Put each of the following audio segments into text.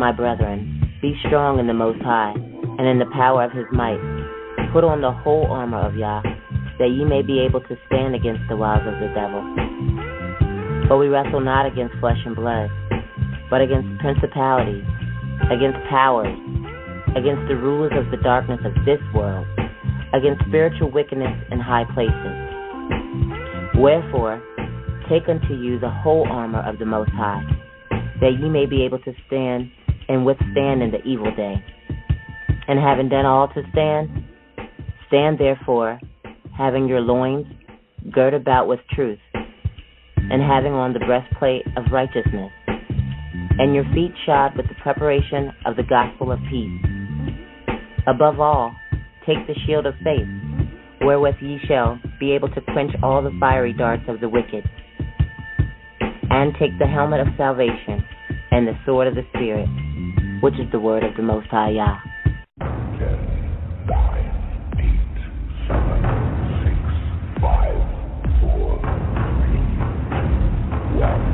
my brethren, be strong in the Most High, and in the power of his might. Put on the whole armor of Yah, that ye may be able to stand against the wiles of the devil. For we wrestle not against flesh and blood, but against principalities, against powers, against the rulers of the darkness of this world, against spiritual wickedness in high places. Wherefore, take unto you the whole armor of the Most High, that ye may be able to stand and withstand in the evil day. And having done all to stand, stand therefore, having your loins girt about with truth, and having on the breastplate of righteousness, and your feet shod with the preparation of the gospel of peace. Above all, take the shield of faith, wherewith ye shall be able to quench all the fiery darts of the wicked, and take the helmet of salvation and the sword of the Spirit, which is the word of the Most High Yah. 10, 9, 8, 7, 6, 5, 4, 3, 1.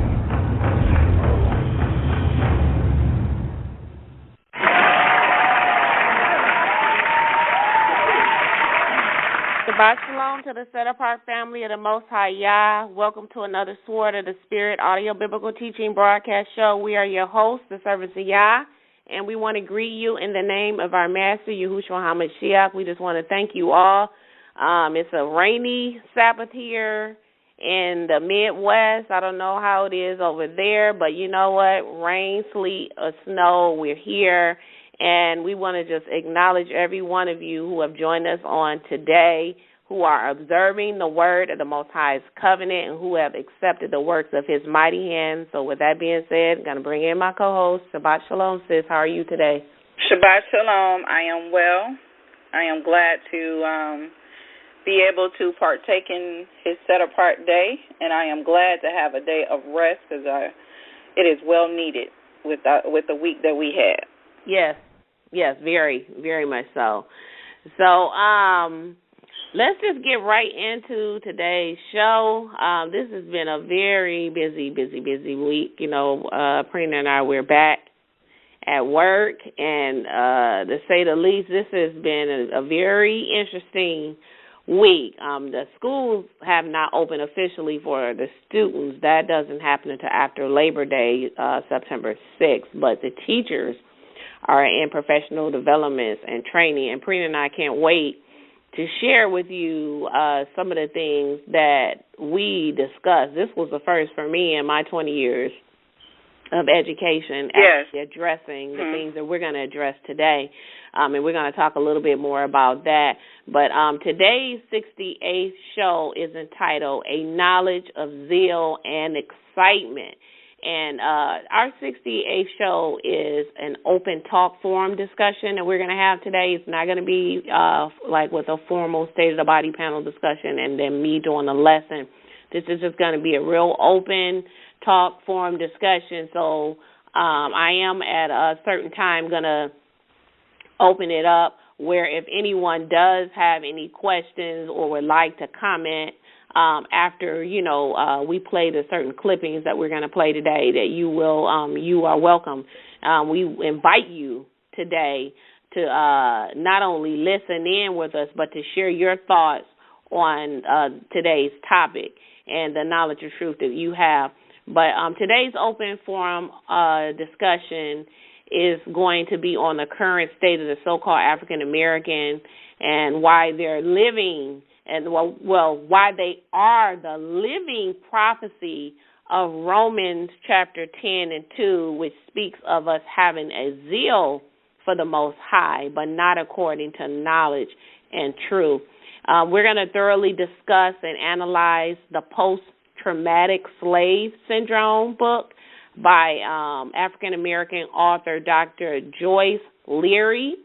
Shabbat Shalom to the set-apart family of the Most High Yah. Welcome to another Sword of the Spirit audio biblical teaching broadcast show. We are your hosts, the servants of Yah, and we want to greet you in the name of our Master, Yahushua HaMashiach. We just want to thank you all. It's a rainy Sabbath here in the Midwest. I don't know how it is over there, but you know what? Rain, sleet, or snow, we're here. And we want to just acknowledge every one of you who have joined us on today, who are observing the word of the Most High's covenant and who have accepted the works of his mighty hand. So with that being said, I'm going to bring in my co-host, Shabbat Shalom, sis. How are you today? Shabbat Shalom. I am well. I am glad to be able to partake in his set-apart day, and I am glad to have a day of rest because it is well needed with the week that we had. Yes, very, very much so. So let's just get right into today's show. This has been a very busy week. You know, Prina and I, we're back at work, and to say the least, this has been a very interesting week. The schools have not opened officially for the students. That doesn't happen until after Labor Day, September 6th, but the teachers are in professional developments and training. And Prina and I can't wait to share with you some of the things that we discussed. This was the first for me in my 20 years of education, actually addressing the things that we're going to address today. And we're going to talk a little bit more about that. But today's 68th show is entitled A Knowledge of Zeal and Excitement. And our 68th show is an open talk forum discussion that we're going to have today. It's not going to be like with a formal State of the Body panel discussion and then me doing a lesson. This is just going to be a real open talk forum discussion. So I am at a certain time going to open it up where if anyone does have any questions or would like to comment, after, we play the certain clippings that we're going to play today, that you are welcome. We invite you today to not only listen in with us, but to share your thoughts on today's topic and the knowledge of truth that you have. But today's open forum discussion is going to be on the current state of the so-called African American and why they're living and, why they are the living prophecy of Romans chapter 10 and 2, which speaks of us having a zeal for the Most High, but not according to knowledge and truth. We're going to thoroughly discuss and analyze the post-traumatic slave syndrome book by African-American author Dr. DeGruy Leary,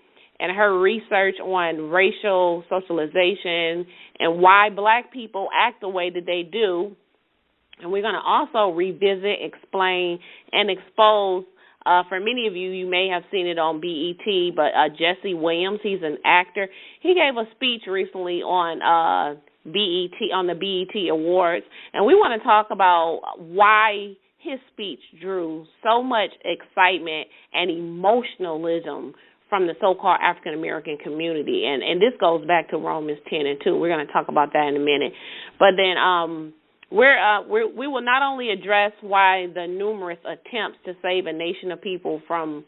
and her research on racial socialization and why black people act the way that they do. And we're going to also revisit, explain, and expose, for many of you, you may have seen it on BET, but Jesse Williams, he's an actor. He gave a speech recently on BET, on the BET Awards, and we want to talk about why his speech drew so much excitement and emotionalism from the so-called African-American community. And this goes back to Romans 10 and 2. We're going to talk about that in a minute. But then we will not only address why the numerous attempts to save a nation of people from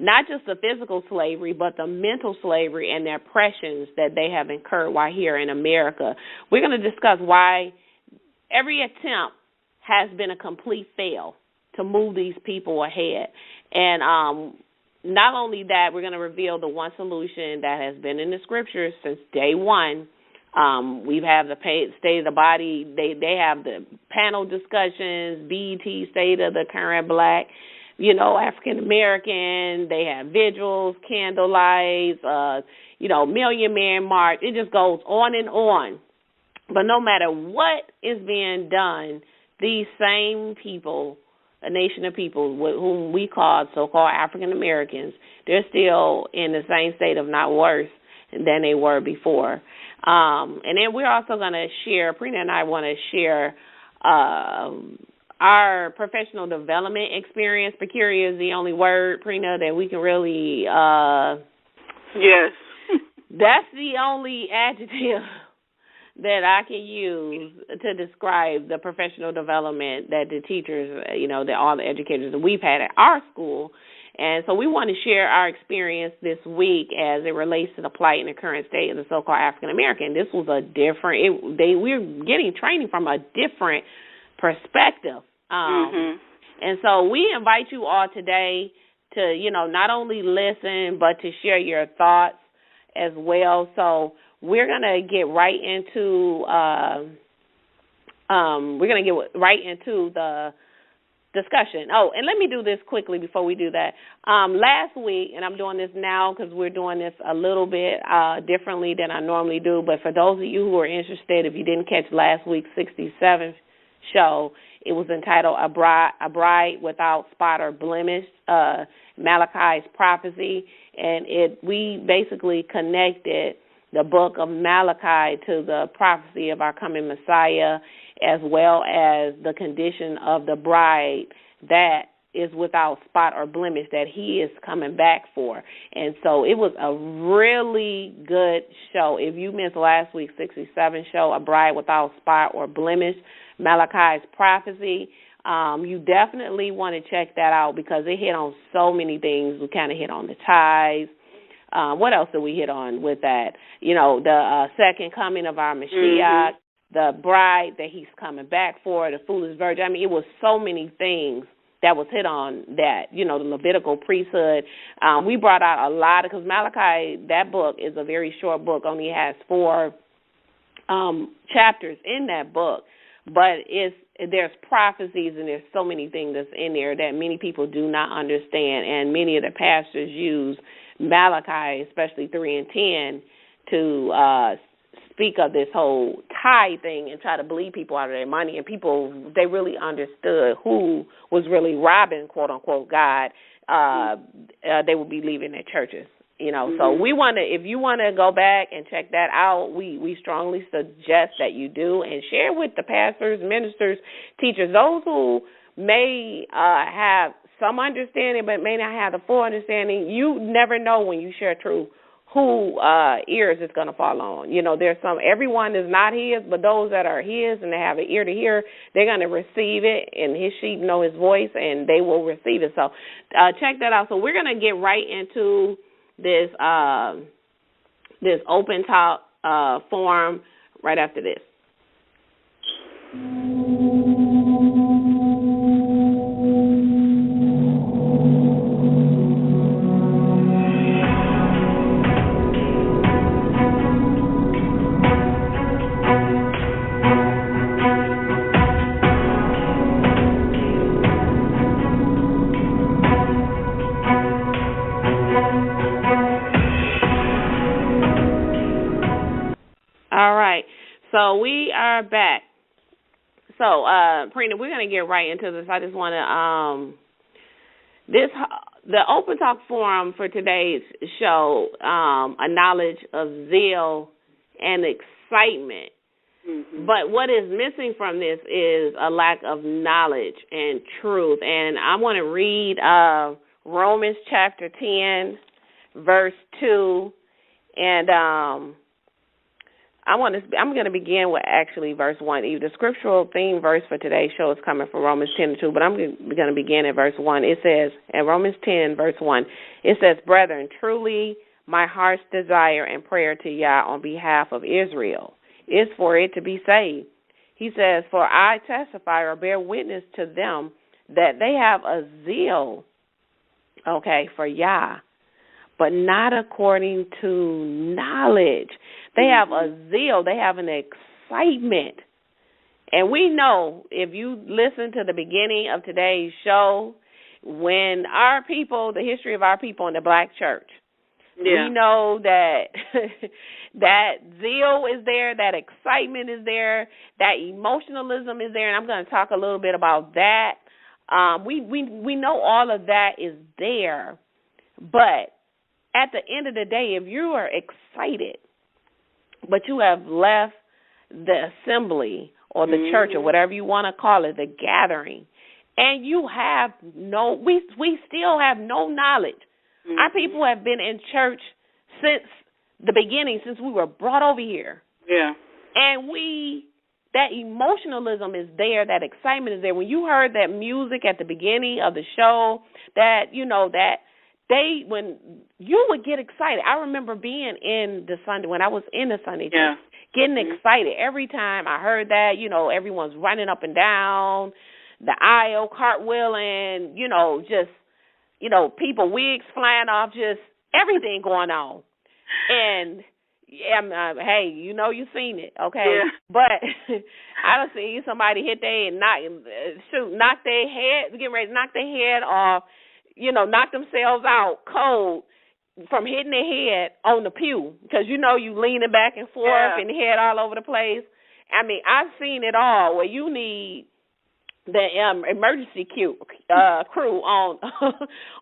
not just the physical slavery, but the mental slavery and the oppressions that they have incurred while here in America. We're going to discuss why every attempt has been a complete fail to move these people ahead. And not only that, we're going to reveal the one solution that has been in the scriptures since day one. We have the State of the Body. They have the panel discussions, BET, State of the Current Black, African American. They have vigils, candlelights, Million Man March. It just goes on and on. But no matter what is being done, these same people, a nation of people whom we call so-called African Americans, they're still in the same state, if not worse, than they were before. And then we're also going to share, Prina and I want to share our professional development experience. Peculiar is the only word, Prina, that we can really... yes. That's the only adjective that I can use to describe the professional development that the teachers, all the educators that we've had at our school. And so we want to share our experience this week as it relates to the plight and the current state of the so-called African American. This was a different, we're getting training from a different perspective. And so we invite you all today to, not only listen, but to share your thoughts as well. So we're going to get right into the discussion. Oh, and let me do this quickly before we do that. Last week, and I'm doing this now because we're doing this a little bit differently than I normally do, but for those of you who are interested, if you didn't catch last week's 67th show, it was entitled A Bride Without Spot or Blemish, Malachi's Prophecy, and we basically connected the book of Malachi to the prophecy of our coming Messiah, as well as the condition of the bride that is without spot or blemish that he is coming back for. And so it was a really good show. If you missed last week's 67 show, A Bride Without Spot or Blemish, Malachi's Prophecy, you definitely want to check that out because it hit on so many things. We kind of hit on the tithes. What else did we hit on with that? The second coming of our Mashiach, the bride that he's coming back for, the foolish virgin. I mean, it was so many things that was hit on that, the Levitical priesthood. We brought out a lot because Malachi, that book is a very short book, only has 4 chapters in that book, but there's prophecies and there's so many things that's in there that many people do not understand, and many of the pastors use Malachi, especially 3 and 10, to speak of this whole tithe thing and try to bleed people out of their money. And people, they really understood who was really robbing, quote unquote, God. They would be leaving their churches. So we want to, if you want to go back and check that out, we strongly suggest that you do and share with the pastors, ministers, teachers, those who may have some understanding but may not have the full understanding. You never know when you share truth who ears it's going to fall on. There's everyone is not his, but those that are his and they have an ear to hear, they're going to receive it, and his sheep know his voice, and they will receive it. So check that out. So we're going to get right into this open talk forum right after this. So we are back. So, Prina, we're going to get right into this. I just want to, the Open Talk Forum for today's show, a knowledge of zeal and excitement. But what is missing from this is a lack of knowledge and truth. And I want to read Romans chapter 10, verse 2. And I'm going to begin with actually verse 1. The scriptural theme verse for today's show is coming from Romans 10:2, but I'm going to begin at verse 1. It says, in Romans 10, verse 1, it says, "Brethren, truly my heart's desire and prayer to Yah on behalf of Israel is for it to be saved." He says, "For I testify or bear witness to them that they have a zeal, for Yah, but not according to knowledge." They have a zeal. They have an excitement. And we know, if you listen to the beginning of today's show, when our people, the history of our people in the black church, we know that that zeal is there, that excitement is there, that emotionalism is there, and I'm going to talk a little bit about that. We know all of that is there, but at the end of the day, if you are excited, but you have left the assembly or the church or whatever you want to call it, the gathering, and you have we still have no knowledge. Our people have been in church since the beginning, since we were brought over here. Yeah. And that emotionalism is there, that excitement is there. When you heard that music at the beginning of the show, that, when you would get excited. I remember being when I was in the Sunday church, getting excited every time I heard that, everyone's running up and down the aisle, cartwheeling, people, wigs flying off, just everything going on. And, hey, you've seen it, okay? Yeah. But I done seen somebody hit their head, knock their head, get ready to knock their head off, knock themselves out cold from hitting their head on the pew, because you leaning back and forth and the head all over the place. I mean, I've seen it all where you need the emergency crew on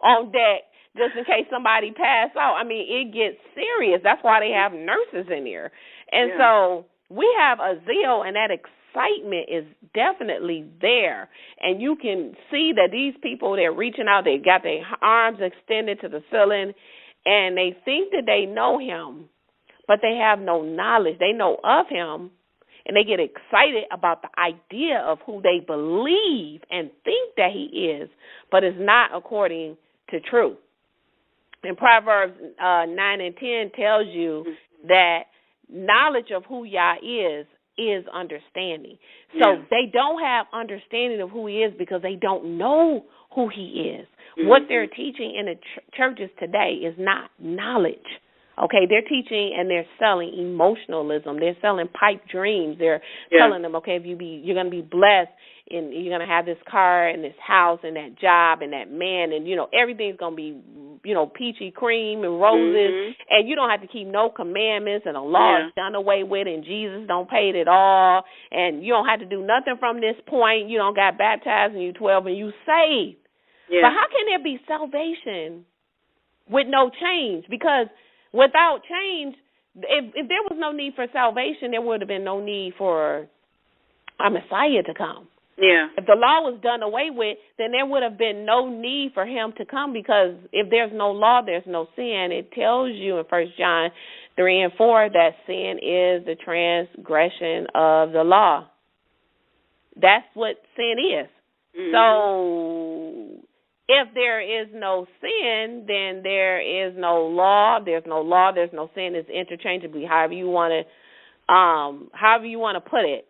on deck just in case somebody pass out. I mean, it gets serious. That's why they have nurses in there. And so we have a zeal, and that excitement is definitely there. And you can see that these people, they're reaching out, they got their arms extended to the ceiling, and they think that they know him, but they have no knowledge. They know of him, and they get excited about the idea of who they believe and think that he is, but is not according to truth. And Proverbs 9 and 10 tells you that knowledge of who Yah is understanding. So they don't have understanding of who he is because they don't know who he is. What they're teaching in the churches today is not knowledge. Okay, they're teaching and they're selling emotionalism. They're selling pipe dreams. They're telling them, okay, you're going to be blessed, and you're going to have this car and this house and that job and that man, and everything's going to be peachy cream and roses, and you don't have to keep no commandments, and the law is done away with, and Jesus don't pay it at all, and you don't have to do nothing from this point. You don't got baptized and you 12 and you saved. But how can there be salvation with no change? Because without change, if there was no need for salvation, there would have been no need for a Messiah to come. Yeah. If the law was done away with, then there would have been no need for him to come, because if there's no law, there's no sin. It tells you in 1 John 3 and 4 that sin is the transgression of the law. That's what sin is. So if there is no sin, then there is no law. There's no law. There's no sin. It's interchangeably, however you want to put it.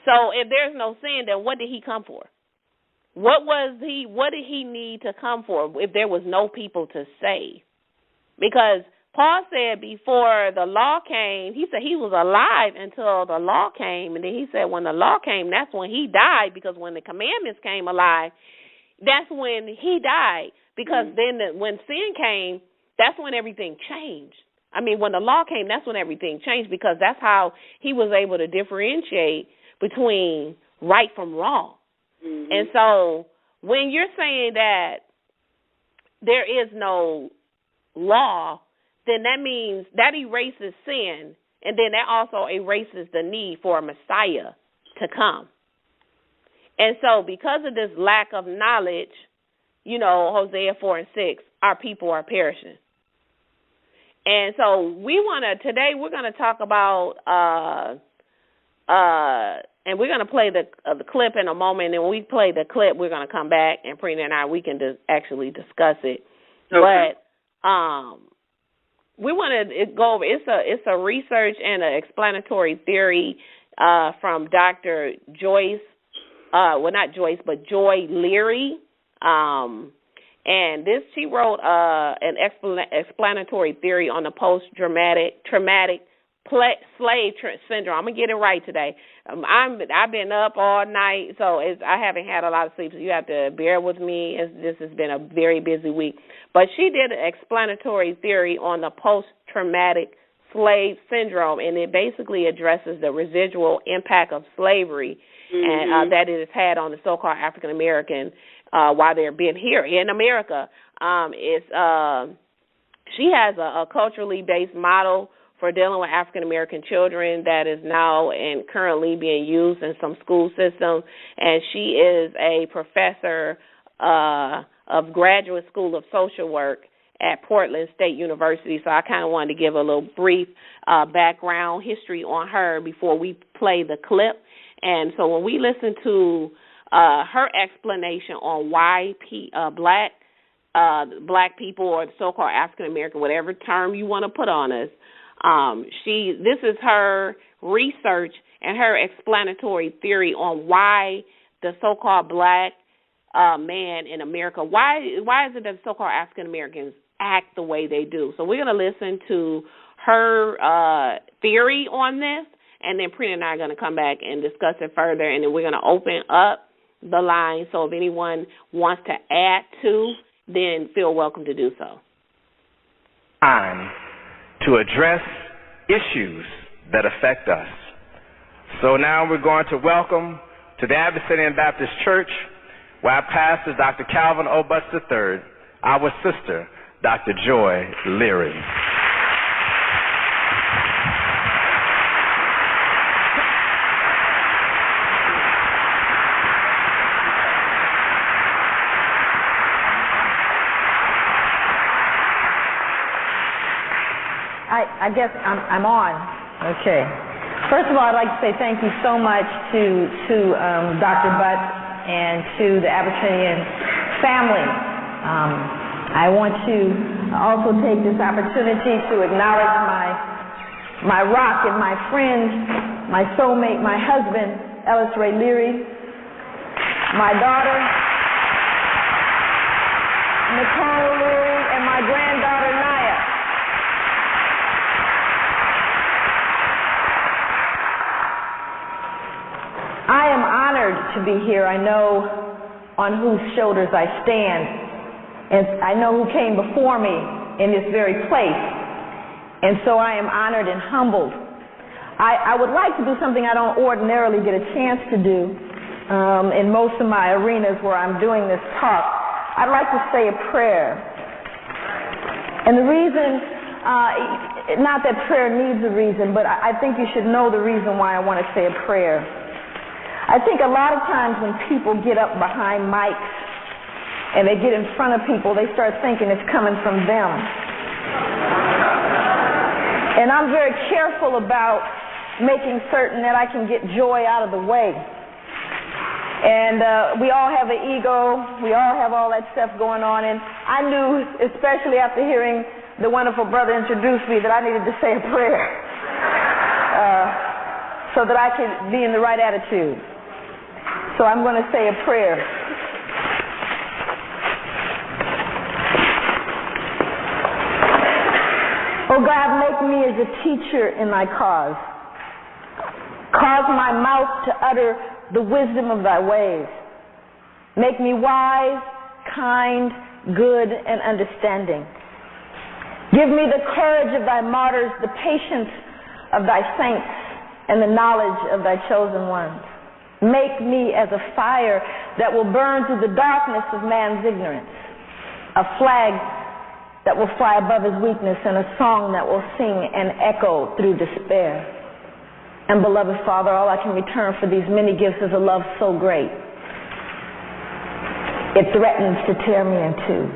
So if there's no sin, then what did he come for? What did he need to come for if there was no people to save? Because Paul said before the law came, he said he was alive until the law came. And then he said when the law came, that's when he died, because when the commandments came alive, that's when he died. Because then when sin came, that's when everything changed. I mean, when the law came, that's when everything changed, because that's how he was able to differentiate between right from wrong. And so when you're saying that there is no law, then that means that erases sin, And then that also erases the need for a Messiah to come. And so because of this lack of knowledge, you know, Hosea 4 and 6, our people are perishing. And so today we're going to talk about, and we're going to play the clip in a moment. And when we play the clip, we're going to come back, and Prina and I, we can actually discuss it. Okay. But we want to go over, it's a research and an explanatory theory from Dr. Joy Leary. And she wrote an explanatory theory on the post-traumatic slave syndrome. I'm going to get it right today. I've been up all night, so I haven't had a lot of sleep, so you have to bear with me. This has been a very busy week. But she did an explanatory theory on the post-traumatic slave syndrome, and it basically addresses the residual impact of slavery and that it has had on the so-called African American while they're being here in America. She has a culturally based model for dealing with African American children that is now and currently being used in some school systems, and she is a professor of Graduate School of Social Work at Portland State University. So I kind of wanted to give a little brief background history on her before we play the clip. And so when we listen to her explanation on why black people, or the so-called African American, whatever term you want to put on us, this is her research and her explanatory theory on why the so-called black man in America, why is it that the so-called African Americans act the way they do? So we're going to listen to her theory on this, and then Prina and I are going to come back and discuss it further, and then we're going to open up the line. So if anyone wants to add to, then feel welcome to do so. Time to address issues that affect us. So now we're going to welcome to the Abyssinian Baptist Church, where our pastor, Dr. Calvin Obutz III, our sister, Dr. Joy Leary. I guess I'm on. Okay. First of all, I'd like to say thank you so much to Dr. Butts and to the Abyssinian family. I want to also take this opportunity to acknowledge my rock and my friend, my soulmate, my husband, Ellis Ray Leary, my daughter, Nicole Leary, and my granddaughter, Naya. I am honored to be here. I know on whose shoulders I stand, and I know who came before me in this very place, and so I am honored and humbled. I would like to do something I don't ordinarily get a chance to do in most of my arenas where I'm doing this talk. I'd like to say a prayer. And the reason, not that prayer needs a reason, but I think you should know the reason why I want to say a prayer. I think a lot of times when people get up behind mics and they get in front of people, they start thinking it's coming from them. And I'm very careful about making certain that I can get joy out of the way. And we all have an ego. We all have all that stuff going on. And I knew, especially after hearing the wonderful brother introduce me, that I needed to say a prayer so that I could be in the right attitude. So I'm going to say a prayer. Oh God, make me as a teacher in thy cause. Cause my mouth to utter the wisdom of thy ways. Make me wise, kind, good, and understanding. Give me the courage of thy martyrs, the patience of thy saints, and the knowledge of thy chosen ones. Make me as a fire that will burn through the darkness of man's ignorance, a flag that will fly above his weakness, and a song that will sing and echo through despair. And beloved Father, all I can return for these many gifts is a love so great, it threatens to tear me in two.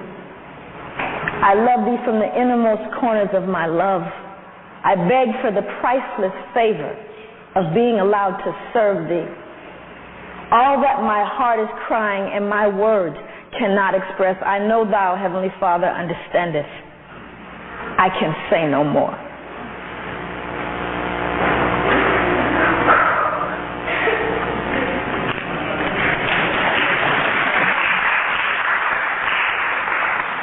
I love thee from the innermost corners of my love. I beg for the priceless favor of being allowed to serve thee. All that my heart is crying and my words cannot express, I know thou, Heavenly Father, understandest. I can say no more.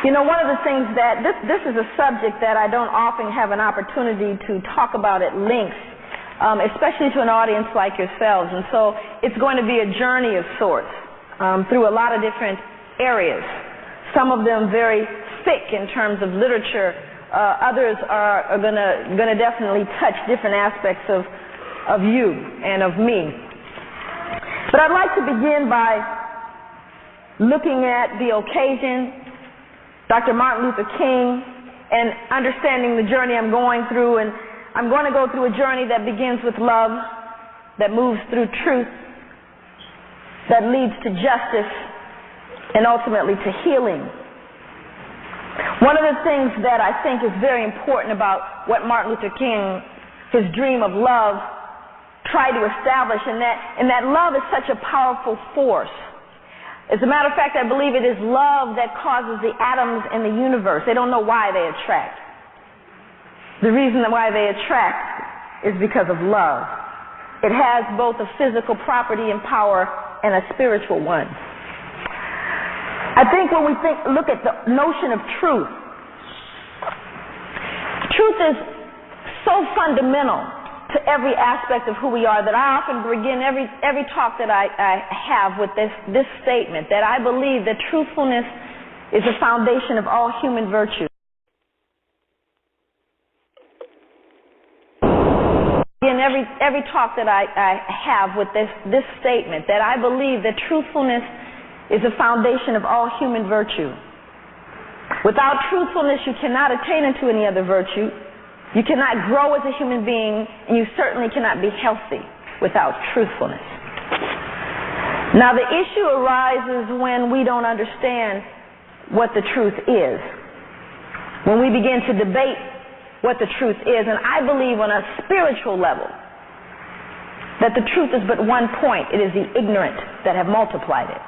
You know, one of the things that, this is a subject that I don't often have an opportunity to talk about at length, especially to an audience like yourselves. And so it's going to be a journey of sorts through a lot of different areas. Some of them very thick in terms of literature. Others are going to definitely touch different aspects of you and of me. But I'd like to begin by looking at the occasion, Dr. Martin Luther King, and understanding the journey I'm going through. And I'm going to go through a journey that begins with love, that moves through truth, that leads to justice, and ultimately to healing. One of the things that I think is very important about what Martin Luther King, his dream of love, tried to establish, and that love is such a powerful force. As a matter of fact, I believe it is love that causes the atoms in the universe. They don't know why they attract. The reason why they attract is because of love. It has both a physical property and power and a spiritual one. I think when we look at the notion of truth, truth is so fundamental to every aspect of who we are that I often begin every talk that I have with this statement, that I believe that truthfulness is the foundation of all human virtue. In every talk that I have with this statement, that I believe that truthfulness is the foundation of all human virtue. Without truthfulness, you cannot attain into any other virtue. You cannot grow as a human being, and you certainly cannot be healthy without truthfulness. Now, the issue arises when we don't understand what the truth is, when we begin to debate what the truth is. And I believe on a spiritual level that the truth is but one point. It is the ignorant that have multiplied it.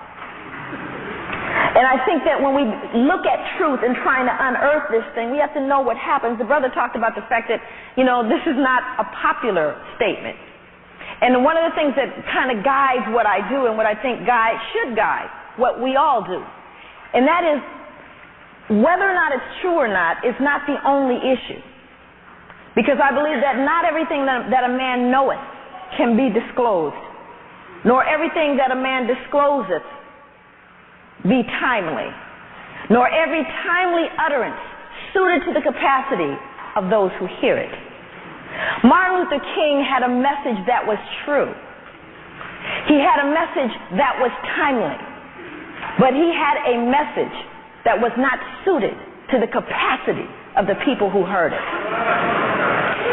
And I think that when we look at truth and trying to unearth this thing, we have to know what happens. The brother talked about the fact that, this is not a popular statement. And one of the things that kind of guides what I do and what I think should guide what we all do, and that is whether or not it's true or not is not the only issue. Because I believe that not everything that a man knoweth can be disclosed, nor everything that a man discloseth be timely, nor every timely utterance suited to the capacity of those who hear it. Martin Luther King had a message that was true. He had a message that was timely, but he had a message that was not suited to the capacity of the people who heard it.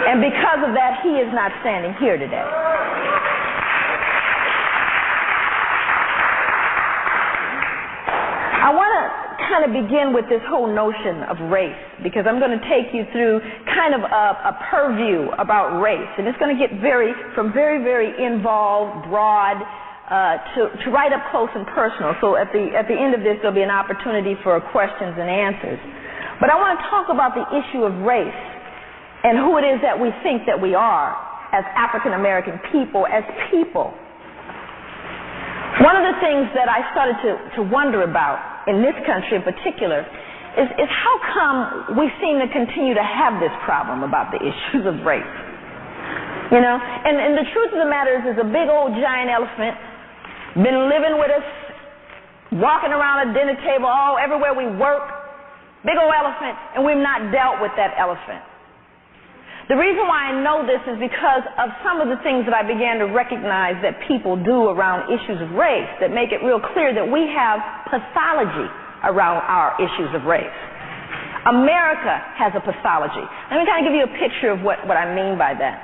And because of that, he is not standing here today. I want to kind of begin with this whole notion of race, because I'm going to take you through kind of a purview about race. And it's going to get from very, very involved, broad, to right up close and personal. So at the end of this, there'll be an opportunity for questions and answers. But I want to talk about the issue of race and who it is that we think that we are as African American people, as people. One of the things that I started to wonder about in this country in particular is how come we seem to continue to have this problem about the issues of race. And the truth of the matter is a big old giant elephant been living with us, walking around a dinner table everywhere we work, big old elephant, and we've not dealt with that elephant. The reason why I know this is because of some of the things that I began to recognize that people do around issues of race that make it real clear that we have pathology around our issues of race. America has a pathology. Let me kind of give you a picture of what I mean by that.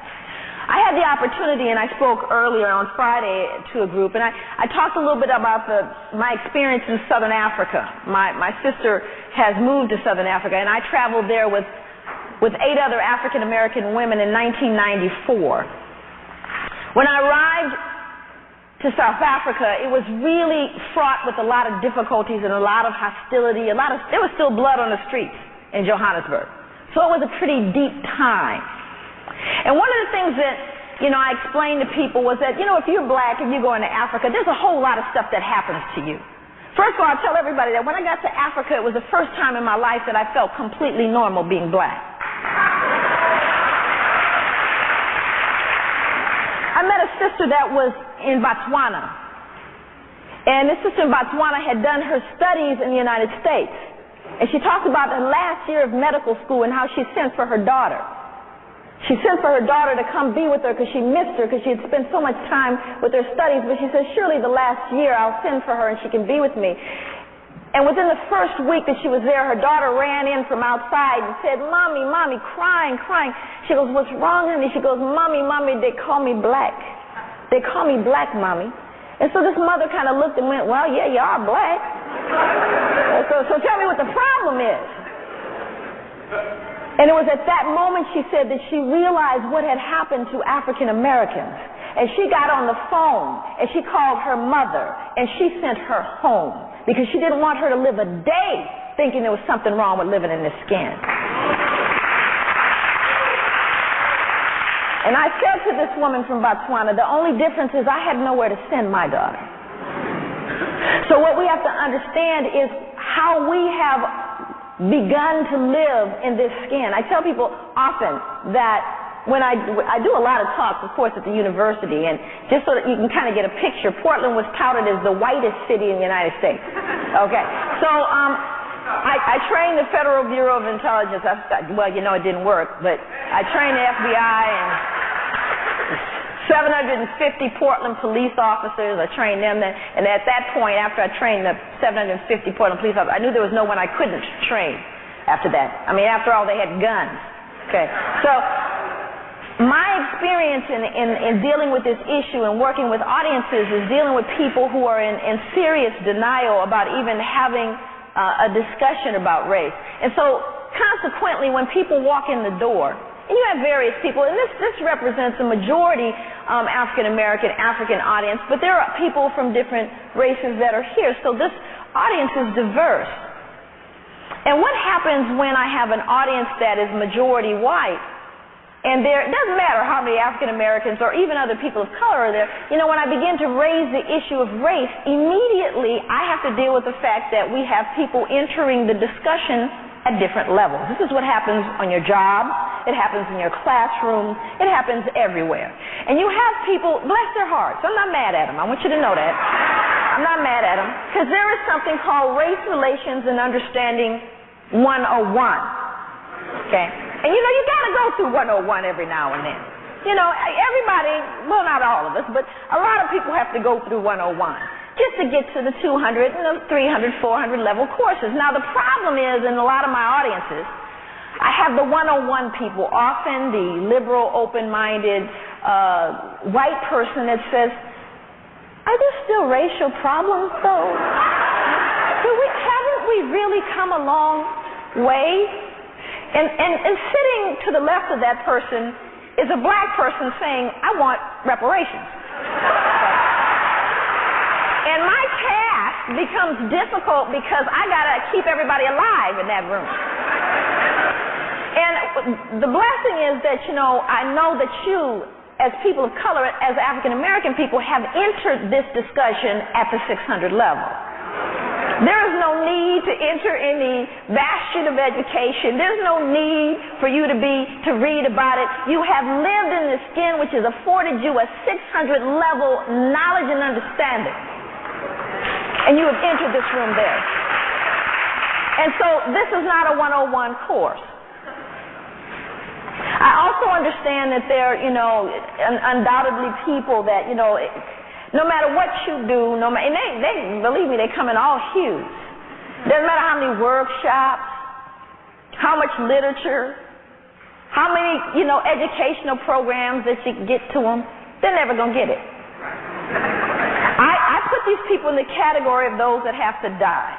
I had the opportunity, and I spoke earlier on Friday to a group, and I talked a little bit about my experience in Southern Africa. My sister has moved to Southern Africa, and I traveled there with 8 other African American women in 1994. When I arrived to South Africa, it was really fraught with a lot of difficulties and a lot of hostility. There was still blood on the streets in Johannesburg. So it was a pretty deep time. And one of the things that, I explained to people was that, if you're black and you go into Africa, there's a whole lot of stuff that happens to you. First of all, I tell everybody that when I got to Africa, it was the first time in my life that I felt completely normal being black. I met a sister that was in Botswana. And this sister in Botswana had done her studies in the United States. And she talked about the last year of medical school and how she sent for her daughter. She sent for her daughter to come be with her because she missed her because she had spent so much time with her studies. But she said, surely the last year I'll send for her and she can be with me. And within the first week that she was there, her daughter ran in from outside and said, Mommy, Mommy, crying. She goes, what's wrong, honey? She goes, Mommy, they call me black. They call me black, Mommy. And so this mother kind of looked and went, well, yeah, you are black. So tell me what the problem is. And it was at that moment, she said, that she realized what had happened to African Americans. And she got on the phone, and she called her mother, and she sent her home because she didn't want her to live a day thinking there was something wrong with living in this skin. And I said to this woman from Botswana, the only difference is I had nowhere to send my daughter. So what we have to understand is how we have begun to live in this skin. I tell people often that when I do a lot of talks, of course, at the university, and just so that you can kind of get a picture, Portland was touted as the whitest city in the United States. Okay, so I trained the Federal Bureau of Intelligence. Well, it didn't work, but I trained the FBI and 750 Portland police officers. I trained them, and at that point, after I trained the 750 Portland police officers, I knew there was no one I couldn't train after that. I mean, after all, they had guns. Okay, so my experience in dealing with this issue and working with audiences is dealing with people who are in serious denial about even having a discussion about race. And so, consequently, when people walk in the door, and you have various people, and this represents a majority African-American, African audience, but there are people from different races that are here, so this audience is diverse. And what happens when I have an audience that is majority white, and it doesn't matter how many African-Americans or even other people of color are there, when I begin to raise the issue of race, immediately I have to deal with the fact that we have people entering the discussion at different levels. This is what happens on your job. It happens in your classroom. It happens everywhere. And you have people, bless their hearts. I'm not mad at them. I want you to know that. I'm not mad at them. Because there is something called Race Relations and Understanding 101. Okay? And you got to go through 101 every now and then. Everybody, well, not all of us, but a lot of people have to go through 101. Just to get to the 200 and the 300, 400 level courses. Now, the problem is, in a lot of my audiences, I have the 101 people, often the liberal, open-minded, white person that says, are there still racial problems, though? Haven't we really come a long way? And sitting to the left of that person is a black person saying, I want reparations. And my task becomes difficult because I got to keep everybody alive in that room. And the blessing is that, I know that you, as people of color, as African American people, have entered this discussion at the 600 level. There is no need to enter any bastion of education. There's no need for you to read about it. You have lived in the skin, which has afforded you a 600 level knowledge and understanding. And you have entered this room there. And so this is not a 101 course. I also understand that there are, undoubtedly people that, no matter what you do, and they believe me, they come in all hues. Doesn't matter how many workshops, how much literature, how many, educational programs that you can get to them. They're never going to get it. I put these people in the category of those that have to die.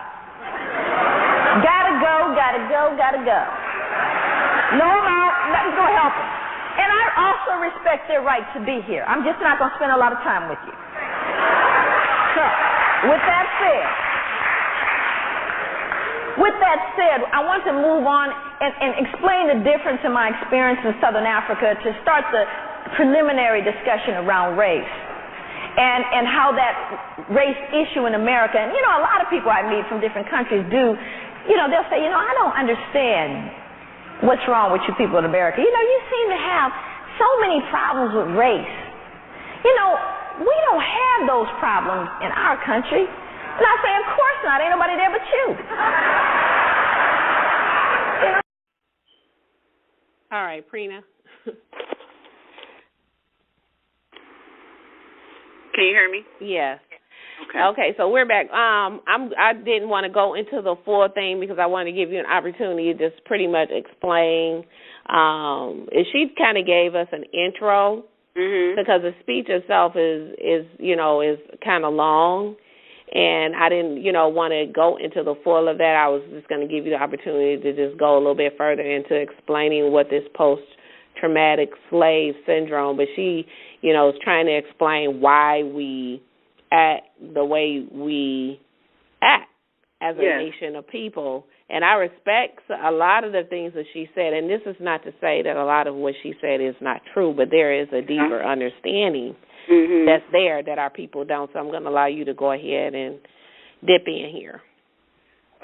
Gotta go, gotta go, gotta go. No, nothing's going to help them. And I also respect their right to be here. I'm just not going to spend a lot of time with you. So, with that said, I want to move on and explain the difference in my experience in Southern Africa to start the preliminary discussion around race and how that race issue in America, and a lot of people I meet from different countries do, they'll say, I don't understand what's wrong with you people in America. You seem to have so many problems with race. We don't have those problems in our country. And I say, of course not. Ain't nobody there but you. All right, Prina. Can you hear me? Yes. Okay, so we're back. I didn't want to go into the full thing because I wanted to give you an opportunity to just pretty much explain. She kind of gave us an intro because the speech itself is kind of long. And I didn't, want to go into the full of that. I was just going to give you the opportunity to just go a little bit further into explaining what this post-traumatic slave syndrome. But she, is trying to explain why we act the way we act as a nation of people. And I respect a lot of the things that she said. And this is not to say that a lot of what she said is not true, but there is a deeper understanding that's there that our people don't. So I'm going to allow you to go ahead and dip in here.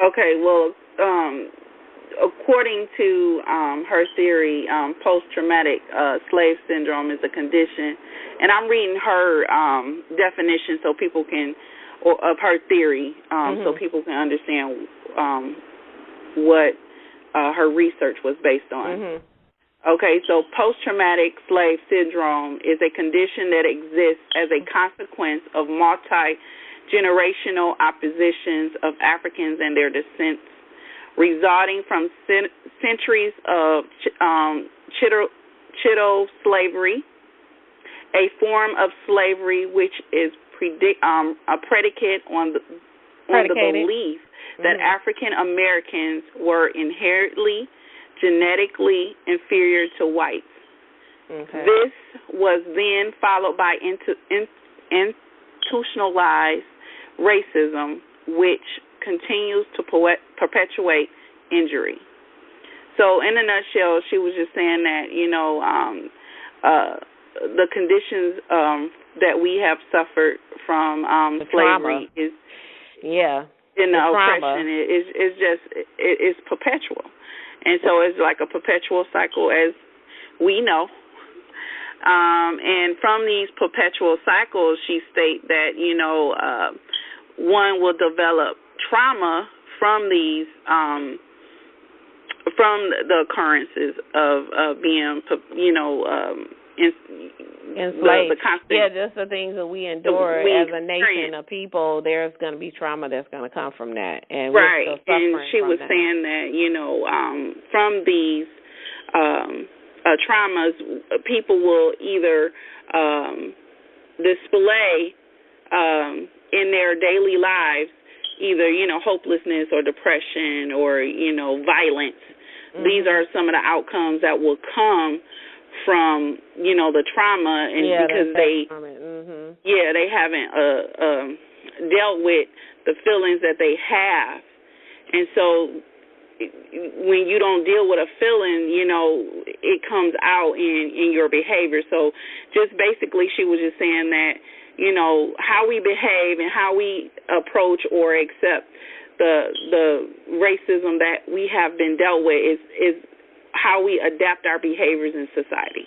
Okay, well, according to her theory, post-traumatic slave syndrome is a condition, and I'm reading her definition so people can, of her theory, so people can understand what her research was based on. Okay, so post-traumatic slave syndrome is a condition that exists as a consequence of multi-generational oppositions of Africans and their descendants, resulting from centuries of chattel slavery, a form of slavery which is a predicate on the belief that African Americans were inherently genetically inferior to whites. This was then followed by institutionalized racism, which continues to perpetuate injury. So in a nutshell, she was just saying that, the conditions that we have suffered from slavery is, oppression is perpetual. And so it's like a perpetual cycle, as we know. And from these perpetual cycles, she states that, one will develop trauma from these, from the occurrences of being, enslaved. Just the things that we endure as a nation of people. There's going to be trauma that's going to come from that, and we're still suffering. And she was saying that from these traumas, people will either display in their daily lives either hopelessness or depression or violence. These are some of the outcomes that will come from the trauma, and because they haven't dealt with the feelings that they have, and so when you don't deal with a feeling, it comes out in your behavior. So just basically, she was just saying that how we behave and how we approach or accept the racism that we have been dealt with is how we adapt our behaviors in society.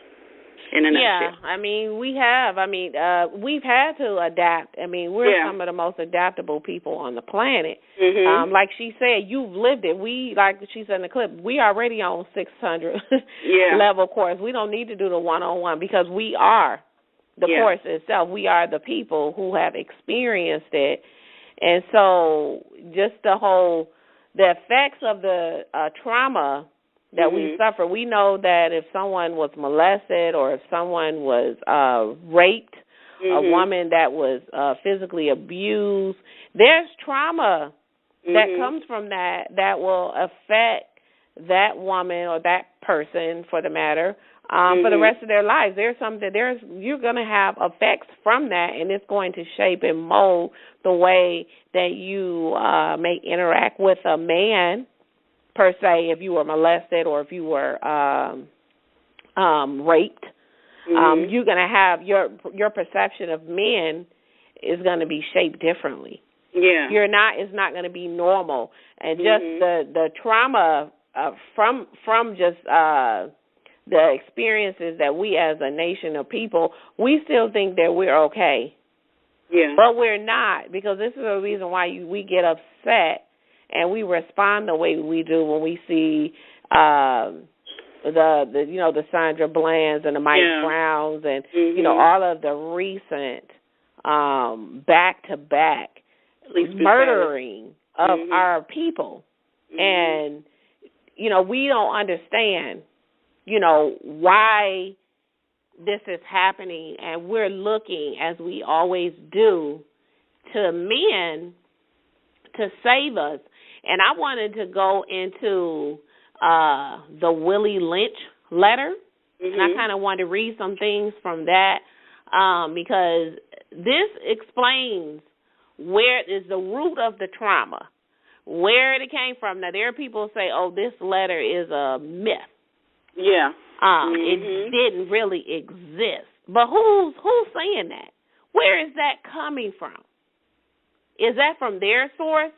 In a nutshell. We've had to adapt. We're some of the most adaptable people on the planet. Like she said, you've lived it. We, like she said in the clip, we already on 600 level course. We don't need to do the one-on-one because we are the course itself. We are the people who have experienced it. And so just the effects of the trauma that we suffer. We know that if someone was molested or if someone was raped, a woman that was physically abused, there's trauma that comes from that will affect that woman or that person, for the matter, for the rest of their lives. You're going to have effects from that, and it's going to shape and mold the way that you may interact with a man, per se, if you were molested or if you were raped. You're going to have your perception of men is going to be shaped differently. Yeah. It's not going to be normal. And just the trauma from just the experiences that we as a nation of people, we still think that we're okay. Yeah. But we're not, because this is the reason why we get upset and we respond the way we do when we see the Sandra Bland's and the Mike Browns and all of the recent back-to-back murdering of our people. And we don't understand why this is happening, and we're looking, as we always do, to men to save us. And I wanted to go into the Willie Lynch letter, and I kind of wanted to read some things from that because this explains where is the root of the trauma, where it came from. Now, there are people who say, oh, this letter is a myth. Yeah. It didn't really exist. But who's saying that? Where is that coming from? Is that from their source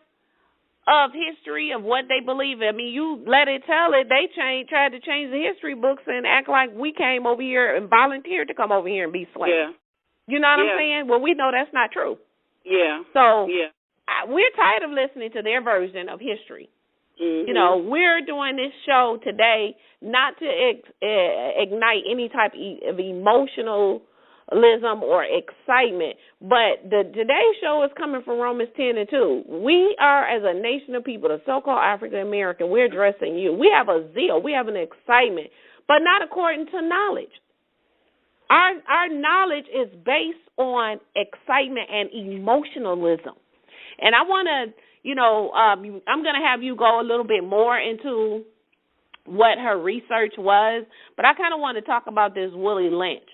of history of what they believe? I mean, you let it tell it. They tried to change the history books and act like we came over here and volunteered to come over here and be slaves. Yeah. You know what I'm saying? Well, we know that's not true. Yeah. So we're tired of listening to their version of history. We're doing this show today not to ignite any type of emotionalism or excitement, but today's show is coming from Romans 10:2. We are, as a nation of people, the so-called African American, we're addressing you. We have a zeal, we have an excitement, but not according to knowledge. Our knowledge is based on excitement and emotionalism. And I want to, I'm going to have you go a little bit more into what her research was, but I kind of want to talk about this Willie Lynch,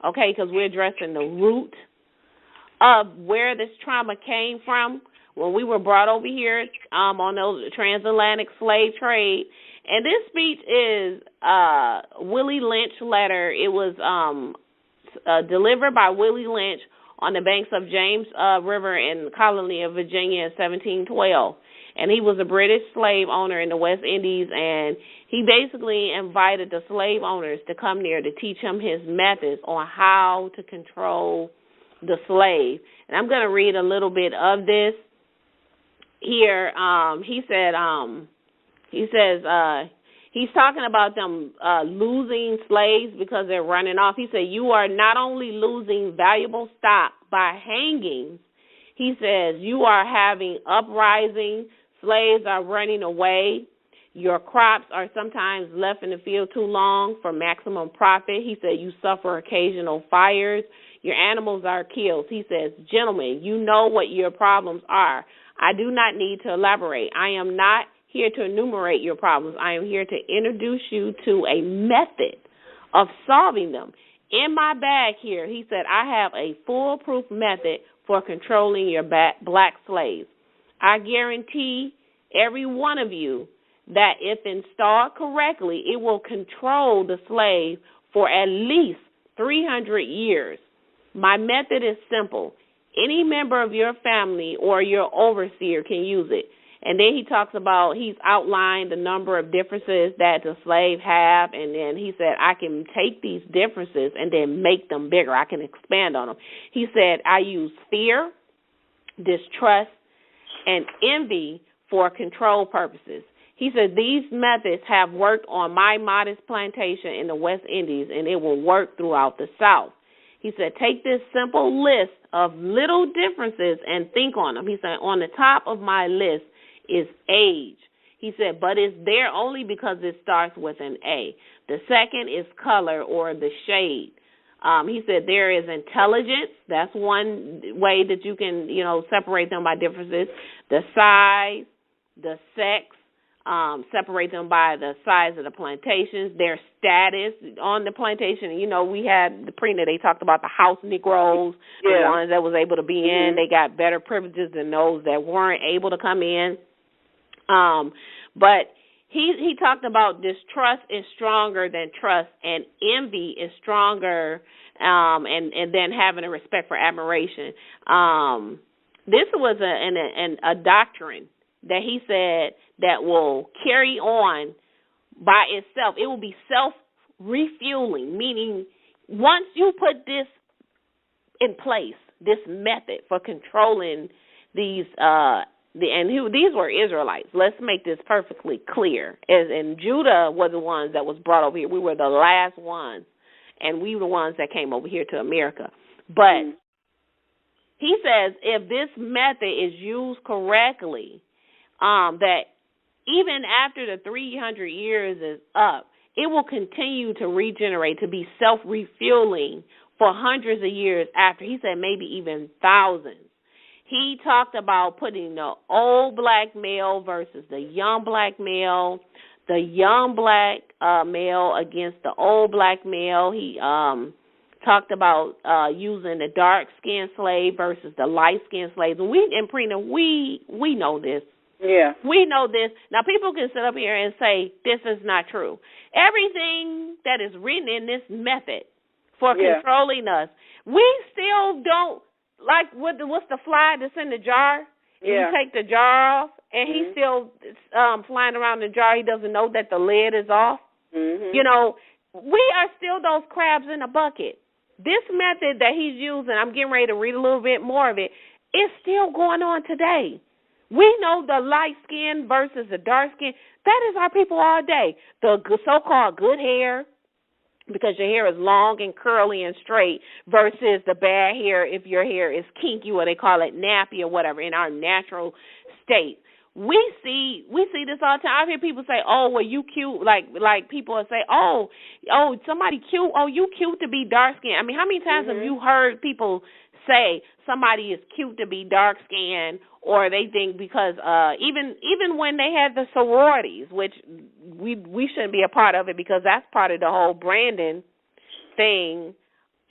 okay, because we're addressing the root of where this trauma came from when we were brought over here on the transatlantic slave trade. And this speech is Willie Lynch letter. It was delivered by Willie Lynch on the banks of James River in the colony of Virginia in 1712. And he was a British slave owner in the West Indies, and he basically invited the slave owners to come there to teach him his methods on how to control the slave. And I'm going to read a little bit of this here. He says he's talking about them losing slaves because they're running off. He said, you are not only losing valuable stock by hanging, he says, you are having uprising. Slaves are running away. Your crops are sometimes left in the field too long for maximum profit. He said, you suffer occasional fires. Your animals are killed. He says, gentlemen, you know what your problems are. I do not need to elaborate. I am not here to enumerate your problems. I am here to introduce you to a method of solving them. In my bag here, he said, I have a foolproof method for controlling your black slaves. I guarantee every one of you that if installed correctly, it will control the slave for at least 300 years. My method is simple. Any member of your family or your overseer can use it. And then he talks about, he's outlined the number of differences that the slave have, and then he said, I can take these differences and then make them bigger. I can expand on them. He said, I use fear, distrust, and envy for control purposes. He said, these methods have worked on my modest plantation in the West Indies, and it will work throughout the South. He said, take this simple list of little differences and think on them. He said, on the top of my list is age. He said, but it's there only because it starts with an A. The second is color or the shade. He said there is intelligence. That's one way that you can, separate them by differences. The size, the sex, separate them by the size of the plantations, their status on the plantation. We had the prenup, they talked about the house Negroes, the ones that was able to be in. They got better privileges than those that weren't able to come in. But he talked about distrust is stronger than trust, and envy is stronger, and then having a respect for admiration. This was a doctrine that he said that will carry on by itself. It will be self-refueling, meaning once you put this in place, this method for controlling these these were Israelites. Let's make this perfectly clear. And Judah was the ones that was brought over here. We were the last ones, and we were the ones that came over here to America. But he says if this method is used correctly, that even after the 300 years is up, it will continue to regenerate, to be self-refueling for hundreds of years after. He said maybe even thousands. He talked about putting the old black male versus the young black male, the young black male against the old black male. He talked about using the dark-skinned slave versus the light-skinned slave. And we know this. Yeah. We know this. Now, people can sit up here and say this is not true. Everything that is written in this method for controlling us, we still don't. Like, what's the fly that's in the jar? You take the jar off, and he's still flying around the jar. He doesn't know that the lid is off. We are still those crabs in a bucket. This method that he's using, I'm getting ready to read a little bit more of it, is still going on today. We know the light skin versus the dark skin. That is our people all day. The so-called good hair, because your hair is long and curly and straight, versus the bad hair if your hair is kinky, or they call it nappy or whatever, in our natural state. We see this all the time. I hear people say, "Oh, well, you cute." Like people will say, "Oh, somebody cute. Oh, you cute to be dark skinned." I mean, how many times have you heard people say somebody is cute to be dark skinned, or they think because even when they had the sororities, which we shouldn't be a part of it because that's part of the whole branding thing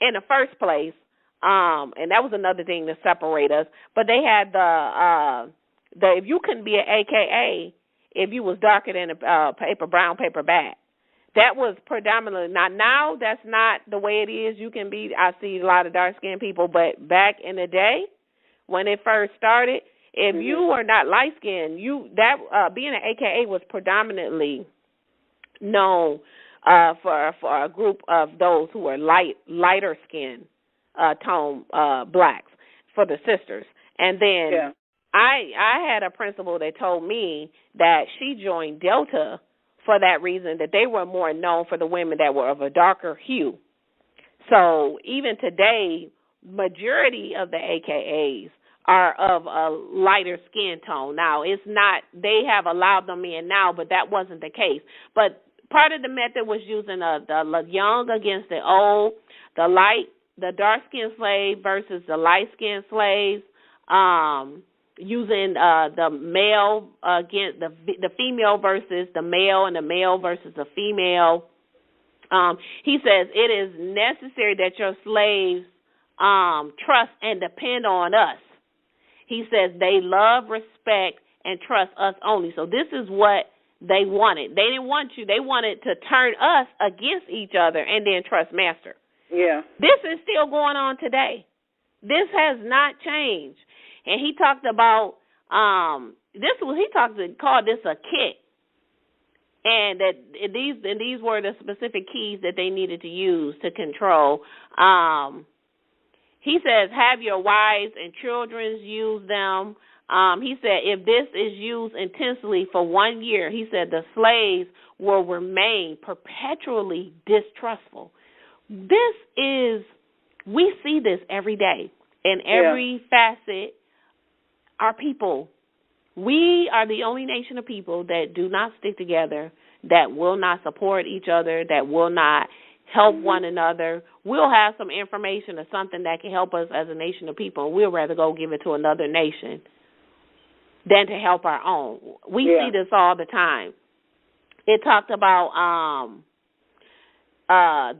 in the first place, and that was another thing to separate us. But they had the if you couldn't be an AKA if you was darker than a brown paper bag. That was predominantly, not now, that's not the way it is. You can be, I see a lot of dark-skinned people, but back in the day when it first started, if you were not light-skinned, being an AKA was predominantly known for a group of those who were lighter skin tone blacks, for the sisters. And then I had a principal that told me that she joined Delta for that reason, that they were more known for the women that were of a darker hue. So even today, majority of the AKAs are of a lighter skin tone. Now, it's not, they have allowed them in now, but that wasn't the case. But part of the method was using the young against the old, the dark-skinned slave versus the light-skinned slaves, using the male against the female versus the male, and the male versus the female. He says it is necessary that your slaves trust and depend on us. He says they love, respect, and trust us only. So this is what they wanted. They didn't want you. They wanted to turn us against each other and then trust master. Yeah. This is still going on today. This has not changed. And he talked about called this a kit, and that these were the specific keys that they needed to use to control. He says, have your wives and children use them. He said, if this is used intensely for 1 year, he said the slaves will remain perpetually distrustful. We see this every day in every facet. Our people We are the only nation of people that do not stick together, that will not support each other, that will not help one another. We'll have some information or something that can help us as a nation of people, and we'll rather go give it to another nation than to help our own. We see this all the time. It talked about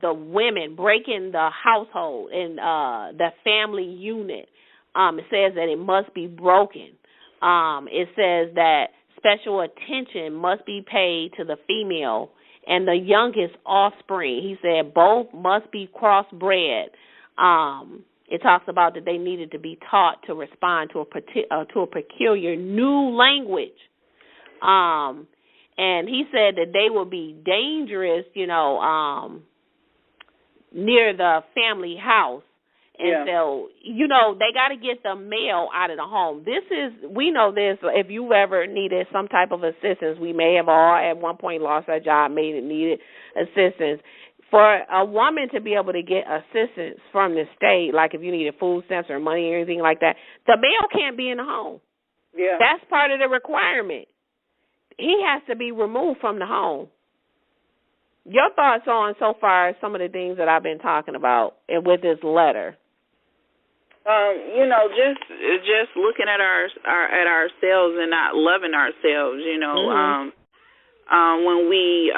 the women breaking the household and the family unit. It says that it must be broken. It says that special attention must be paid to the female and the youngest offspring. He said both must be crossbred. It talks about that they needed to be taught to respond to a peculiar new language. And he said that they will be dangerous, near the family house. And so, they got to get the male out of the home. We know this, if you ever needed some type of assistance, we may have all at one point lost our job, needed assistance. For a woman to be able to get assistance from the state, like if you needed food stamps or money or anything like that, the male can't be in the home. Yeah. That's part of the requirement. He has to be removed from the home. Your thoughts on so far some of the things that I've been talking about with this letter? Just looking at ourselves and not loving ourselves. When we,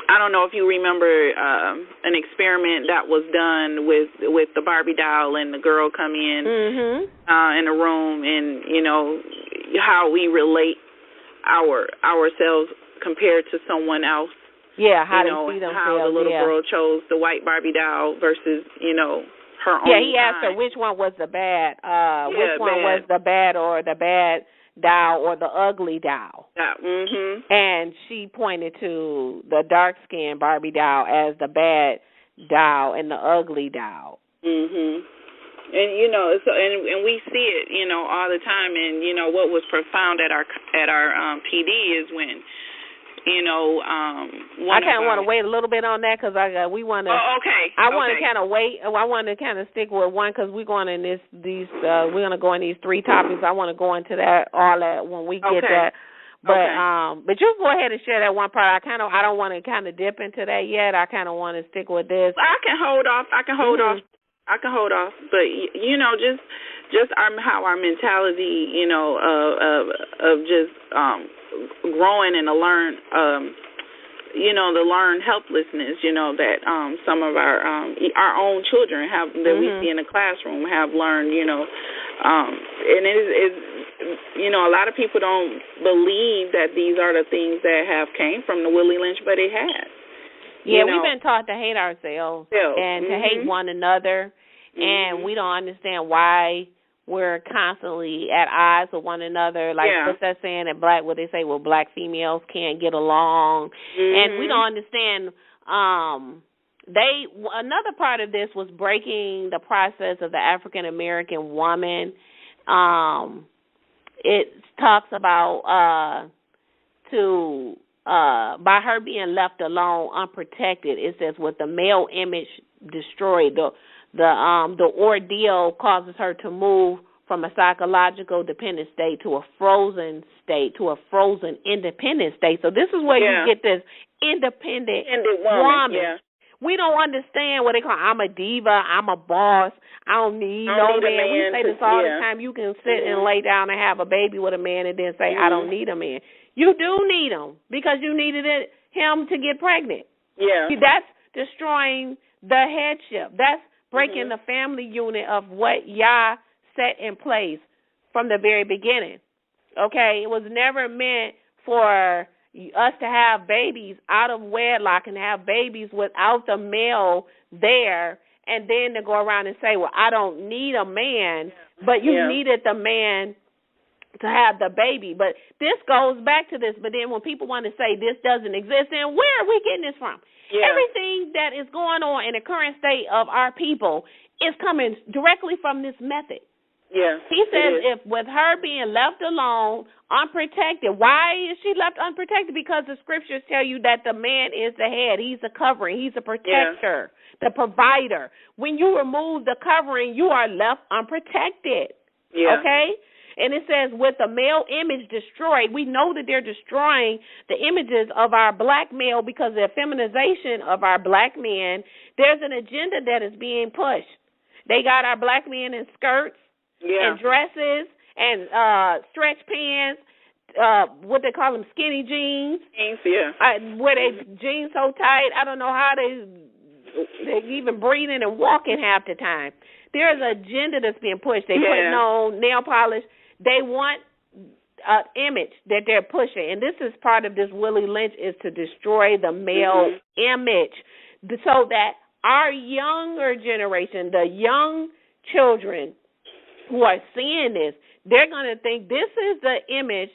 I don't know if you remember an experiment that was done with the Barbie doll and the girl come in the room, and how we relate ourselves compared to someone else. Yeah, how they see themselves. How the little girl chose the white Barbie doll versus, her own. Yeah, he asked her which one was the bad, which one was the bad or the bad doll or the ugly doll. And she pointed to the dark-skinned Barbie doll as the bad doll and the ugly doll. And and we see it, all the time. And what was profound at our PD is when, I kind of want to wait a little bit on that because we want to. Oh, okay. I want to kind of wait. I want to kind of stick with one because we're going in we're going to go in these three topics. I want to go into that all that when we get that. But you go ahead and share that one part. I don't want to kind of dip into that yet. I kind of want to stick with this. I can hold off. But just how our mentality, of just growing and to learn, to learn helplessness, that some of our own children have that we see in the classroom have learned, and it is a lot of people don't believe that these are the things that have came from the Willie Lynch, but it has. Yeah, we've been taught to hate ourselves and to hate one another, and we don't understand why we're constantly at odds with one another. Like what's that saying that black females can't get along, and we don't understand. Another part of this was breaking the process of the African American woman. It talks about by her being left alone, unprotected. It says with the male image destroyed, the ordeal causes her to move from a psychological dependent state to a frozen state, to a frozen independent state. So this is where you get this independent woman. Yeah. We don't understand what they call, I'm a diva, I'm a boss, I don't need no man. We say this all the time. You can sit and lay down and have a baby with a man and then say, I don't need a man. You do need him because you needed him to get pregnant. Yeah. That's destroying the headship. That's breaking the family unit of what Yah set in place from the very beginning. Okay? It was never meant for us to have babies out of wedlock and have babies without the male there and then to go around and say, well, I don't need a man, but you needed the man to have the baby. But this goes back to this. But then when people want to say this doesn't exist, then where are we getting this from? Yeah. Everything that is going on in the current state of our people is coming directly from this method. Yeah, he says if with her being left alone, unprotected, why is she left unprotected? Because the scriptures tell you that the man is the head. He's the covering. He's the protector, the provider. When you remove the covering, you are left unprotected. Yeah. Okay? And it says, with the male image destroyed, we know that they're destroying the images of our black male because of the feminization of our black men. There's an agenda that is being pushed. They got our black men in skirts and dresses and stretch pants, what they call them, skinny jeans. Where they jeans so tight, I don't know how they're even breathing and walking half the time. There's an agenda that's being pushed. They're putting on nail polish. They want an image that they're pushing. And this is part of this Willie Lynch, is to destroy the male image so that our younger generation, the young children who are seeing this, they're going to think this is the image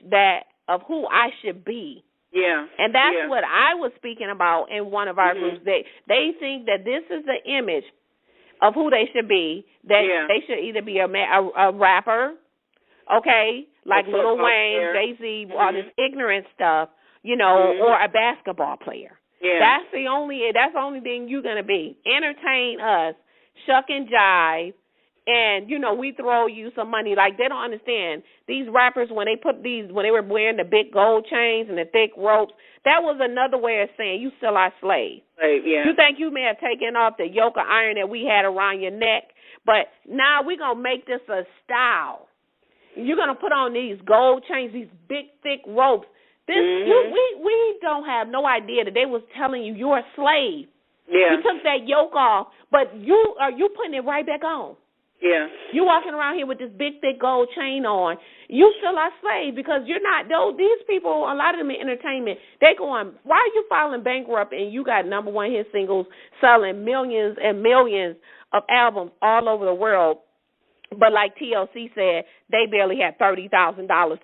of who I should be. Yeah. And that's what I was speaking about in one of our groups. They think that this is the image of who they should be, that they should either be a rapper, okay, like Lil Wayne, Jay-Z, all this ignorant stuff, or a basketball player. Yeah. That's the only thing you're going to be. Entertain us, shuck and jive, and, we throw you some money. Like, they don't understand. These rappers, when they were wearing the big gold chains and the thick ropes, that was another way of saying you still our slave. You think you may have taken off the yoke of iron that we had around your neck, but now we're going to make this a style. You're going to put on these gold chains, these big, thick ropes. We don't have no idea that they was telling you you're a slave. Yeah. You took that yoke off, but you putting it right back on. Yeah. You walking around here with this big, thick gold chain on. You still are slave because you're not. These people, a lot of them in entertainment, they going, why are you filing bankrupt and you got number one hit singles selling millions and millions of albums all over the world? But like TLC said, they barely had $30,000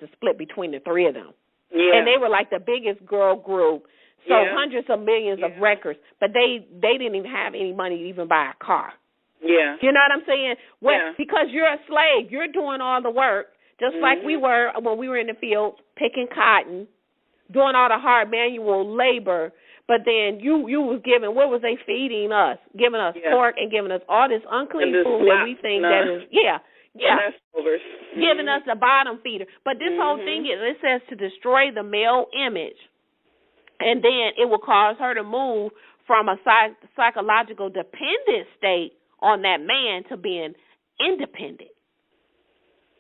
to split between the three of them. Yeah. And they were like the biggest girl group, so hundreds of millions of records, but they didn't even have any money to even buy a car. Yeah. You know what I'm saying? Because you're a slave. You're doing all the work, just like we were when we were in the field picking cotton, doing all the hard manual labor. But then you was giving, what was they feeding us? Giving us pork and giving us all this unclean food that we think that is, giving us the bottom feeder. But this whole thing it says to destroy the male image, and then it will cause her to move from a psychological dependent state on that man to being independent.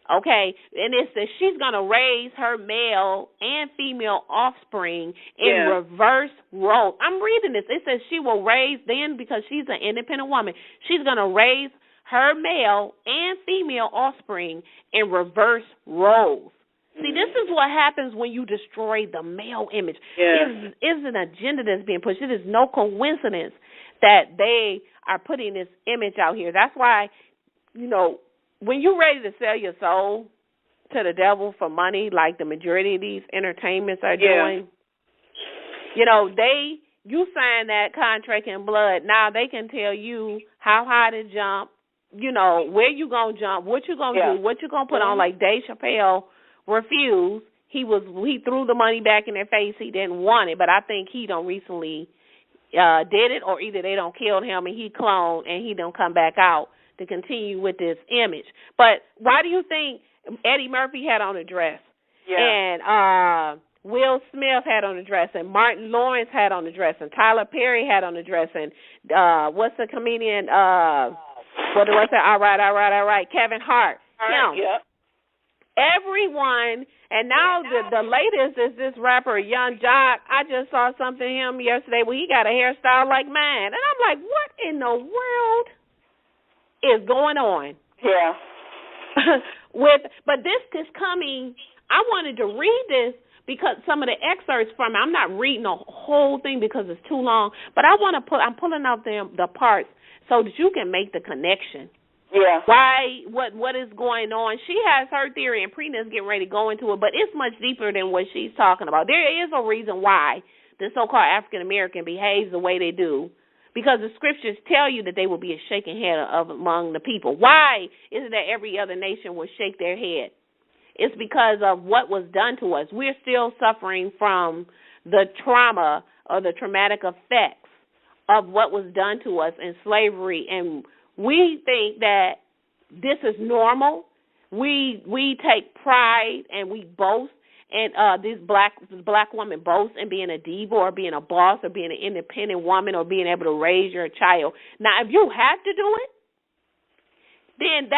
Okay? And it says she's going to raise her male and female offspring in reverse roles. I'm reading this. It says she will raise, then because she's an independent woman, she's going to raise her male and female offspring in reverse roles. See, this is what happens when you destroy the male image. It is an agenda that's being pushed. It is no coincidence that they are putting this image out here. That's why, when you're ready to sell your soul to the devil for money, like the majority of these entertainments are doing, you sign that contract in blood. Now they can tell you how high to jump, where you going to jump, what you going to do, what you going to put on. Like Dave Chappelle refused. He threw the money back in their face. He didn't want it, but I think he don't recently did it, or either they don't killed him and he cloned and he don't come back out to continue with this image. But why do you think Eddie Murphy had on a dress and Will Smith had on a dress and Martin Lawrence had on a dress and Tyler Perry had on a dress and what's the comedian? What's that? All right. Kevin Hart. Everyone. And now the latest is this rapper, Young Jock. I just saw something of him yesterday where he got a hairstyle like mine. And I'm like, what in the world is going on? Yeah. But this is coming. I wanted to read this because some of the excerpts from it, I'm not reading the whole thing because it's too long, but I'm pulling out the parts so that you can make the connection. Yeah. Why? What is going on? She has her theory, and Preena's getting ready to go into it, but it's much deeper than what she's talking about. There is a reason why the so-called African American behaves the way they do, because the scriptures tell you that they will be a shaking head among the people. Why is it that every other nation will shake their head? It's because of what was done to us. We're still suffering from the trauma or the traumatic effects of what was done to us in slavery, and we think that this is normal, we take pride and we boast, and this black woman boasts in being a diva or being a boss or being an independent woman or being able to raise your child. Now, if you have to do it, then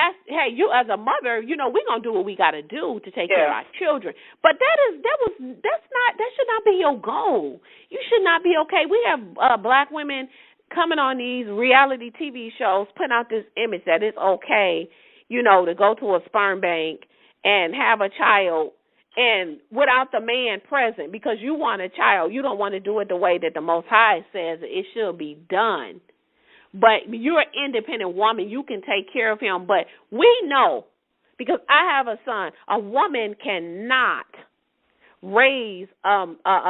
you as a mother, we're gonna do what we gotta do to take care of our children. But that should not be your goal. You should not be okay. We have black women coming on these reality TV shows, putting out this image that it's okay, to go to a sperm bank and have a child and without the man present because you want a child. You don't want to do it the way that the Most High says it should be done. But you're an independent woman. You can take care of him. But we know, because I have a son, a woman cannot raise a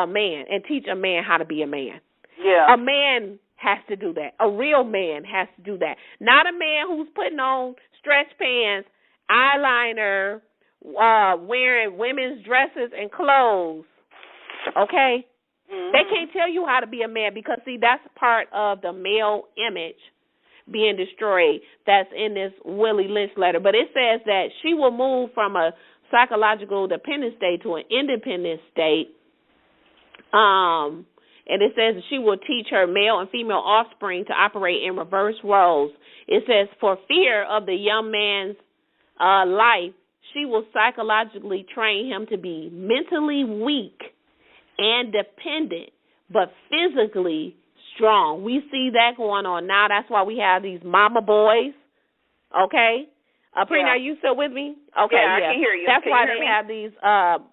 man and teach a man how to be a man. Yeah. A man has to do that. A real man has to do that. Not a man who's putting on stretch pants, eyeliner, wearing women's dresses and clothes. Okay? Mm-hmm. They can't tell you how to be a man because, see, that's part of the male image being destroyed that's in this Willie Lynch letter. But it says that she will move from a psychological dependent state to an independent state. And it says that she will teach her male and female offspring to operate in reverse roles. It says for fear of the young man's life, she will psychologically train him to be mentally weak and dependent, but physically strong. We see that going on now. That's why we have these mama boys, okay? Prina, are you still with me? Okay, yeah. I can hear you. That's why they have these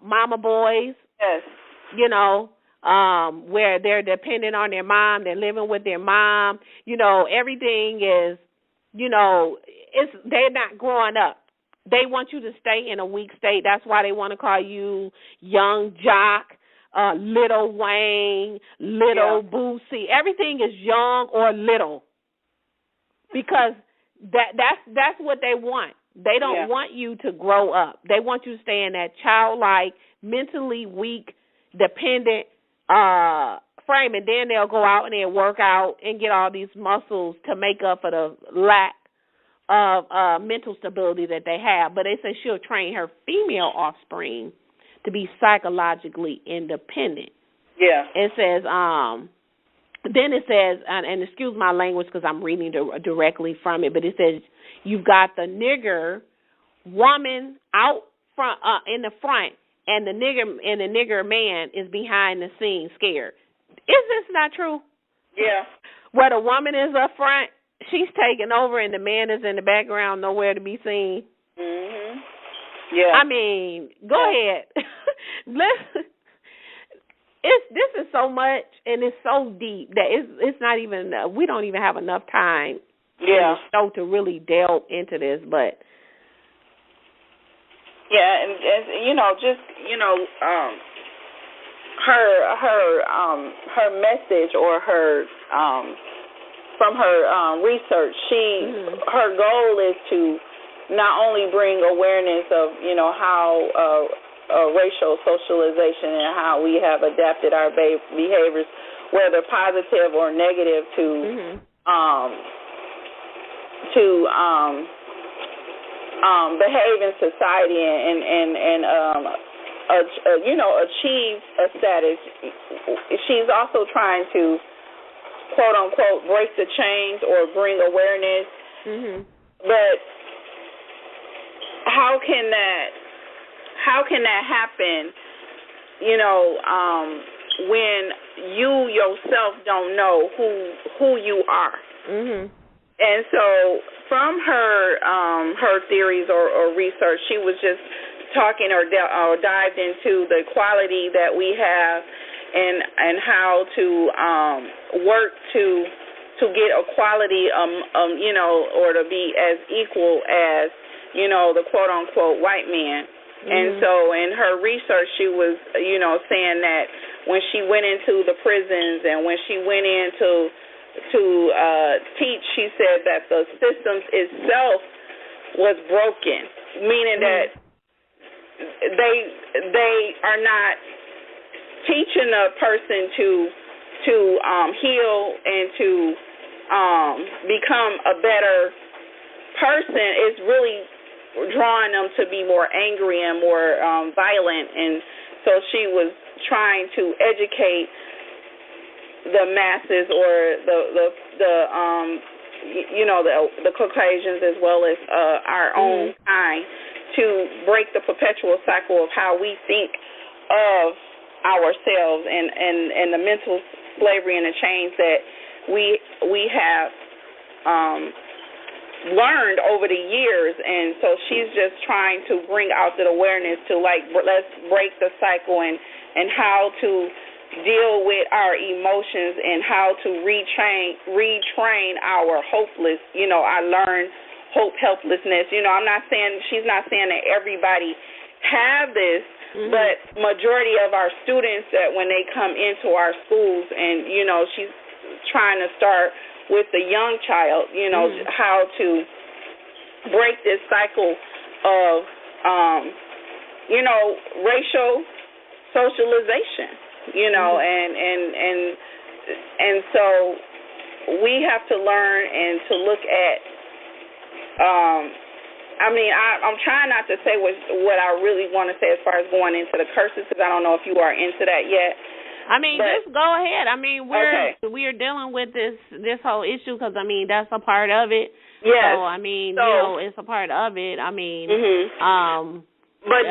mama boys, yes, where they're dependent on their mom. They're living with their mom. Everything is, they're not growing up. They want you to stay in a weak state. That's why they want to call you young jock, little Wayne, little Boosie. Everything is young or little because that's what they want. They don't want you to grow up. They want you to stay in that childlike, mentally weak, dependent frame, and then they'll go out and they'll work out and get all these muscles to make up for the lack of mental stability that they have. But they say she'll train her female offspring to be psychologically independent. Yeah. It says, then it says, and excuse my language because I'm reading directly from it, but it says you've got the nigger woman out front, in the front, and the nigger man is behind the scenes scared. Is this not true? Yeah. Where the woman is up front, she's taking over, and the man is in the background, nowhere to be seen. Mhm. Yeah. I mean, go ahead. This is so much, and it's so deep that it's not even. We don't even have enough time. Yeah. In the show to really delve into this, but. Yeah, and her message or her from her research, her goal is to not only bring awareness of how racial socialization and how we have adapted our behaviors, whether positive or negative, to behave in society and achieve a status. She's also trying to, quote unquote, break the chains or bring awareness. But how can that happen? When you yourself don't know who you are. And so, from her theories or research, she was just talking or dived into the quality that we have and how to work to get equality, or to be as equal as the quote unquote white man. And so, in her research, she was saying that when she went into the prisons and when she went in to teach, she said that the systems itself was broken, meaning that they are not teaching a person to heal and to become a better person. It's really drawing them to be more angry and more violent, and so she was trying to educate the masses, or the Caucasians, as well as our own kind, to break the perpetual cycle of how we think of ourselves and the mental slavery and the chains that we have learned over the years. And so she's just trying to bring out that awareness to, like, let's break the cycle and how to deal with our emotions and how to retrain our hopeless. I learned helplessness. I'm not saying, she's not saying that everybody have this, but majority of our students, that when they come into our schools, and she's trying to start with the young child, how to break this cycle of racial socialization, and so we have to learn and to look at I'm trying not to say what I really want to say as far as going into the curses, because I don't know if you are into that yet. Just go ahead. We're dealing with this whole issue because, that's a part of it. Yes. So, it's a part of it. But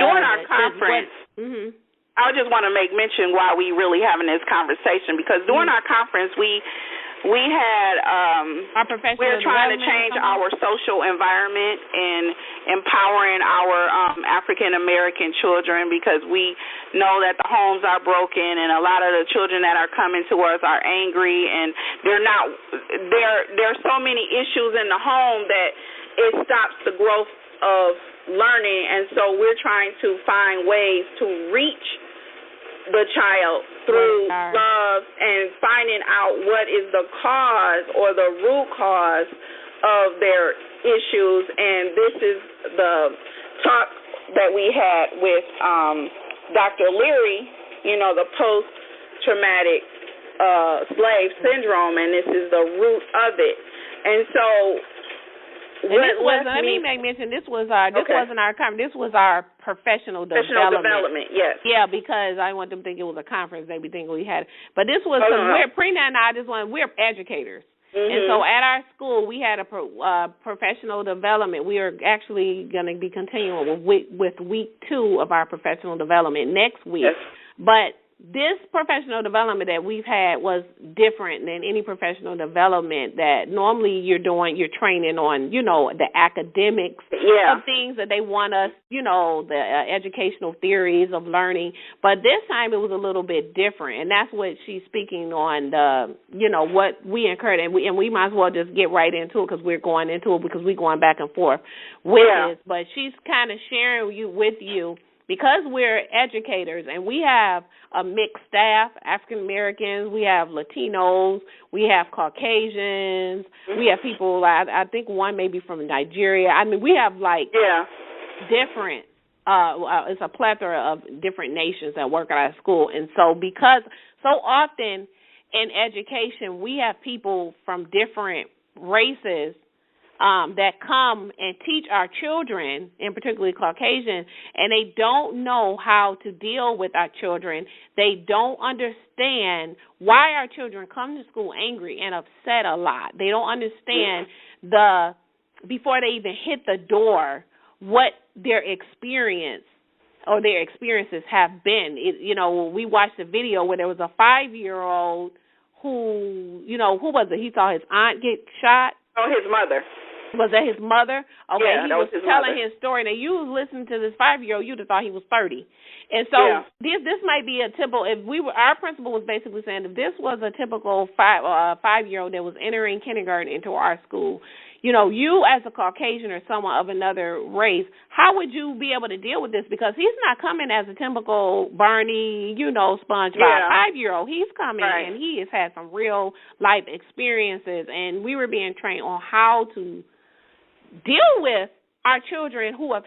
during our conference, I just want to make mention why we really having this conversation, because during our conference, we had we're trying to change our social environment and empowering our African American children, because we know that the homes are broken and a lot of the children that are coming to us are angry, and there's so many issues in the home that it stops the growth of learning. And so we're trying to find ways to reach the child through love and finding out what is the cause or the root cause of their issues. And this is the talk that we had with Dr. Leary, the post-traumatic slave syndrome, and this is the root of it. And so let me make mention, this wasn't our conference. This was our professional development. Yes. Yeah, because I want them to think it was a conference. They be thinking we had it. But this was Prina and I we're educators. And so at our school, we had a professional development. We are actually going to be continuing with week 2 of our professional development next week. Yes. But this professional development that we've had was different than any professional development that normally you're training on, the academics of things that they want us, the educational theories of learning. But this time it was a little bit different, and that's what she's speaking on, what we incurred. And we might as well just get right into it, because we're going into it, because we're going back and forth with this. But she's kind of sharing with you, because we're educators and we have a mixed staff, African Americans, we have Latinos, we have Caucasians, we have people, I think one maybe from Nigeria. We have different, it's a plethora of different nations that work at our school. And so because so often in education we have people from different races that come and teach our children, and particularly Caucasian, and they don't know how to deal with our children. They don't understand why our children come to school angry and upset a lot. They don't understand before they even hit the door, what their experiences have been. We watched a video where there was a 5-year-old who was it? He saw his aunt get shot. Oh, his mother. Was that his mother? Okay, yeah, he was telling his story. Now, you was listening to this 5-year-old, you'd have thought he was 30. And so this might be a typical. Our principal was basically saying, if this was a typical 5-year-old that was entering kindergarten into our school, you as a Caucasian or someone of another race, how would you be able to deal with this? Because he's not coming as a typical Barney, SpongeBob 5-year-old. He's coming and he has had some real life experiences, and we were being trained on how to deal with our children who are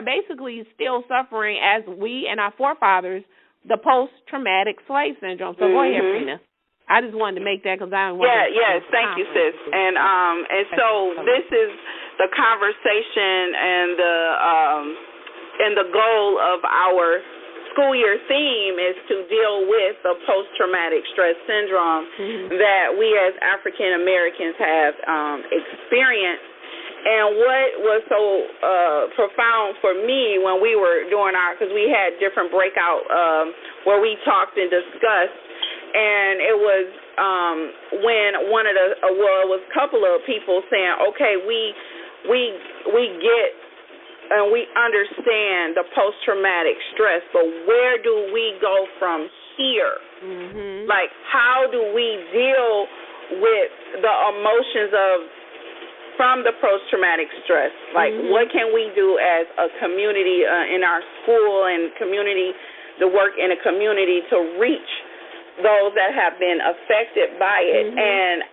basically still suffering, as we and our forefathers, the post-traumatic slave syndrome. So go ahead, Rena. I just wanted to make that because I don't want yes, thank you, sis. And so the conversation and the goal of our school year theme is to deal with the post-traumatic stress syndrome that we as African Americans have experienced. And what was so profound for me when we were doing because we had different breakout where we talked and discussed, and it was when it was a couple of people saying, okay, we get and we understand the post-traumatic stress, but where do we go from here? Like, how do we deal with the emotions from the post-traumatic stress? Like, what can we do as a community in our school and community, to work in a community to reach those that have been affected by it? And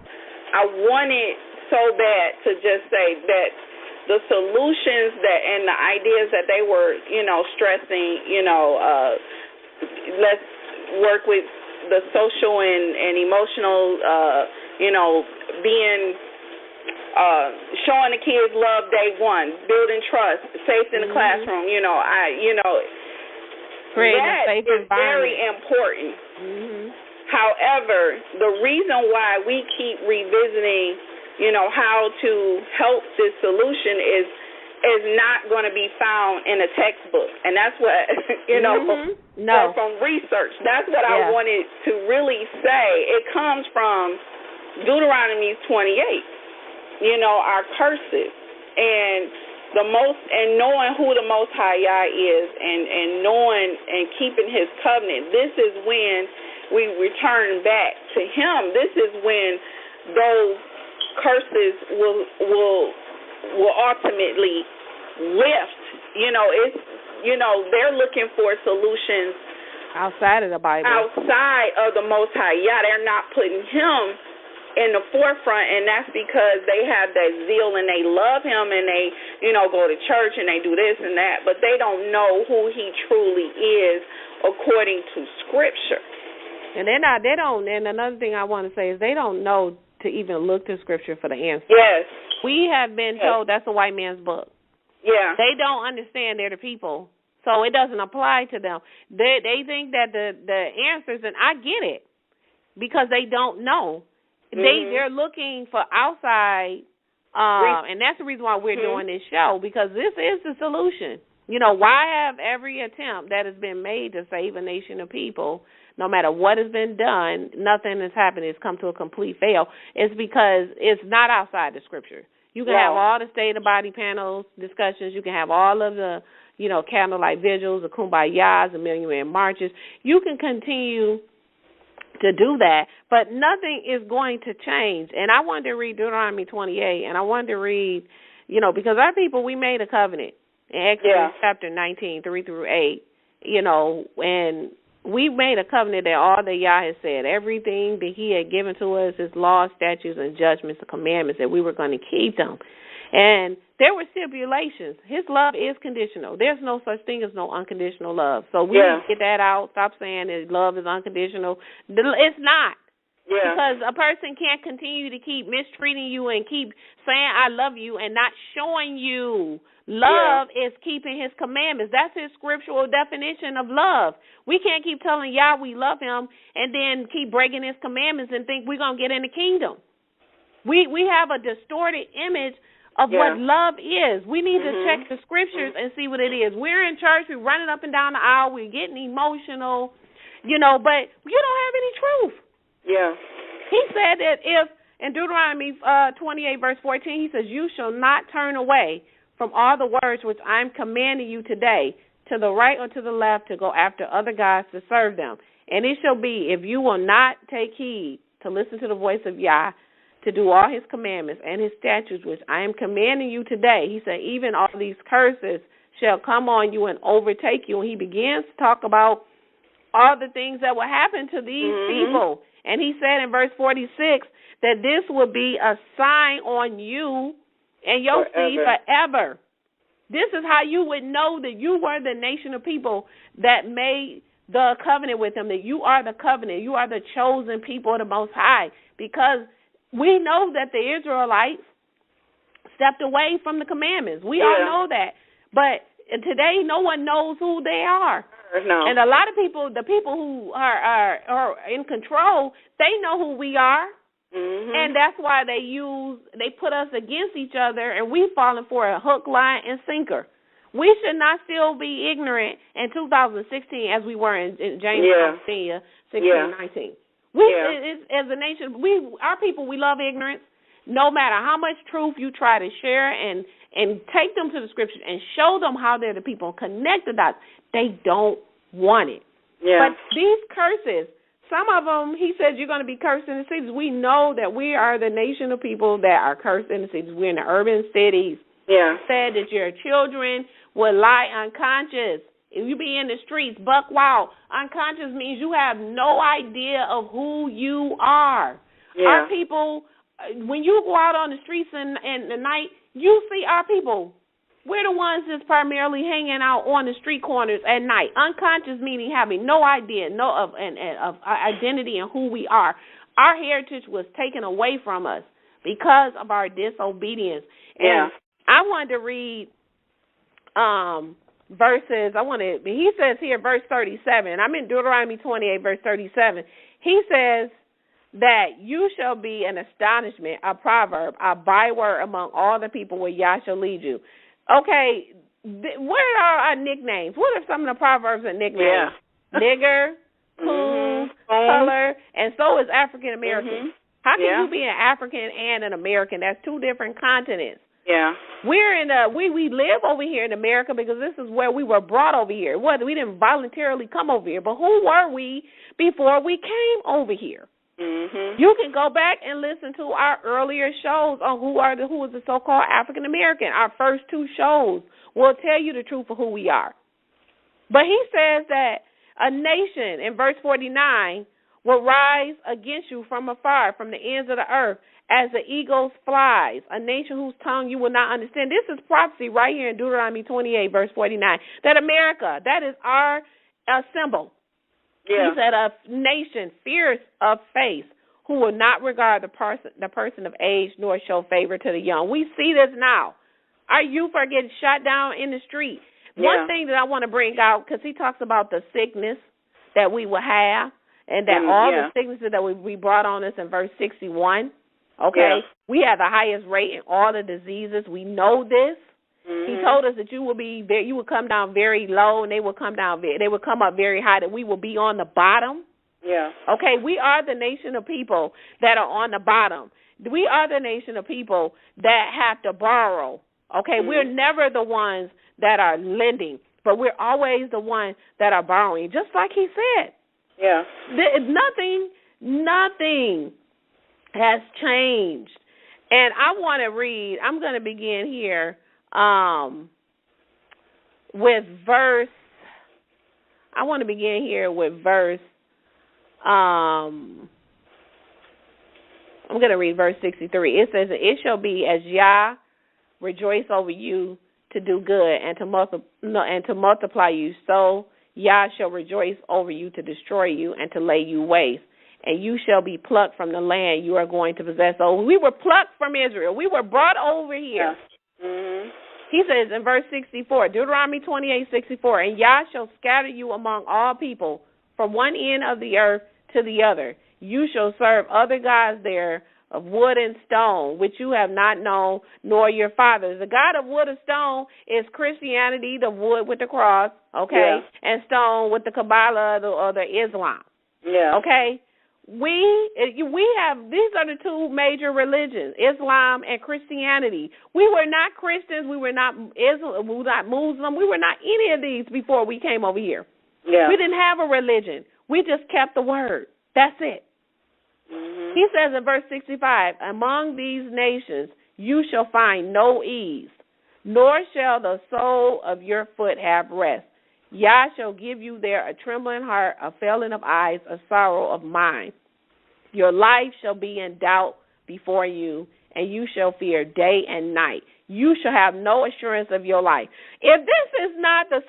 I wanted so bad to just say that the solutions and the ideas that they were, stressing, let's work with the social and emotional, being, showing the kids love day one, building trust, safety in the classroom, that is very important. However, the reason why we keep revisiting how to help this solution is not going to be found in a textbook. And that's what, from research, that's what I wanted to really say. It comes from Deuteronomy 28, our curses, and knowing who the Most High Yah is, and knowing and keeping His covenant. This is when we return back to Him. This is when those curses will ultimately lift. They're looking for solutions outside of the Bible, outside of the Most High Yah. They're not putting Him in the forefront, and that's because they have that zeal and they love Him and they, go to church and they do this and that, but they don't know who He truly is according to Scripture. And they don't. And another thing I want to say is they don't know to even look to Scripture for the answer. Yes. We have been told that's a white man's book. Yeah. They don't understand they're the people, so it doesn't apply to them. They think that the answers, and I get it, because they don't know. They're looking for outside, and that's the reason why we're doing this show, because this is the solution. Why have every attempt that has been made to save a nation of people, no matter what has been done, nothing has happened, it's come to a complete fail? It's because it's not outside the Scripture. You can have all the state of body panels discussions. You can have all of the, candlelight vigils, the kumbayas, the million-man marches. You can continue to do that, but nothing is going to change. And I wanted to read Deuteronomy 28, and I wanted to read, because our people, we made a covenant in Exodus chapter 19, 3 through 8, and we made a covenant that all that Yah has said, everything that He had given to us, His laws, statutes, and judgments, the commandments, that we were going to keep them. And there were stipulations. His love is conditional. There's no such thing as no unconditional love. So we need to get that out. Stop saying that love is unconditional. It's not. Yeah. Because a person can't continue to keep mistreating you and keep saying I love you and not showing you. Love is keeping His commandments. That's His scriptural definition of love. We can't keep telling Yah we love Him and then keep breaking His commandments and think we're going to get in the kingdom. We have a distorted image of what love is. We need to check the scriptures and see what it is. We're in church, we're running up and down the aisle, we're getting emotional, but you don't have any truth. Yeah. He said that if, in Deuteronomy 28, verse 14, He says, you shall not turn away from all the words which I'm commanding you today, to the right or to the left, to go after other gods to serve them. And it shall be, if you will not take heed to listen to the voice of Yah, to do all His commandments and His statutes, which I am commanding you today, He said, even all these curses shall come on you and overtake you. And He begins to talk about all the things that will happen to these people. And He said in verse 46 that this will be a sign on you and your seed forever. This is how you would know that you were the nation of people that made the covenant with Him, that you are the covenant, you are the chosen people of the Most High, because we know that the Israelites stepped away from the commandments. We all know that. But today, no one knows who they are. No. And a lot of people, the people who are in control, they know who we are. And that's why they put us against each other, and we've fallen for a hook, line, and sinker. We should not still be ignorant in 2016 as we were in James 16, 19. As a nation, our people, we love ignorance. No matter how much truth you try to share and take them to the scriptures and show them how they're the people, connect the dots, they don't want it. Yeah. But these curses, some of them, he says you're going to be cursed in the cities. We know that we are the nation of people that are cursed in the cities. We're in the urban cities. Yeah. He said that your children will lie unconscious. If you be in the streets, buck wild. Unconscious means you have no idea of who you are. Yeah. Our people, when you go out on the streets in the night, you see our people. We're the ones that's primarily hanging out on the street corners at night. Unconscious meaning having no idea, of identity and who we are. Our heritage was taken away from us because of our disobedience. And I wanted to read verses. He says here, verse 37. I'm in Deuteronomy 28, verse 37. He says that you shall be an astonishment, a proverb, a byword among all the people where Yah shall lead you. Okay, what are our nicknames? What are some of the proverbs and nicknames? Yeah. Nigger, cool, color, and so is African American. How can you be an African and an American? That's two different continents. Yeah. We're in we live over here in America because this is where we were brought over here. We didn't voluntarily come over here, but who were we before we came over here? You can go back and listen to our earlier shows on who is the so-called African American. Our first two shows will tell you the truth of who we are. But he says that a nation, in verse 49, will rise against you from afar, from the ends of the earth, as the eagles flies, a nation whose tongue you will not understand. This is prophecy right here in Deuteronomy 28, verse 49, that America, that is our symbol. Yeah. He said a nation fierce of face who will not regard the person of age nor show favor to the young. We see this now. Our youth are getting shot down in the street. One thing that I want to bring out, because he talks about the sickness that we will have and that all the sicknesses that we brought on us in verse 61. Okay, we have the highest rate in all the diseases. We know this. He told us that you will come down very low, and they will come up very high. That we will be on the bottom. Yeah. Okay, we are the nation of people that are on the bottom. We are the nation of people that have to borrow. Okay, we're never the ones that are lending, but we're always the ones that are borrowing. Just like he said. Yeah. Nothing has changed. And I want to read. I'm going to begin here. With verse, I'm going to read verse 63. It says, it shall be as Yah rejoice over you to do good and to multiply you, so Yah shall rejoice over you to destroy you and to lay you waste. And you shall be plucked from the land you are going to possess. So we were plucked from Israel. We were brought over here. He says in verse 64, Deuteronomy 28:64, and Yah shall scatter you among all people from one end of the earth to the other. You shall serve other gods there of wood and stone, which you have not known, nor your fathers. The God of wood and stone is Christianity, the wood with the cross, okay, and stone with the Kabbalah or the Islam. Yeah. Okay? We have, these are the two major religions, Islam and Christianity. We were not Christians, we were not Islam, we were not Muslim, we were not any of these before we came over here. Yeah. We didn't have a religion. We just kept the word. That's it. He says in verse 65, among these nations you shall find no ease, nor shall the sole of your foot have rest. Yah shall give you there a trembling heart, a failing of eyes, a sorrow of mind. Your life shall be in doubt before you, and you shall fear day and night. You shall have no assurance of your life. If this is not the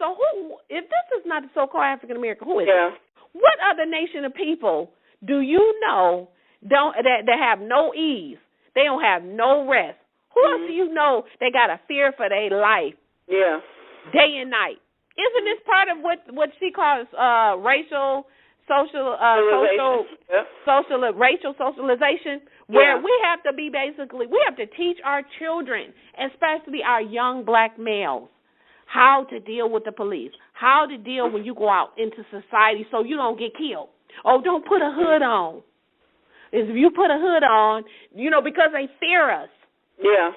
so-called African American, who is it? What other nation of people do you know that have no ease? They don't have no rest. Who else do you know they got a fear for their life? Yeah. Day and night. Isn't this part of what she calls racial socialization, where we have to be we have to teach our children, especially our young black males, how to deal with the police, how to deal when you go out into society so you don't get killed. Oh, don't put a hood on. If you put a hood on, because they fear us. Yeah.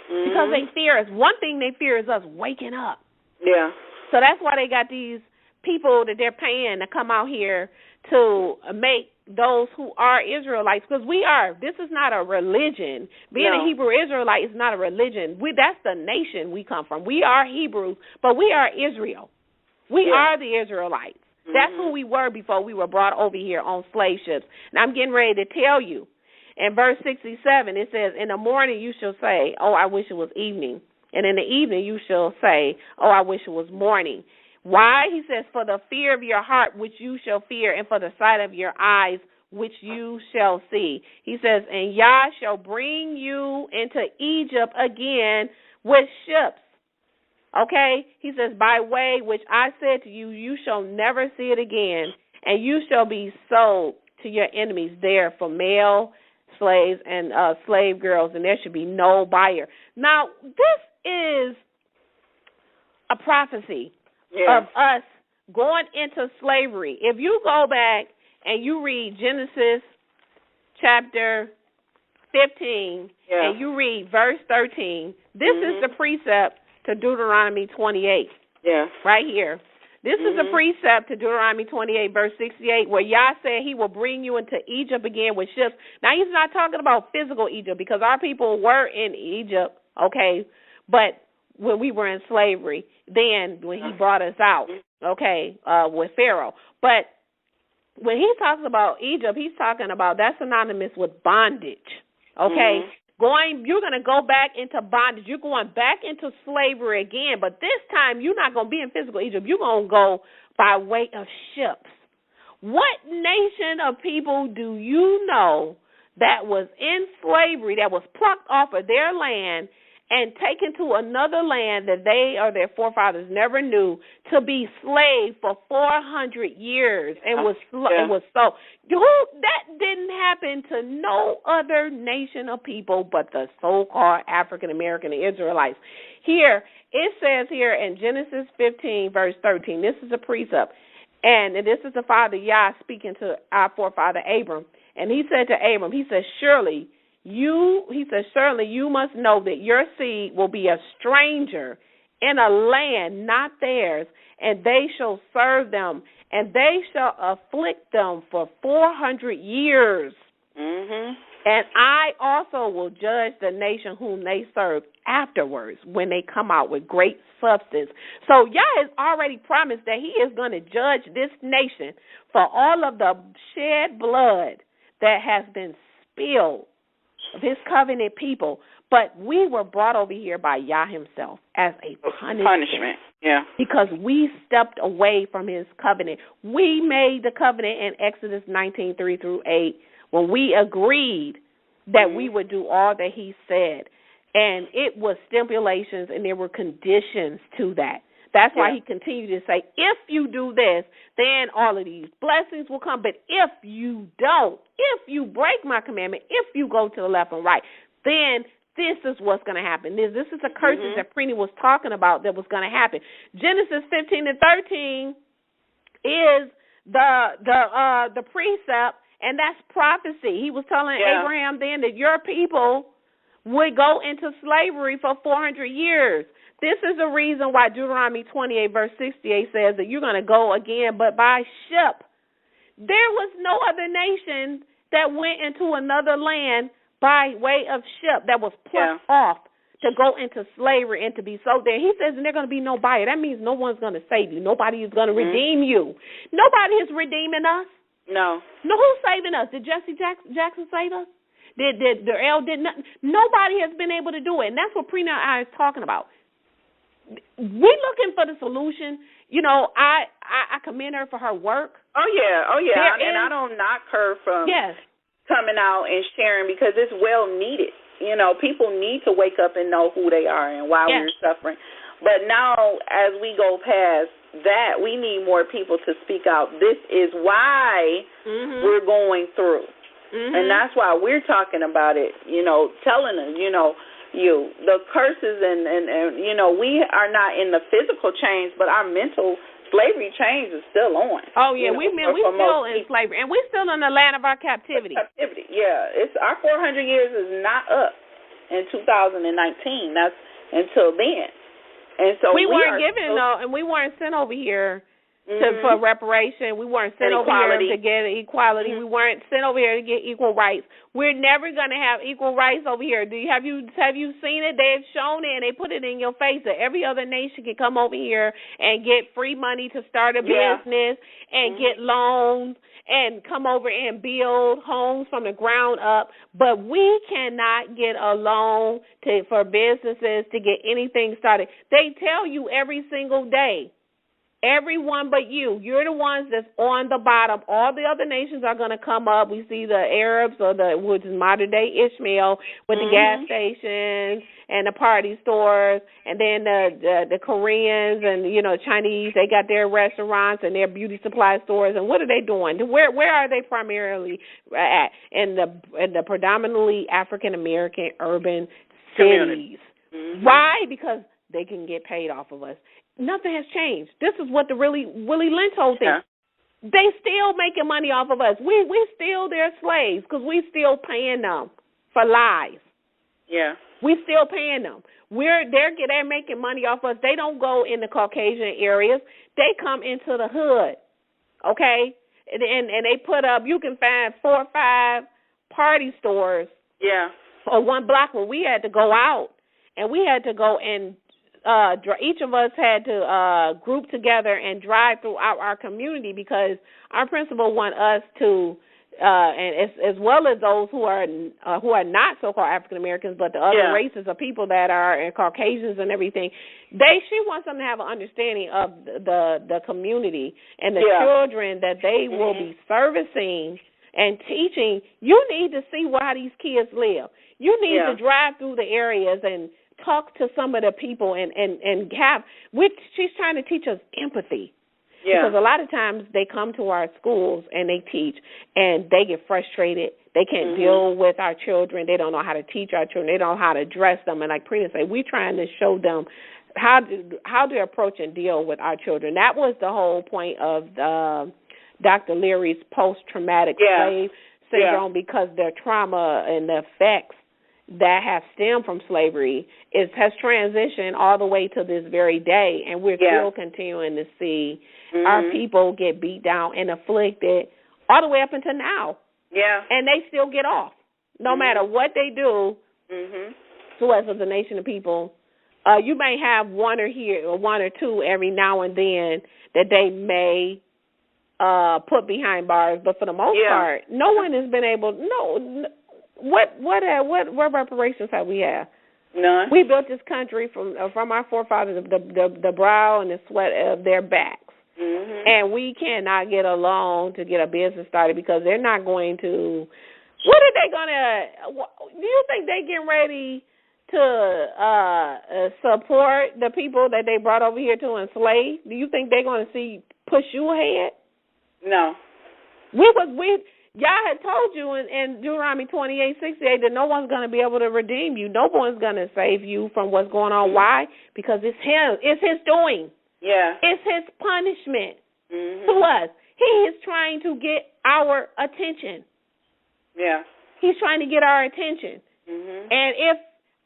Because they fear us. One thing they fear is us waking up. Yeah. So that's why they got these people that they're paying to come out here to make those who are Israelites, because we are. This is not a religion. Being a Hebrew Israelite is not a religion. That's the nation we come from. We are Hebrews, but we are Israel. We are the Israelites. That's who we were before we were brought over here on slave ships. And I'm getting ready to tell you. In verse 67, it says, in the morning you shall say, oh, I wish it was evening. And in the evening you shall say, oh, I wish it was morning. Why? He says, for the fear of your heart which you shall fear, and for the sight of your eyes which you shall see. He says, and Yah shall bring you into Egypt again with ships. Okay? He says, by way which I said to you, you shall never see it again, and you shall be sold to your enemies there for male slaves and slave girls, and there should be no buyer. Now, this is a prophecy of us going into slavery. If you go back and you read Genesis chapter 15 and you read verse 13, this is the precept to Deuteronomy 28. Right here. This is a precept to Deuteronomy 28, verse 68, where Yah said he will bring you into Egypt again with ships. Now, he's not talking about physical Egypt, because our people were in Egypt, okay, but when we were in slavery, then when he brought us out, okay, with Pharaoh. But when he talks about Egypt, he's talking about that's synonymous with bondage, okay? You're going to go back into bondage. You're going back into slavery again, but this time you're not going to be in physical Egypt. You're going to go by way of ships. What nation of people do you know that was in slavery, that was plucked off of their land and taken to another land that they or their forefathers never knew, to be slave for 400 years and was sold? That didn't happen to no other nation of people but the so-called African American Israelites. Here, it says here in Genesis 15, verse 13, this is a precept, and this is the Father Yah speaking to our forefather Abram, and he said to Abram, he said, surely you must know that your seed will be a stranger in a land not theirs, and they shall serve them, and they shall afflict them for 400 years. And I also will judge the nation whom they serve afterwards when they come out with great substance. So Yah has already promised that he is going to judge this nation for all of the shed blood that has been spilled of his covenant people. But we were brought over here by Yah himself as a punishment. Because we stepped away from his covenant. We made the covenant in Exodus 19:3-8 when we agreed that we would do all that he said. And it was stipulations and there were conditions to that. That's why he continued to say, if you do this, then all of these blessings will come. But if you don't, if you break my commandment, if you go to the left and right, then this is what's going to happen. This is the curses that Prini was talking about that was going to happen. Genesis 15-13 is the precept, and that's prophecy. He was telling Abraham then that your people would go into slavery for 400 years. This is the reason why Deuteronomy 28, verse 68 says that you're going to go again, but by ship. There was no other nation that went into another land by way of ship that was plucked off to go into slavery and to be sold there. He says, and there's going to be no buyer. That means no one's going to save you. Nobody is going to redeem you. Nobody is redeeming us. No. Who's saving us? Did Jesse Jackson save us? Did Earl did nothing? Nobody has been able to do it, and that's what Prina and I is talking about. We're looking for the solution. You know, I commend her for her work. Oh yeah. And I don't knock her from coming out and sharing because it's well needed. people need to wake up and know who they are and why we're suffering. But now, as we go past that, we need more people to speak out. This is why we're going through. And that's why we're talking about it, telling them, the curses and we are not in the physical change, but our mental slavery change is still on. Oh, yeah, we still in slavery, and we're still in the land of our captivity. It's our 400 years is not up in 2019. That's until then. And so we weren't given, and we weren't sent over here for reparation. We weren't sent over here to get equality. We weren't sent over here to get equal rights. We're never going to have equal rights over here. Have you seen it? They've shown it, and they put it in your face that every other nation can come over here and get free money to start a business and get loans and come over and build homes from the ground up. But we cannot get a loan for businesses to get anything started. They tell you every single day, everyone but you. You're the ones that's on the bottom. All the other nations are going to come up. We see the Arabs, which is modern day Ishmael, with the gas stations and the party stores, and then the Koreans and Chinese. They got their restaurants and their beauty supply stores. And what are they doing? Where are they primarily at? In the predominantly African American urban cities. Why? Because they can get paid off of us. Nothing has changed. This is what the Willie Lynch whole thing. Yeah. They still making money off of us. We still their slaves because we still paying them for lies. Yeah. We still paying them. They're making money off us. They don't go in the Caucasian areas. They come into the hood. Okay? And they put up, you can find 4 or 5 party stores. Yeah. On one block where we had to go out and we had to go and each of us had to group together and drive throughout our community because our principal want us to, and as well as those who are not so-called African Americans, but the other races of people that are and Caucasians and everything. She wants them to have an understanding of the community and the children that they will be servicing and teaching. You need to see how these kids live. You need to drive through the areas and talk to some of the people and have, which she's trying to teach us empathy. Yeah. Because a lot of times they come to our schools and they teach and they get frustrated. They can't deal with our children. They don't know how to teach our children. They don't know how to address them. And like Prina said, we're trying to show them how to approach and deal with our children. That was the whole point of Dr. Leary's post-traumatic slave syndrome because their trauma and the effects that have stemmed from slavery has transitioned all the way to this very day, and we're still continuing to see our people get beat down and afflicted all the way up until now. Yeah. And they still get off. No matter what they do to us as a nation of people, you may have one or two every now and then that they may put behind bars, but for the most part, no one has been able. What reparations have we had? None. We built this country from our forefathers, the brow and the sweat of their backs, and we cannot get a loan to get a business started because they're not going to. What are they gonna? Do you think they getting ready to support the people that they brought over here to enslave? Do you think they're going to push you ahead? No. Y'all had told you in Deuteronomy 28:68 that no one's going to be able to redeem you. No one's going to save you from what's going on. Why? Because it's him. It's his doing. Yeah. It's his punishment to us. He is trying to get our attention. Yeah. He's trying to get our attention. And if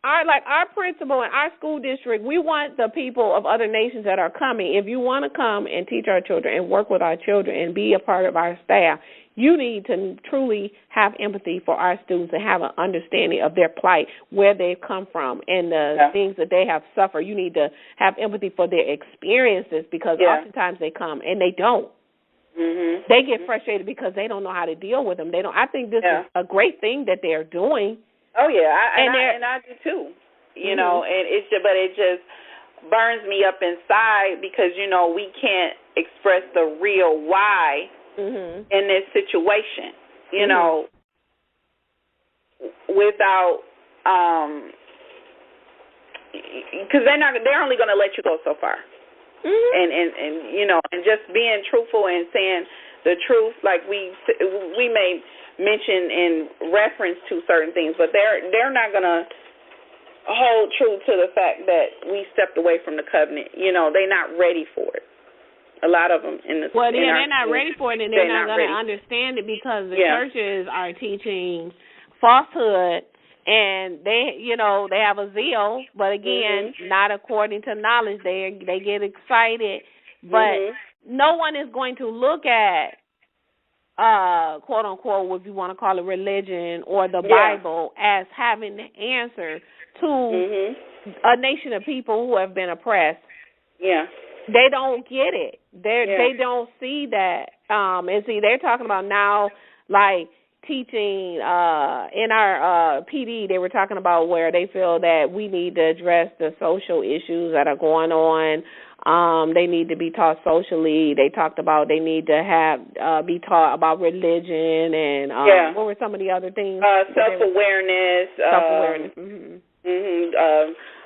our principal in our school district, we want the people of other nations that are coming. If you want to come and teach our children and work with our children and be a part of our staff, you need to truly have empathy for our students and have an understanding of their plight, where they've come from, and the things that they have suffered. You need to have empathy for their experiences because oftentimes they come and they don't. They get frustrated because they don't know how to deal with them. They don't. I think this is a great thing that they're doing. Oh yeah, I do too. You know, and it just burns me up inside because we can't express the real why in this situation. You know, without because they're only going to let you go so far. And you know, and just being truthful and saying the truth, like we may mention in reference to certain things, but they're not going to hold true to the fact that we stepped away from the covenant. You know, they're not ready for it. A lot of them they're not ready for it, and they're not going to understand it because the churches are teaching falsehood, and they have a zeal, but again, not according to knowledge. They get excited, but no one is going to look at quote unquote, if you want to call it religion or the Bible, as having the answer to a nation of people who have been oppressed. Yeah. They don't get it. They don't see that. And see, they're talking about now, like, teaching in our PD, they were talking about where they feel that we need to address the social issues that are going on. They need to be taught socially. They talked about they need to be taught about religion and what were some of the other things? Self-awareness. Self-awareness.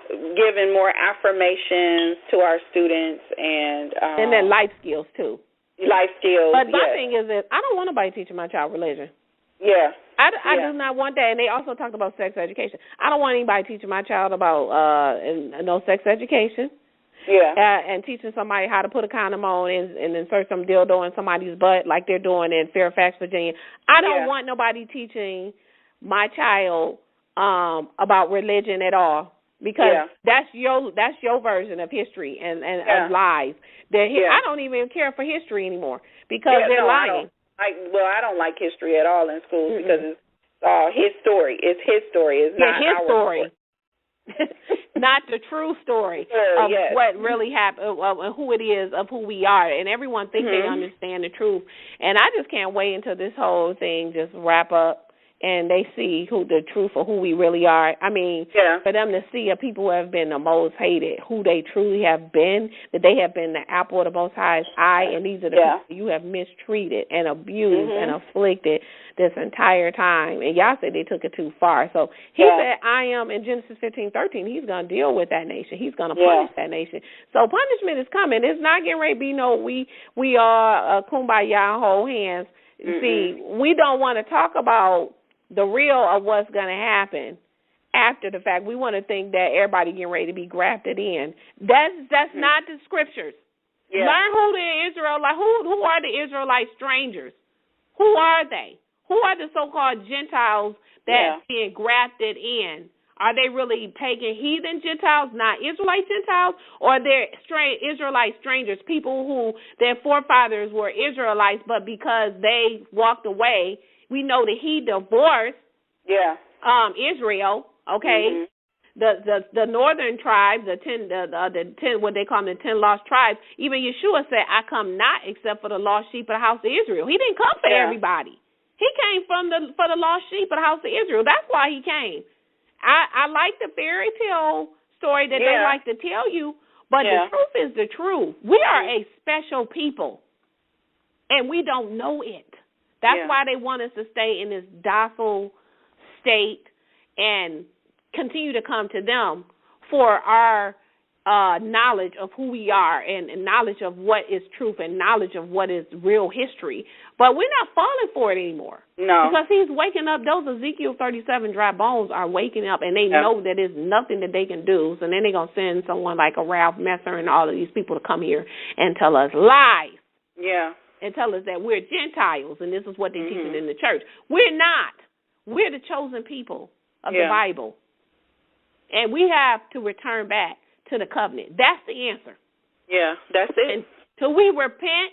Giving more affirmations to our students and then life skills too. Life skills. But my thing is that I don't want nobody teaching my child religion. Yeah. I do not want that. And they also talked about sex education. I don't want anybody teaching my child about no sex education. Yeah. And teaching somebody how to put a condom on and insert some dildo in somebody's butt like they're doing in Fairfax, Virginia. I don't want nobody teaching my child about religion at all. Because that's your version of history and of lies. I don't even care for history anymore because they're lying. I don't like history at all in schools because it's all his story. It's his story. It's not his story. Not the true story of what really happened, of who it is, of who we are. And everyone thinks they understand the truth. And I just can't wait until this whole thing just wrap up and they see who the truth of who we really are. I mean, for them to see a people who have been the most hated, who they truly have been, that they have been the apple of the Most High's eye, and these are the people you have mistreated and abused and afflicted this entire time. And y'all said they took it too far. So he said, I am, in Genesis 15:13, he's going to deal with that nation. He's going to punish that nation. So punishment is coming. It's not getting ready to be we are kumbaya, hold hands. See, we don't want to talk about the real of what's going to happen after the fact. We want to think that everybody getting ready to be grafted in. That's not the scriptures. Learn who the Israelite, who are the Israelite strangers? Who are they? Who are the so-called Gentiles that being grafted in? Are they really pagan heathen Gentiles, not Israelite Gentiles, or they're Israelite strangers, people who their forefathers were Israelites, but because they walked away, we know that he divorced Israel, okay? The northern tribes, the 10 what they call them, the 10 lost tribes, even Yeshua said, I come not except for the lost sheep of the house of Israel. He didn't come for everybody. He came for the lost sheep of the house of Israel. That's why he came. I like the fairy tale story that they like to tell you, but the truth is the truth. We are a special people, and we don't know it. That's why they want us to stay in this docile state and continue to come to them for our knowledge of who we are and knowledge of what is truth and knowledge of what is real history. But we're not falling for it anymore. No. Because he's waking up. Those Ezekiel 37 dry bones are waking up, and they know that there's nothing that they can do. So then they're going to send someone like a Ralph Messer and all of these people to come here and tell us lies. Yeah. And tell us that we're Gentiles, and this is what they're teaching in the church. We're not. We're the chosen people of the Bible. And we have to return back to the covenant. That's the answer. Yeah, that's it. Until we repent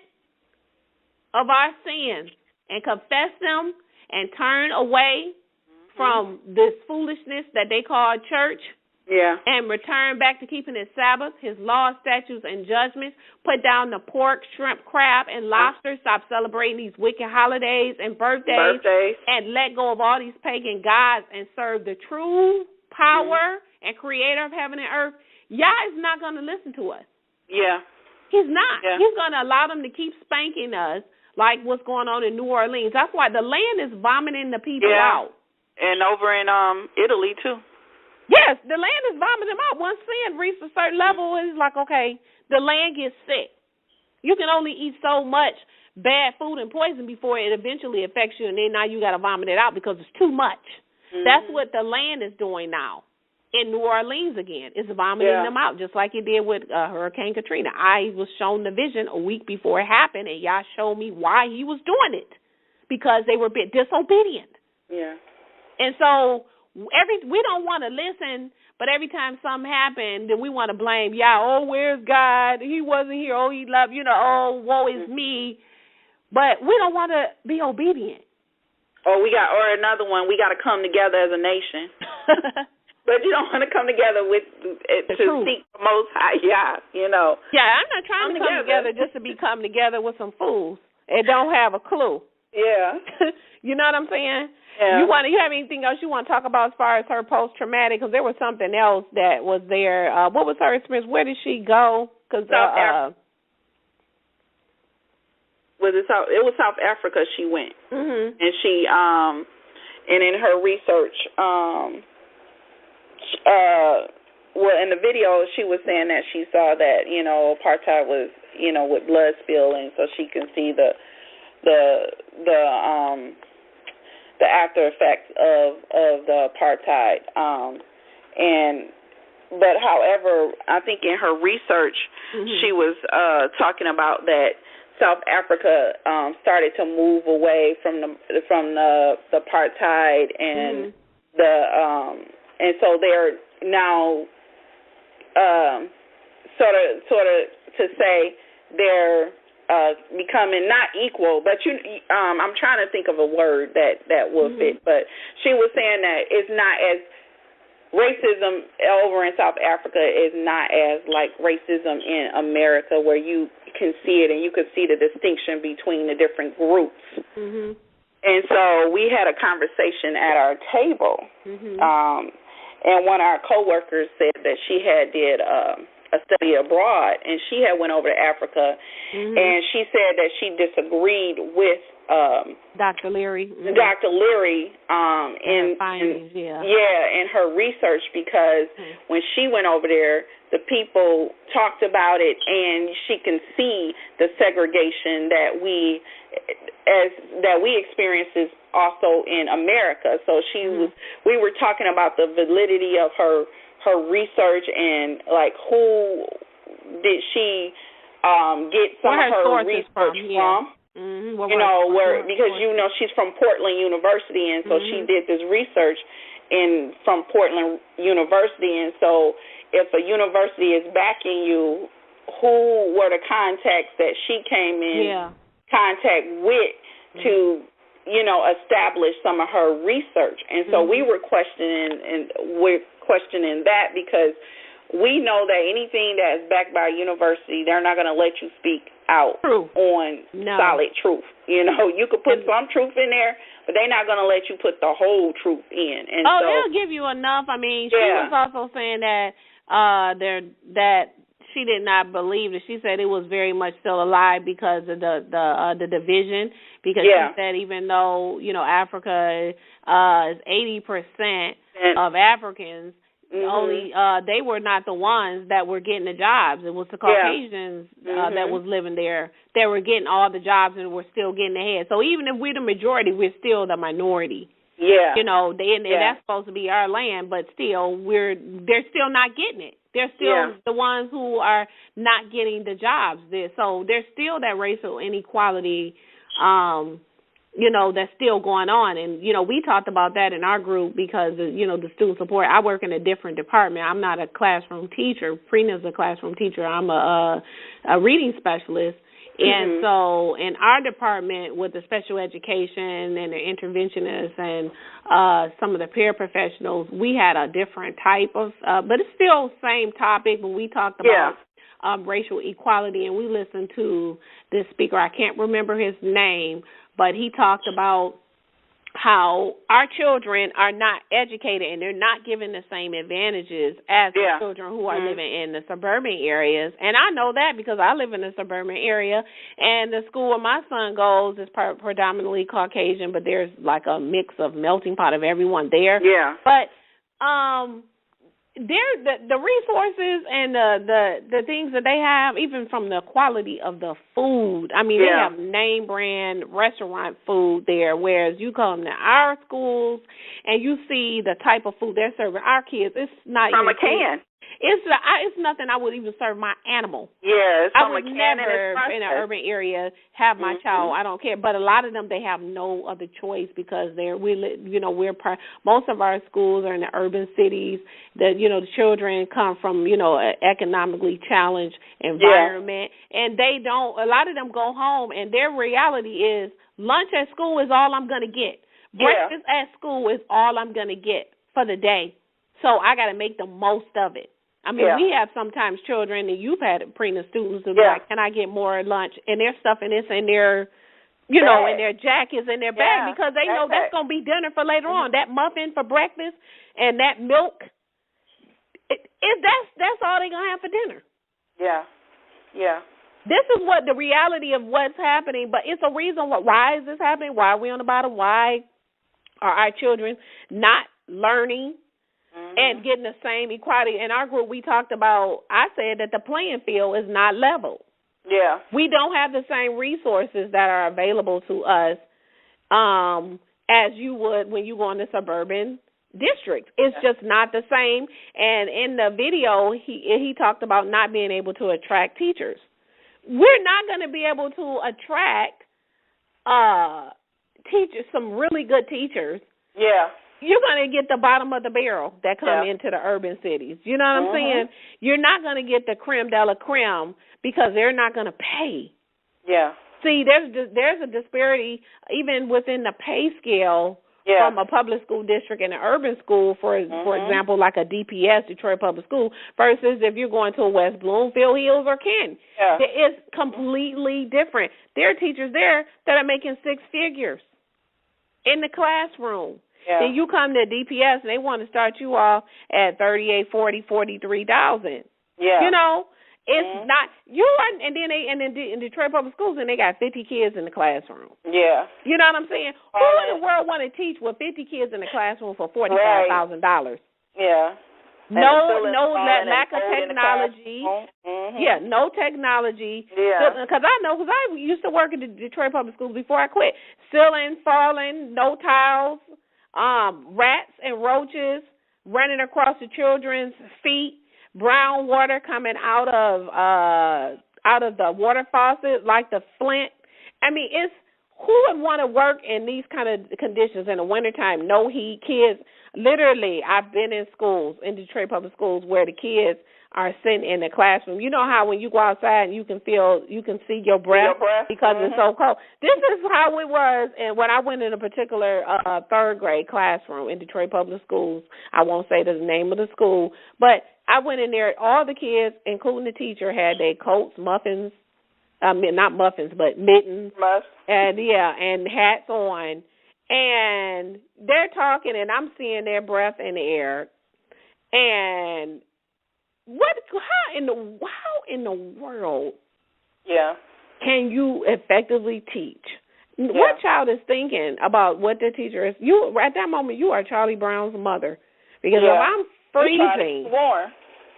of our sins and confess them and turn away from this foolishness that they call church, and return back to keeping his Sabbath, his laws, statutes, and judgments, put down the pork, shrimp, crab, and lobster, stop celebrating these wicked holidays and birthdays, and let go of all these pagan gods and serve the true power and creator of heaven and earth. Yah is not going to listen to us. Yeah. He's not. Yeah. He's going to allow them to keep spanking us like what's going on in New Orleans. That's why the land is vomiting the people out. And over in Italy, too. Yes, the land is vomiting them out. Once sin reaches a certain level, it's like, okay, the land gets sick. You can only eat so much bad food and poison before it eventually affects you, and then now you got to vomit it out because it's too much. Mm-hmm. That's what the land is doing now in New Orleans again. It's vomiting them out, just like it did with Hurricane Katrina. I was shown the vision a week before it happened, and y'all showed me why he was doing it, because they were a bit disobedient. Yeah. And so we don't want to listen, but every time something happened, then we want to blame, oh, where's God? He wasn't here. Oh, he loved, oh, woe is me. But we don't want to be obedient. Or another one, we got to come together as a nation. But you don't want to come together to seek the Most High, Yeah, I'm not trying to come together just to be come together with some fools and don't have a clue. Yeah. You know what I'm saying? Yeah. You have anything else you want to talk about as far as her post-traumatic? Because there was something else that was there. What was her experience? Where did she go? Because it was South Africa she went. Mm-hmm. And she and in her research, in the video she was saying that she saw that, apartheid was, with blood spilling, so she can see the after effects of the apartheid. But however, I think in her research, she was talking about that South Africa started to move away from the apartheid and and so they're now sort of to say they're becoming not equal, but I'm trying to think of a word that will fit. But she was saying that it's not as racism over in South Africa is not as like racism in America, where you can see it and you can see the distinction between the different groups. Mm-hmm. And so we had a conversation at our table, and one of our coworkers said that she had did a study abroad, and she had went over to Africa, and she said that she disagreed with Dr. Leary. Dr. Leary in her research, because when she went over there, the people talked about it, and she can see the segregation that we experiences also in America. So we were talking about the validity of her research, and like who did she get some of her research from? Because she's from Portland University, and so she did this research from Portland University, and so if a university is backing you, who were the contacts that she came in contact with to establish some of her research? And so we were questioning that, because we know that anything that's backed by a university, they're not going to let you speak out on solid truth. You could put some truth in there, but they're not going to let you put the whole truth in. And they'll give you enough. I mean, she was also saying that that she did not believe it. She said it was very much still alive because of the division. Because she said even though Africa is 80% of Africans, only they were not the ones that were getting the jobs. It was the Caucasians that was living there that were getting all the jobs and were still getting ahead. So even if we're the majority, we're still the minority. Yeah. That's supposed to be our land, but still they're still not getting it. They're still the ones who are not getting the jobs. So there's still that racial inequality that's still going on. And, we talked about that in our group because, the student support, I work in a different department. I'm not a classroom teacher. Prina's a classroom teacher. I'm a reading specialist. And so in our department with the special education and the interventionists and some of the paraprofessionals, we had a different type of, but it's still the same topic, but we talked about racial equality, and we listened to this speaker. I can't remember his name, but he talked about how our children are not educated and they're not given the same advantages as the children who are living in the suburban areas. And I know that because I live in a suburban area, and the school where my son goes is predominantly Caucasian, but there's like a mix of melting pot of everyone there. Yeah. But the resources and the things that they have, even from the quality of the food. I mean, they have name brand restaurant food there, whereas you come to our schools and you see the type of food they're serving our kids. It's not from even a can. It's nothing I would even serve my animal. Yeah, it's I from would a can never in an urban area have my child. I don't care. But a lot of them, they have no other choice because most of our schools are in the urban cities. The children come from an economically challenged environment, and a lot of them go home, and their reality is lunch at school is all I'm going to get. Breakfast at school is all I'm going to get for the day. So I got to make the most of it. I mean, we have sometimes children, and you've had pregnant students who be like, can I get more lunch? And they're stuffing this in their, in their jackets, in their bag, because they know that's going to be dinner for later on. That muffin for breakfast and that milk, that's all they're going to have for dinner. Yeah, yeah. This is what the reality of what's happening, but it's a reason why is this happening? Why are we on the bottom? Why are our children not learning and getting the same equality? In our group, we talked about, I said that the playing field is not level. Yeah. We don't have the same resources that are available to us as you would when you go in the suburban district. It's just not the same. And in the video, he talked about not being able to attract teachers. We're not going to be able to attract teachers, some really good teachers. Yeah. You're going to get the bottom of the barrel that come into the urban cities. You know what I'm saying? You're not going to get the creme de la creme because they're not going to pay. Yeah. See, there's a disparity even within the pay scale from a public school district and an urban school, for example, like a DPS, Detroit Public School, versus if you're going to a West Bloomfield Hills or Canton. Yeah. It's completely different. There are teachers there that are making six figures in the classroom. Yeah. Then you come to DPS and they want to start you off at $38,000, $40,000, $43,000. Yeah. It's not you are, and then in Detroit Public Schools, and they got 50 kids in the classroom. Yeah. You know what I'm saying? Who in the world want to teach with 50 kids in the classroom for $45,000? Yeah. No lack of technology. Yeah, no technology. Yeah. Because I used to work at the Detroit Public Schools before I quit. Ceiling falling, no tiles, rats and roaches running across the children's feet. Brown water coming out of the water faucet like the Flint. I mean, who would want to work in these kind of conditions in the wintertime? No heat, kids. Literally, I've been in schools, in Detroit Public Schools, where the kids are sitting in the classroom. You know how when you go outside and you can see your breath because it's so cold. This is how it was, and when I went in a particular third grade classroom in Detroit Public Schools, I won't say the name of the school, but I went in there. All the kids, including the teacher, had their coats, muffins. Not muffins, but mittens, and hats on, and they're talking, and I'm seeing their breath in the air, and how in the world can you effectively teach? What child is thinking about what their teacher is? You at that moment, you are Charlie Brown's mother, because if I'm freezing,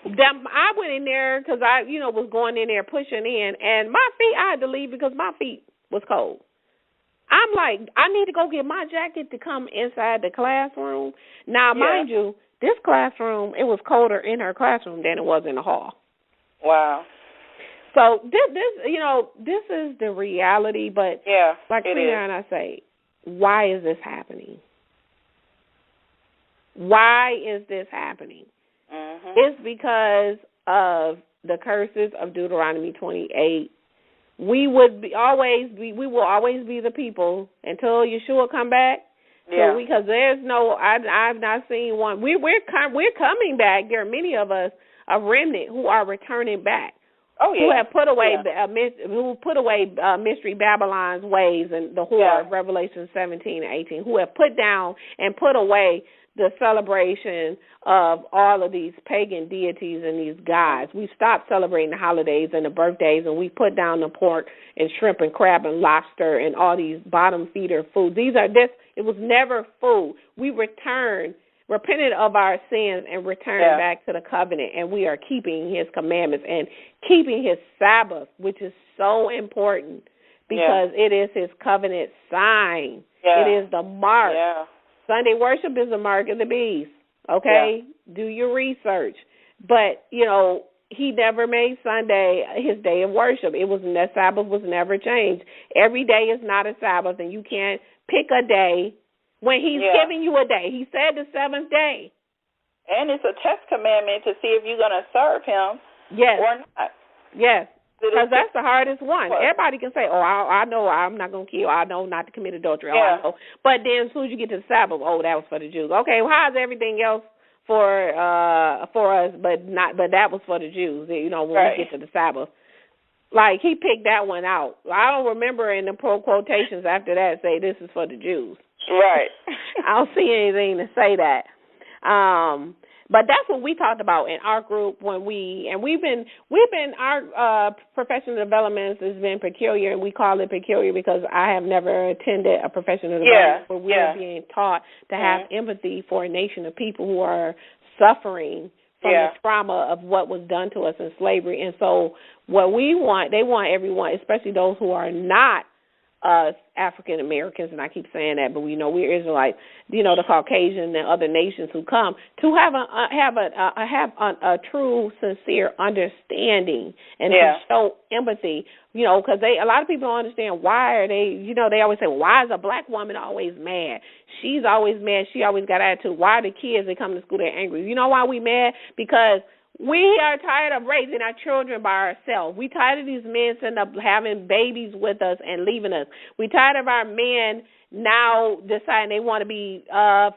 I went in there because I was going in there pushing in, and my feet, I had to leave because my feet was cold. I'm like, I need to go get my jacket to come inside the classroom. Now, mind you, this classroom, it was colder in her classroom than it was in the hall. Wow. So this is the reality, but like Trina and I say, why is this happening? Why is this happening? It's because of the curses of Deuteronomy 28. We will always be the people until Yeshua come back. Yeah. So because there's I've not seen one. We're coming back. There are many of us, a remnant, who are returning back. Oh yeah. Who have put away mystery Babylon's ways and the horror of Revelation 17 and 18. Who have put down and put away the celebration of all of these pagan deities and these gods. We stopped celebrating the holidays and the birthdays, and we put down the pork and shrimp and crab and lobster and all these bottom feeder foods. It was never food. We returned repented of our sins and returned back to the covenant, and we are keeping his commandments and keeping his Sabbath, which is so important because it is his covenant sign. It is the mark. Sunday worship is the mark of the beast, okay? Do your research. But, you know, he never made Sunday his day of worship. That Sabbath was never changed. Every day is not a Sabbath, and you can't pick a day when he's giving you a day. He said the seventh day. And it's a test commandment to see if you're going to serve him or not. Yes, because that's the hardest one. Everybody can say, oh, I know I'm not going to kill. I know not to commit adultery. Oh, I know. But then as soon as you get to the Sabbath, oh, that was for the Jews. Okay, well, how's everything else for us, but that was for the Jews, you know, when we get to the Sabbath. Like, he picked that one out. I don't remember in the quotations after that say this is for the Jews. Right. I don't see anything to say that. But that's what we talked about in our group when we've been our professional development has been peculiar, and we call it peculiar because I have never attended a professional development where we're being taught to have empathy for a nation of people who are suffering from the trauma of what was done to us in slavery. And so what they want everyone, especially those who are not African Americans, and I keep saying that, but we know we're Israelites, you know, the Caucasian and other nations who come to have a true, sincere understanding and to show empathy, you know, because a lot of people don't understand why are they, you know, they always say, well, why is a black woman always mad? She's always mad. She always got attitude. Why are the kids that come to school, they're angry? You know why we mad? Because we are tired of raising our children by ourselves. We tired of these men sitting up having babies with us and leaving us. We tired of our men now deciding they want to be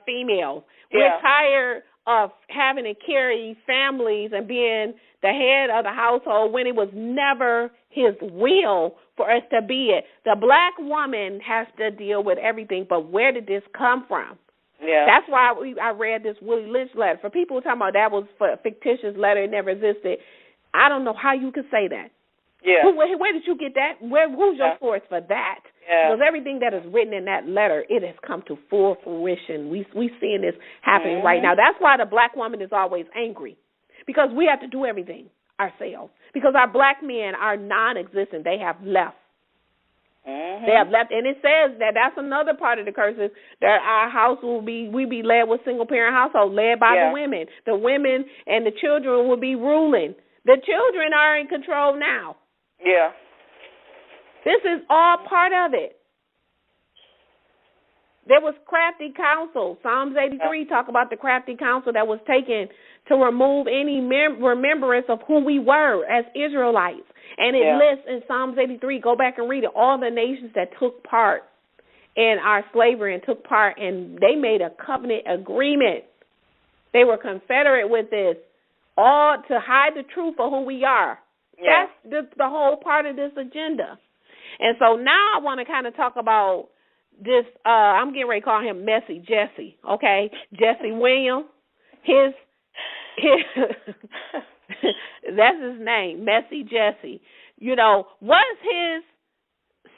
females. We're tired of having to carry families and being the head of the household when it was never his will for us to be it. The black woman has to deal with everything, but where did this come from? Yeah. That's why I read this Willie Lynch letter. For people talking about that was a fictitious letter, it never existed, I don't know how you could say that. Yeah. Where did you get that? Who's your source for that? Yeah. Because everything that is written in that letter, it has come to full fruition. We seeing this happening right now. That's why the black woman is always angry, because we have to do everything ourselves. Because our black men are non-existent. They have left. They have left, and it says that's another part of the curses, that our house we be led with single-parent household, led by the women. The women and the children will be ruling. The children are in control now. Yeah. This is all part of it. There was crafty counsel. Psalms 83 talk about the crafty counsel that was taken to remove any remembrance of who we were as Israelites. And it lists in Psalms 83, go back and read it, all the nations that took part in our slavery and took part, and they made a covenant agreement. They were confederate with this, all to hide the truth of who we are. Yeah. That's the whole part of this agenda. And so now I want to kind of talk about this, I'm getting ready to call him Messy Jesse, okay? Jesse Williams, his that's his name, Messy Jesse. You know, was his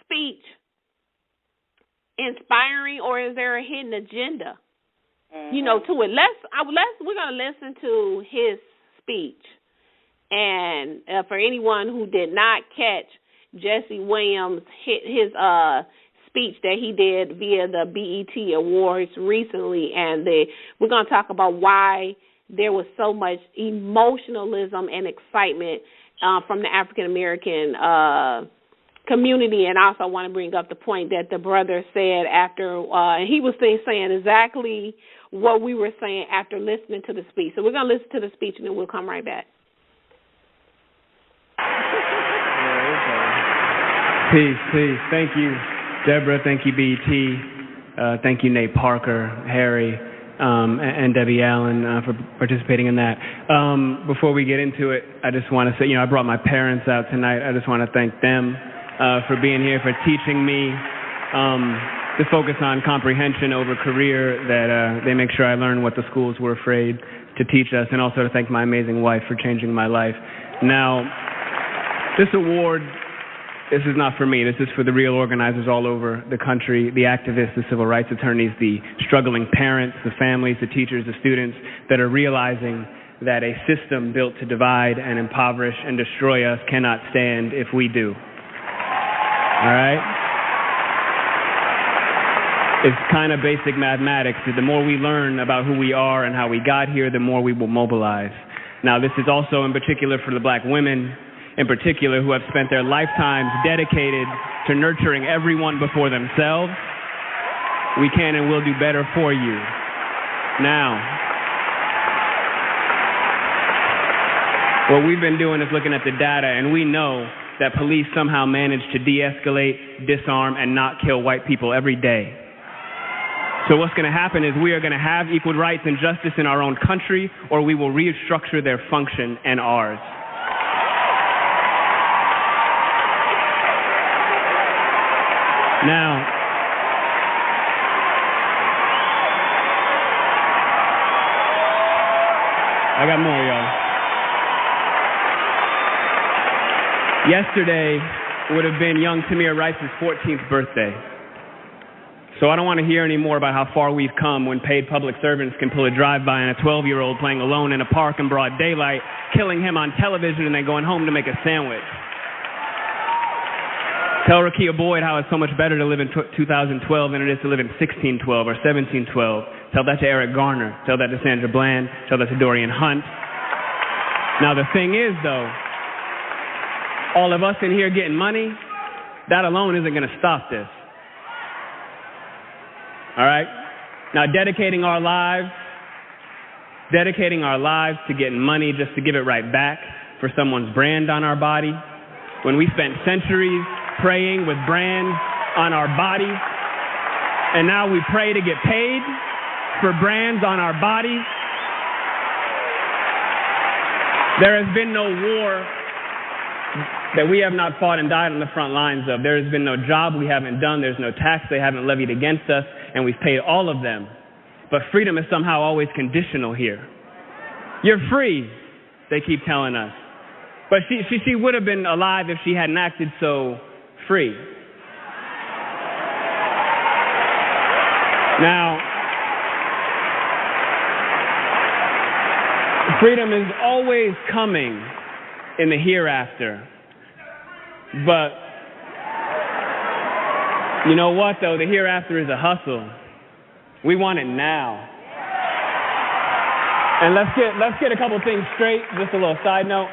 speech inspiring, or is there a hidden agenda? You know, to it. We're going to listen to his speech. And for anyone who did not catch Jesse Williams, his speech that he did via the BET Awards recently, and we're going to talk about why there was so much emotionalism and excitement from the African-American community. And I also want to bring up the point that the brother said after, he was saying exactly what we were saying after listening to the speech. So we're going to listen to the speech, and then we'll come right back. Peace. Thank you, Deborah. Thank you, BET. Thank you, Nate Parker, Harry, and Debbie Allen for participating in that. Before we get into it, I just want to say, I brought my parents out tonight. I just want to thank them for being here, for teaching me to focus on comprehension over career, that they make sure I learn what the schools were afraid to teach us, and also to thank my amazing wife for changing my life. Now, this award This is not for me. This is for the real organizers all over the country, the activists, the civil rights attorneys, the struggling parents, the families, the teachers, the students that are realizing that a system built to divide and impoverish and destroy us cannot stand if we do. All right? It's kind of basic mathematics. The more we learn about who we are and how we got here, the more we will mobilize. Now, this is also in particular for the black women, in particular, who have spent their lifetimes dedicated to nurturing everyone before themselves. We can and will do better for you. Now, what we've been doing is looking at the data, and we know that police somehow manage to de-escalate, disarm, and not kill white people every day. So what's going to happen is we are going to have equal rights and justice in our own country, or we will restructure their function and ours. Now, I got more, y'all. Yesterday would have been young Tamir Rice's 14th birthday. So I don't want to hear any more about how far we've come when paid public servants can pull a drive-by on a 12-year-old playing alone in a park in broad daylight, killing him on television, and then going home to make a sandwich. Tell Rakia Boyd how it's so much better to live in 2012 than it is to live in 1612 or 1712. Tell that to Eric Garner. Tell that to Sandra Bland. Tell that to Dorian Hunt. Now, the thing is, though, all of us in here getting money, that alone isn't going to stop this. All right? Now, dedicating our lives to getting money just to give it right back for someone's brand on our body, when we spent centuries praying with brands on our body, and now we pray to get paid for brands on our bodies. There has been no war that we have not fought and died on the front lines of. There has been no job we haven't done. There's no tax they haven't levied against us, and we've paid all of them. But freedom is somehow always conditional here. You're free, they keep telling us. But she would have been alive if she hadn't acted so free. Now, freedom is always coming in the hereafter. But you know what, though? The hereafter is a hustle. We want it now. And let's get a couple things straight. Just a little side note.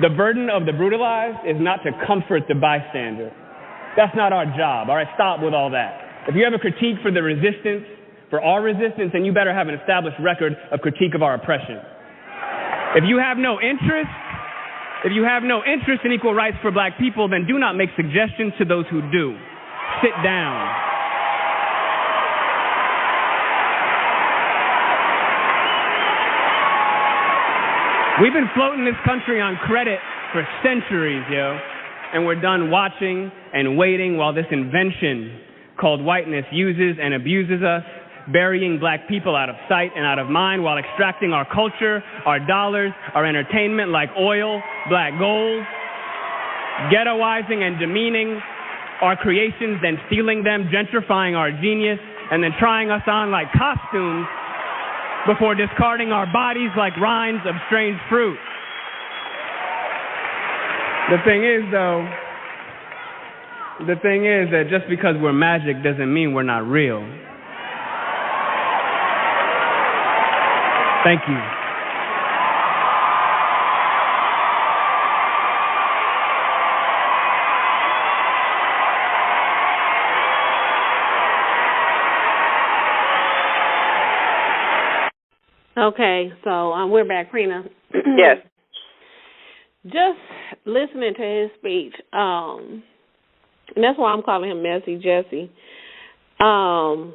The burden of the brutalized is not to comfort the bystander. That's not our job. All right, stop with all that. If you have a critique for the resistance, for our resistance, then you better have an established record of critique of our oppression. If you have no interest in equal rights for black people, then do not make suggestions to those who do. Sit down. We've been floating this country on credit for centuries, yo. And we're done watching and waiting while this invention called whiteness uses and abuses us, burying black people out of sight and out of mind while extracting our culture, our dollars, our entertainment like oil, black gold, ghettoizing and demeaning our creations, then stealing them, gentrifying our genius, and then trying us on like costumes before discarding our bodies like rinds of strange fruit. The thing is that just because we're magic doesn't mean we're not real. Thank you. Okay, so we're back, Prina. Yes. Just listening to his speech, and that's why I'm calling him Messy Jesse. The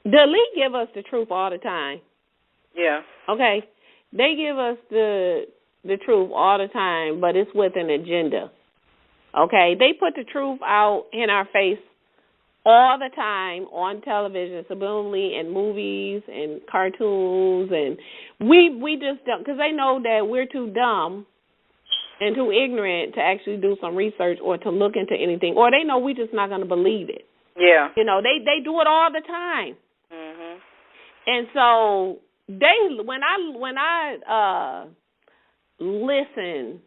elite give us the truth all the time. Yeah. Okay, they give us the truth all the time, but it's with an agenda. Okay, they put the truth out in our face all the time on television, subliminally, in movies and cartoons, and we just don't, because they know that we're too dumb and too ignorant to actually do some research or to look into anything, or they know we're just not going to believe it. Yeah. You know, they do it all the time. Mhm. And so when I listen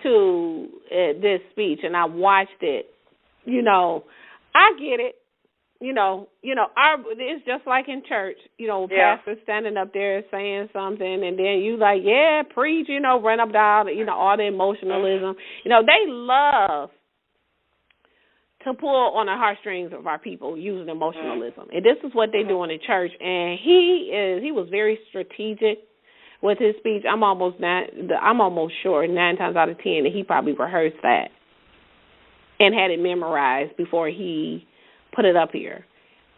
to this speech and I watched it, you know, I get it. It's just like in church, pastor standing up there saying something, and then you like, yeah, preach, run up down, all the emotionalism. They love to pull on the heartstrings of our people using emotionalism. And this is what they're doing in church. And he was very strategic with his speech. I'm almost sure 9 times out of 10 that he probably rehearsed that and had it memorized before he put it up here.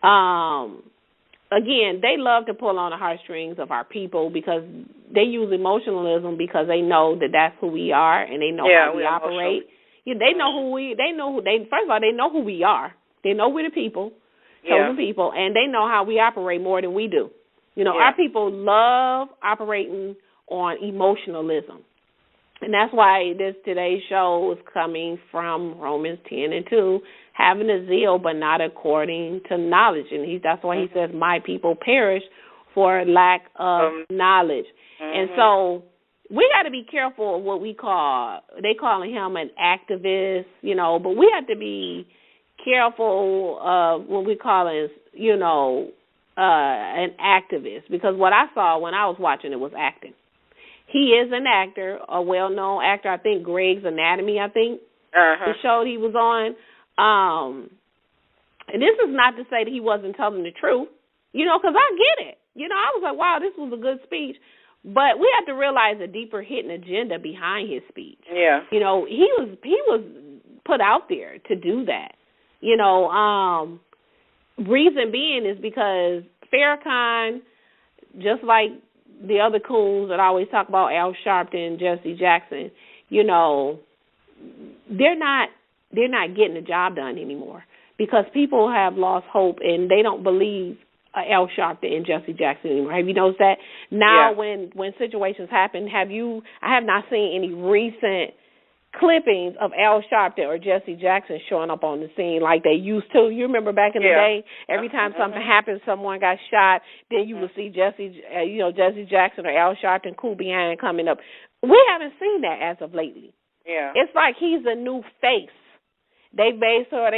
Again, they love to pull on the heartstrings of our people because they use emotionalism because they know that that's who we are and they know how we operate. They know first of all, they know who we are. They know we're the people, chosen people, and they know how we operate more than we do. Our people love operating on emotionalism. And that's why today's show is coming from Romans 10:2, having a zeal but not according to knowledge. And that's why he says, my people perish for lack of knowledge. And so we got to be careful of what they calling him an activist, but we have to be careful of what we call as, an activist, because what I saw when I was watching it was acting. He is an actor, a well-known actor. I think Greg's Anatomy, the show he was on. And this is not to say that he wasn't telling the truth, because I get it. I was like, wow, this was a good speech. But we have to realize a deeper hidden agenda behind his speech. Yeah. He was put out there to do that. Reason being is because Farrakhan, just like the other coons that I always talk about, Al Sharpton, Jesse Jackson, they're not getting the job done anymore because people have lost hope and they don't believe Al Sharpton and Jesse Jackson anymore. Have you noticed that? Now when situations happen, I have not seen any recent clippings of Al Sharpton or Jesse Jackson showing up on the scene like they used to. You remember back in the day, every time something happened, someone got shot, then you would see Jesse Jackson or Al Sharpton cool behind coming up. We haven't seen that as of lately. Yeah. It's like he's a new face. They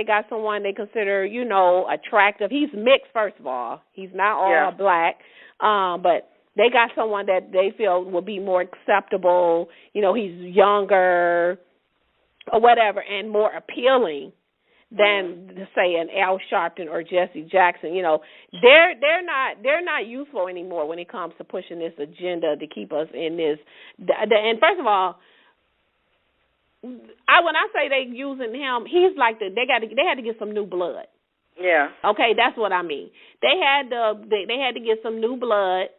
got someone they consider, attractive. He's mixed, first of all. He's not all black, but they got someone that they feel will be more acceptable. He's younger or whatever and more appealing than, say, an Al Sharpton or Jesse Jackson. They're not useful anymore when it comes to pushing this agenda to keep us in this. And first of all, when I say they using him, he's like they had to get some new blood. Yeah. Okay, that's what I mean. They had to get some new blood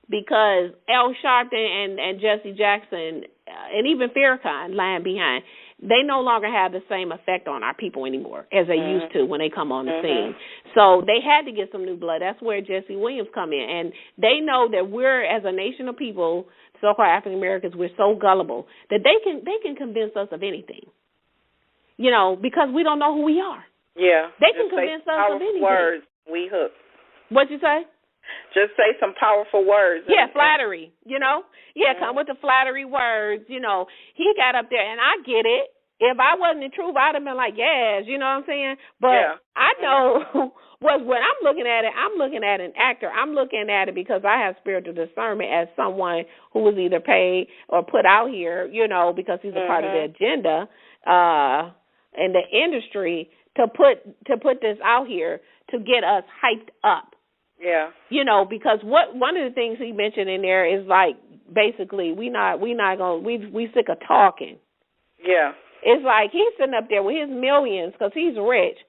because Al Sharpton and Jesse Jackson and even Farrakhan lying behind, they no longer have the same effect on our people anymore as they used to when they come on the scene. So they had to get some new blood. That's where Jesse Williams come in, and they know that we're, as a nation of people, so-called African Americans, we're so gullible that they can convince us of anything, because we don't know who we are. Yeah, they can convince us of anything. Words, we hook. What'd you say? Just say some powerful words. Yeah, flattery, Yeah, come with the flattery words, He got up there, and I get it. If I wasn't the truth, I'd have been like, yes, you know what I'm saying? But I know when I'm looking at it, I'm looking at an actor. I'm looking at it because I have spiritual discernment as someone who was either paid or put out here, because he's a part of the agenda in the industry to put this out here to get us hyped up. Yeah. Because one of the things he mentioned in there is like basically we sick of talking. Yeah. It's like he's sitting up there with his millions because he's rich.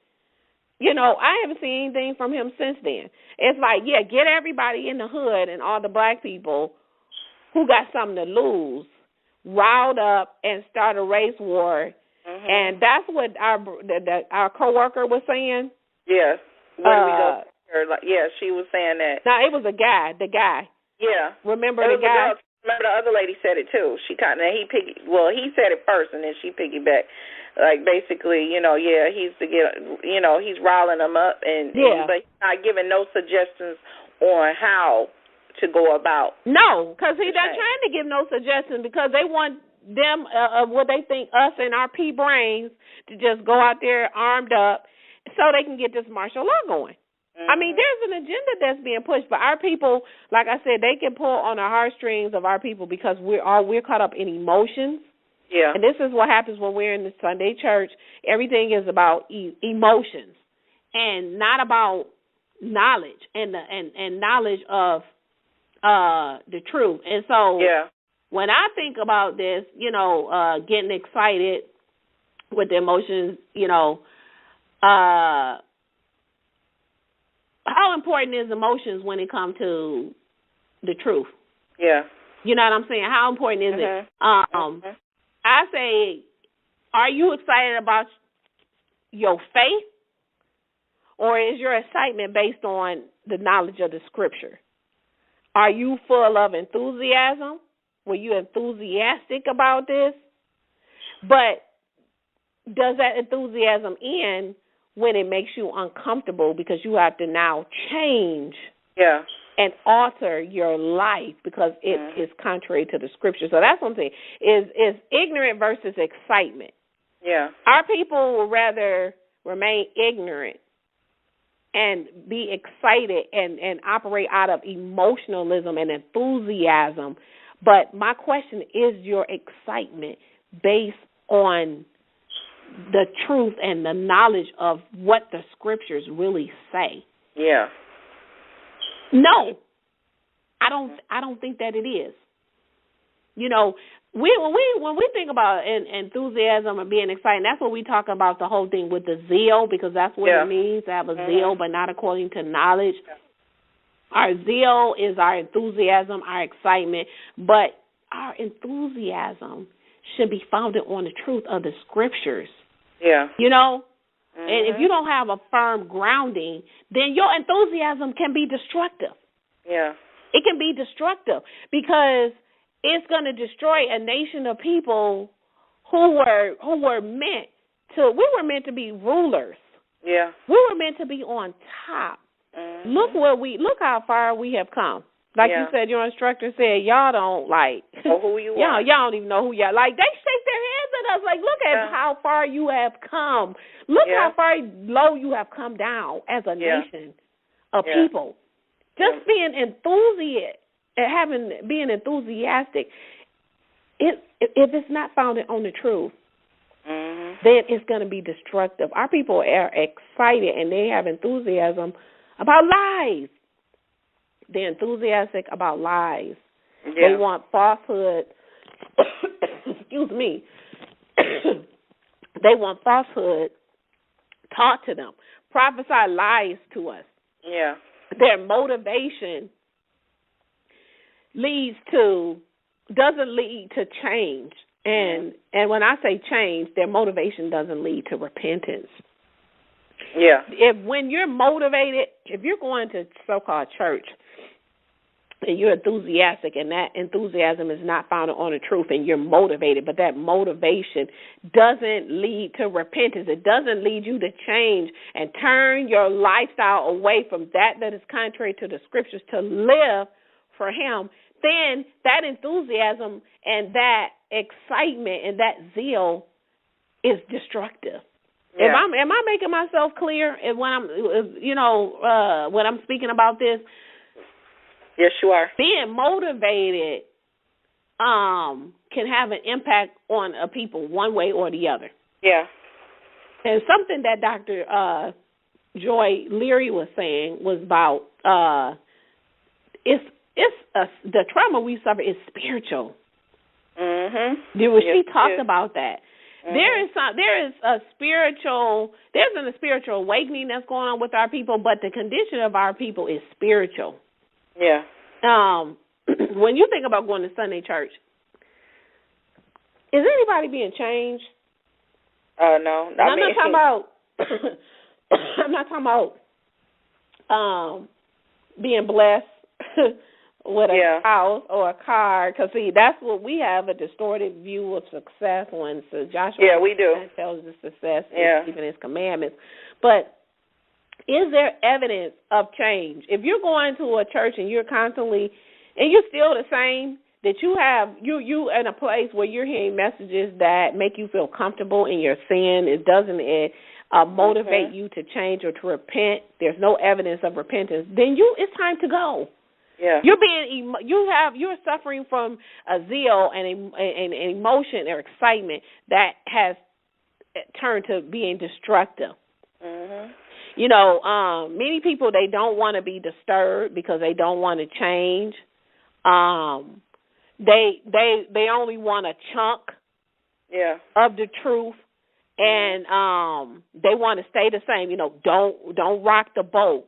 I haven't seen anything from him since then. It's like, get everybody in the hood and all the black people who got something to lose riled up and start a race war. And that's what our coworker was saying. Yes. Where do we go? She was saying that. No, it was the guy. Yeah. Remember the guy? Remember the other lady said it too. He said it first and then she piggybacked. Like basically, he's to get, he's riling them up but he's not giving no suggestions on how to go about. No, because he's not trying to give no suggestions because they want them, what they think us and our pea brains to just go out there armed up so they can get this martial law going. Mm-hmm. I mean, there's an agenda that's being pushed, but our people, like I said, they can pull on the heartstrings of our people because we're caught up in emotions. Yeah. And this is what happens when we're in the Sunday church. Everything is about emotions and not about knowledge and knowledge of the truth. And so when I think about this, getting excited with the emotions, how important is emotions when it comes to the truth? Yeah. You know what I'm saying? How important is it? I say, are you excited about your faith, or is your excitement based on the knowledge of the Scripture? Are you full of enthusiasm? Were you enthusiastic about this? But does that enthusiasm end when it makes you uncomfortable because you have to now change and alter your life because it is contrary to the Scripture? So that's what I'm saying, is ignorant versus excitement. Yeah. Our people would rather remain ignorant and be excited and operate out of emotionalism and enthusiasm. But my question is, your excitement based on the truth and the knowledge of what the Scriptures really say? Yeah. No, I don't think that it is. When we think about enthusiasm and being excited, that's what we talk about, the whole thing with the zeal, because that's what it means to have a zeal, but not according to knowledge. Our zeal is our enthusiasm, our excitement, but our enthusiasm should be founded on the truth of the Scriptures. Yeah. And if you don't have a firm grounding, then your enthusiasm can be destructive. Yeah. It can be destructive because it's going to destroy a nation of people who were meant to. We were meant to be rulers. Yeah. We were meant to be on top. Look how far we have come. Like you said, your instructor said, y'all don't know who you are. Y'all don't even know who y'all are. Like, they shake their hands at us. Like, look at how far you have come. Look how far low you have come down as a nation of people. Just being enthusiastic, if it's not founded on the truth, then it's going to be destructive. Our people are excited and they have enthusiasm about lies. They're enthusiastic about lies. Yeah. They want falsehood. Excuse me. They want falsehood taught to them. Prophesy lies to us. Yeah. Their motivation doesn't lead to change. And when I say change, their motivation doesn't lead to repentance. Yeah. When you're motivated, if you're going to so-called church and you're enthusiastic and that enthusiasm is not founded on the truth and you're motivated, but that motivation doesn't lead to repentance, it doesn't lead you to change and turn your lifestyle away from that is contrary to the Scriptures to live for Him, then that enthusiasm and that excitement and that zeal is destructive. Yeah. Am I making myself clear when I'm speaking about this? Yes, you are. Being motivated can have an impact on a people one way or the other. Yeah. And something that Dr. DeGruy Leary was saying was about the trauma we suffer is spiritual. Mm-hmm. She talked about that. Mm-hmm. There's a spiritual awakening that's going on with our people, but the condition of our people is spiritual. Yeah. When you think about going to Sunday church, is anybody being changed? No. I'm not talking about being blessed with a house or a car. Because, see, that's what we have, a distorted view of success when Joshua we do. tells us success is keeping his commandments. But is there evidence of change? If you're going to a church and you're constantly, and you're still the same, that you have, you in a place where you're hearing messages that make you feel comfortable in your sin, it doesn't motivate you to change or to repent, there's no evidence of repentance, then it's time to go. Yeah. You're suffering from a zeal and an emotion or excitement that has turned to being destructive. Mm-hmm. You know, many people, they don't want to be disturbed because they don't want to change. They only want a chunk of the truth, and they want to stay the same. You know, don't rock the boat.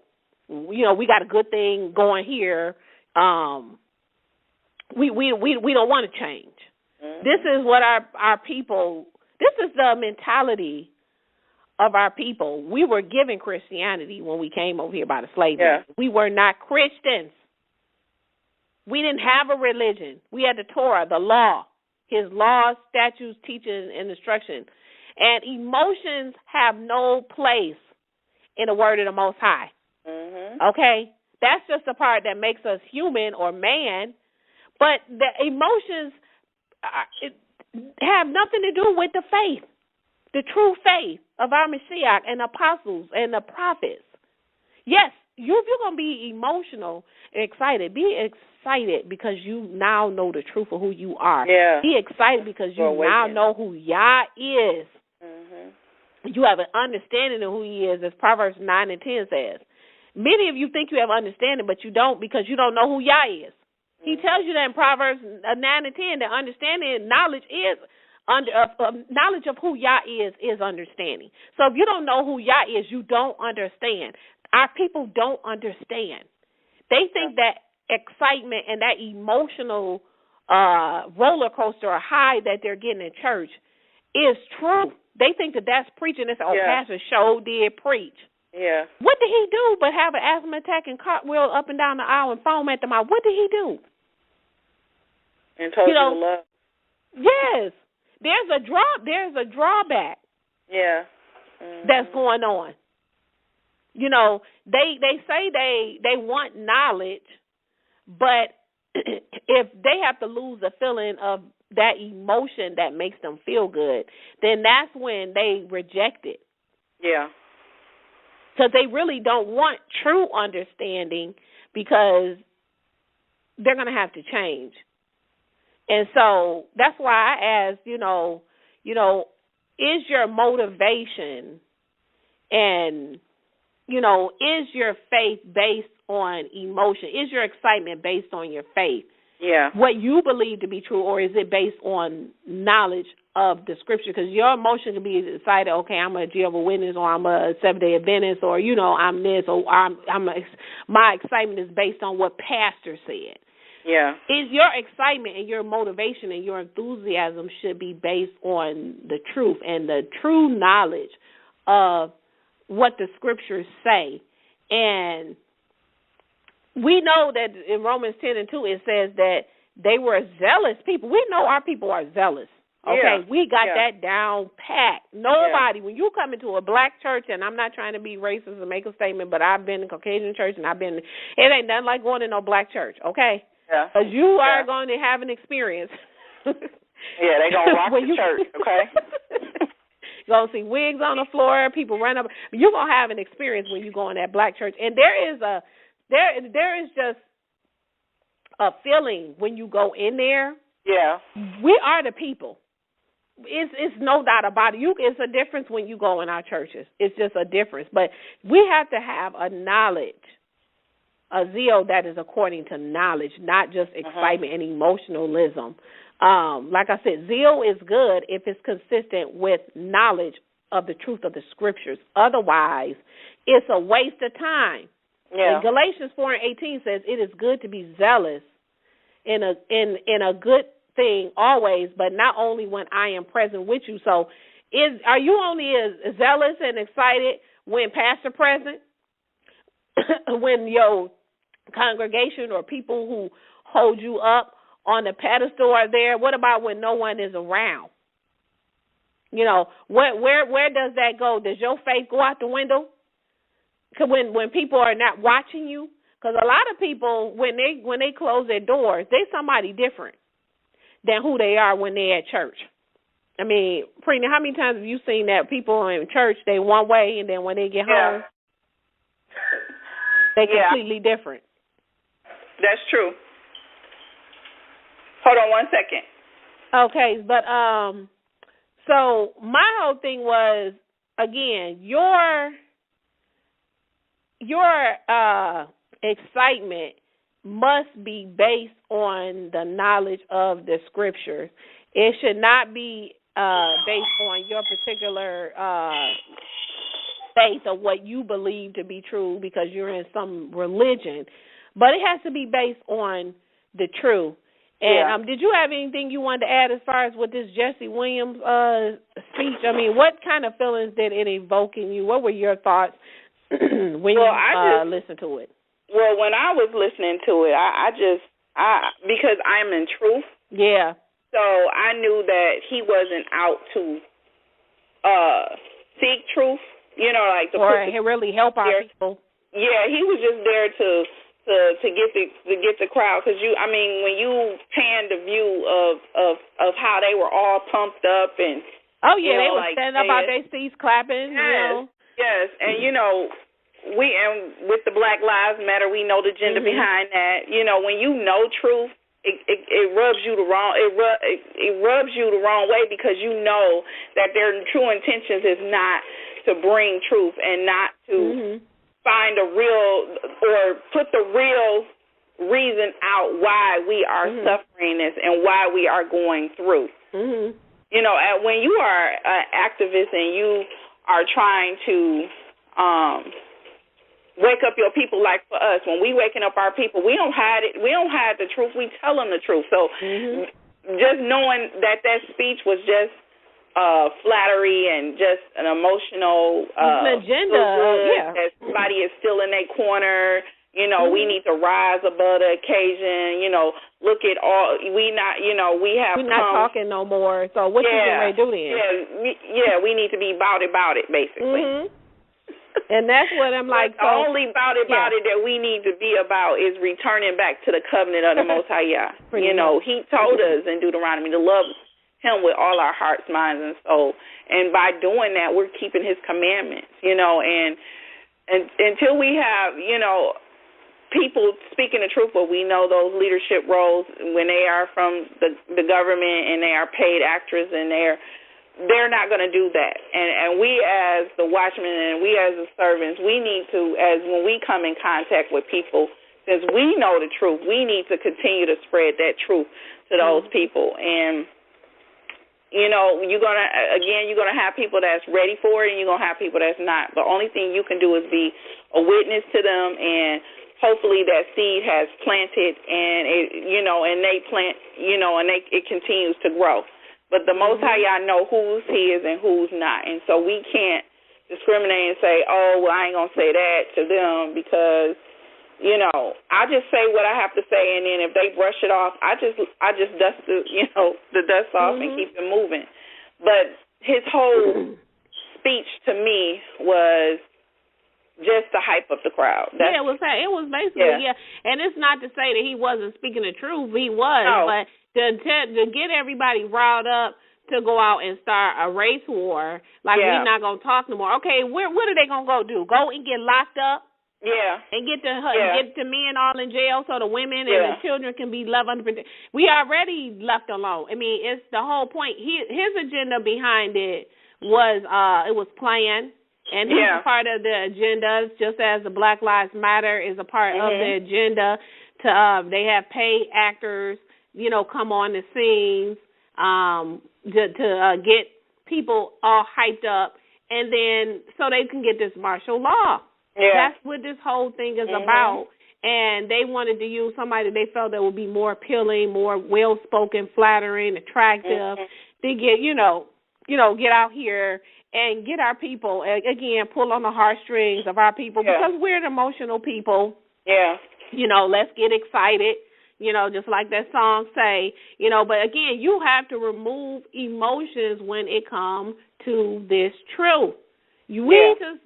You know, we got a good thing going here. We don't want to change. Mm-hmm. This is what our people. This is the mentality of our people. We were given Christianity when we came over here by the slave master. We were not Christians. We didn't have a religion. We had the Torah, the law, his laws, statutes, teachings, and instruction. And emotions have no place in the word of the Most High. Mm-hmm. Okay? That's just the part that makes us human or man. But the emotions have nothing to do with the faith, the true faith of our Mashiach and apostles and the prophets. Yes, if you're going to be emotional and excited, be excited because you now know the truth of who you are. Yeah. Be excited because you now know who Yah is. Mm-hmm. You have an understanding of who he is, as Proverbs 9 and 10 says. Many of you think you have understanding, but you don't because you don't know who Yah is. Mm-hmm. He tells you that in Proverbs 9 and 10 that understanding and knowledge is knowledge of who Yah is understanding. So if you don't know who Yah is, you don't understand. Our people don't understand. They think that excitement and that emotional roller coaster or high that they're getting in church is true. They think that that's preaching. It's Pastor Show did preach. Yeah. What did he do but have an asthma attack and cartwheel up and down the aisle and foam at the mouth? What did he do? And told you to love. Yes. There's a drawback. Yeah. Mm-hmm. That's going on. You know, they say they want knowledge, but if they have to lose the feeling of that emotion that makes them feel good, then that's when they reject it. Yeah. Because they really don't want true understanding because they're going to have to change. And so that's why I asked, you know, is your motivation and, you know, is your faith based on emotion? Is your excitement based on your faith? Yeah. What you believe to be true, or is it based on knowledge of the scripture? Because your emotion can be decided, okay, I'm a Jehovah's Witness, or I'm a Seventh-day Adventist, or, you know, I'm this, or my excitement is based on what pastor said. Yeah. Is your excitement and your motivation and your enthusiasm should be based on the truth and the true knowledge of what the scriptures say. And we know that in Romans 10 and 2 it says that they were zealous people. We know our people are zealous. Okay, we got that down pat. Nobody, when you come into a black church, and I'm not trying to be racist and make a statement, but I've been in Caucasian church, and it ain't nothing like going to no black church, okay? Yeah. Because you are going to have an experience. Yeah, they going to rock the church, okay? You're going to see wigs on the floor, people run up. You're going to have an experience when you go in that black church. And there is just a feeling when you go in there. Yeah. We are the people. It's no doubt about it. It's a difference when you go in our churches. It's just a difference. But we have to have a knowledge, a zeal that is according to knowledge, not just excitement and emotionalism. Like I said, zeal is good if it's consistent with knowledge of the truth of the scriptures. Otherwise, it's a waste of time. Yeah. And Galatians 4:18 says it is good to be zealous in a good thing always, but not only when I am present with you. So are you only as zealous and excited when pastor present? When your congregation or people who hold you up on the pedestal are there? What about when no one is around? You know, where does that go? Does your faith go out the window? 'Cause when people are not watching you? Because a lot of people, when they close their doors, they're somebody different than who they are when they're at church. I mean, Preena, how many times have you seen that people in church, they one way, and then when they get home, they completely different? That's true. Hold on 1 second. Okay, but so my whole thing was, again, your excitement must be based on the knowledge of the scriptures. It should not be based on your particular faith of what you believe to be true because you're in some religion, but it has to be based on the truth. And did you have anything you wanted to add as far as with this Jesse Williams speech? I mean, what kind of feelings did it evoke in you? What were your thoughts when you listened to it? Well, when I was listening to it, I because I'm in truth. Yeah. So I knew that he wasn't out to seek truth, you know, like to really help our people. Yeah, he was just there to get the crowd, because when you pan the view of how they were all pumped up and they were standing up out their seats clapping. Yes, and with the Black Lives Matter, we know the agenda behind that. You know, when you know truth, it rubs you the wrong. It rubs you the wrong way because you know that their true intentions is not to bring truth and not to find a real or put the real reason out why we are suffering this and why we are going through. You know, when you are an activist and you are trying to wake up your people, like for us, when we waking up our people, we don't hide it. We don't hide the truth. We tell them the truth. So just knowing that speech was just flattery and just an emotional agenda. That somebody is still in their corner. You know, we need to rise above the occasion. You know, look at all. We not talking no more. So what you getting ready to do then? We need to be about it, basically. And that's what I'm like. The only about it that we need to be about is returning back to the covenant of the Most High Yah. You know, He told us in Deuteronomy to love Him with all our hearts, minds, and soul. And by doing that, we're keeping His commandments. You know, and until we have, you know, people speaking the truth, but we know those leadership roles when they are from the government and they are paid actors and they're not going to do that. And we as the watchmen and we as the servants, we need to, as when we come in contact with people, since we know the truth, we need to continue to spread that truth to those people. And, you know, you're going to have people that's ready for it and you're going to have people that's not. The only thing you can do is be a witness to them, and hopefully that seed has planted and it continues to grow. But the Most High Yah know whose He is and who's not. And so we can't discriminate and say, oh, well, I ain't going to say that to them because, you know, I just say what I have to say, and then if they brush it off, I just dust the dust off and keep it moving. But his whole speech to me was just to hype up the crowd. It was basically, And it's not to say that he wasn't speaking the truth. He was, but to get everybody riled up to go out and start a race war, like we're not going to talk no more. Okay, what are they going to go do? Go and get locked up? Yeah. And get the men all in jail so the women and the children can be left under protection. We already left alone. I mean, it's the whole point. His agenda behind it was it was planned. And he's a part of the agenda, just as the Black Lives Matter is a part of the agenda. They have paid actors, you know, come on the scenes to get people all hyped up, and then so they can get this martial law. That's what this whole thing is about. And they wanted to use somebody they felt that would be more appealing, more well-spoken, flattering, attractive. They get, get out here and get our people, again, pull on the heartstrings of our people because we're an emotional people. Let's get excited, just like that song say, but again, you have to remove emotions when it comes to this truth. You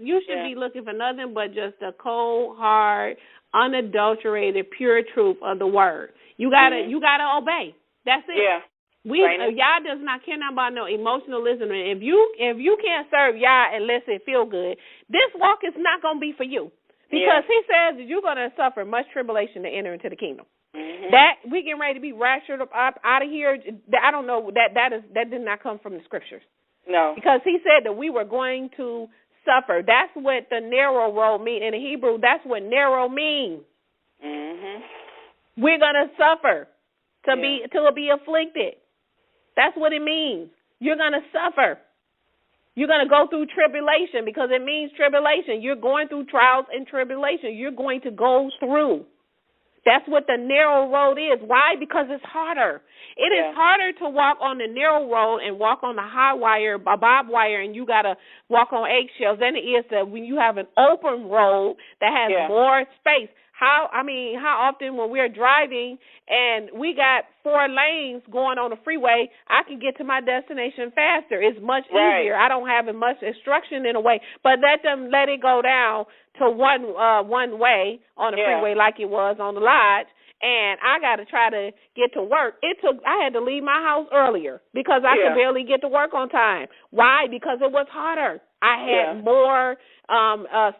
should be looking for nothing but just the cold, hard, unadulterated, pure truth of the word. You gotta obey. That's it. Yeah. Yah does not care about no emotionalism. And if you can't serve Yah unless it feel good, this walk is not gonna be for you. Because he says that you're gonna suffer much tribulation to enter into the kingdom. Mm-hmm. That we getting ready to be raptured up out of here. I don't know that did not come from the scriptures. No. Because he said that we were going to suffer. That's what the narrow road means. In the Hebrew, that's what narrow means. Mm-hmm. We're going to suffer to be afflicted. That's what it means. You're going to suffer. You're going to go through tribulation because it means tribulation. You're going through trials and tribulation. You're going to go through. That's what the narrow road is. Why? Because it's harder. It is harder to walk on the narrow road and walk on the high wire, barbed wire, and you got to walk on eggshells than it is that when you have an open road that has more space. How often when we're driving and we got 4 lanes going on the freeway, I can get to my destination faster. It's much easier. I don't have as much instruction in a way, but let it go down to one way on the freeway like it was on the lodge. And I got to try to get to work. I had to leave my house earlier because I could barely get to work on time. Why? Because it was harder. I had more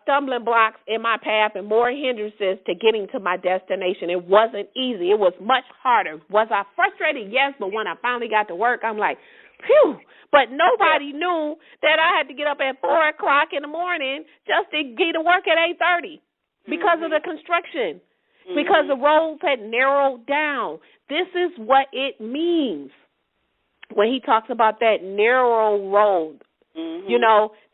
stumbling blocks in my path and more hindrances to getting to my destination. It wasn't easy. It was much harder. Was I frustrated? Yes, but when I finally got to work, I'm like, phew. But nobody knew that I had to get up at 4 o'clock in the morning just to get to work at 8:30 because of the construction. Because the roads had narrowed down. This is what it means when he talks about that narrow road. Mm-hmm.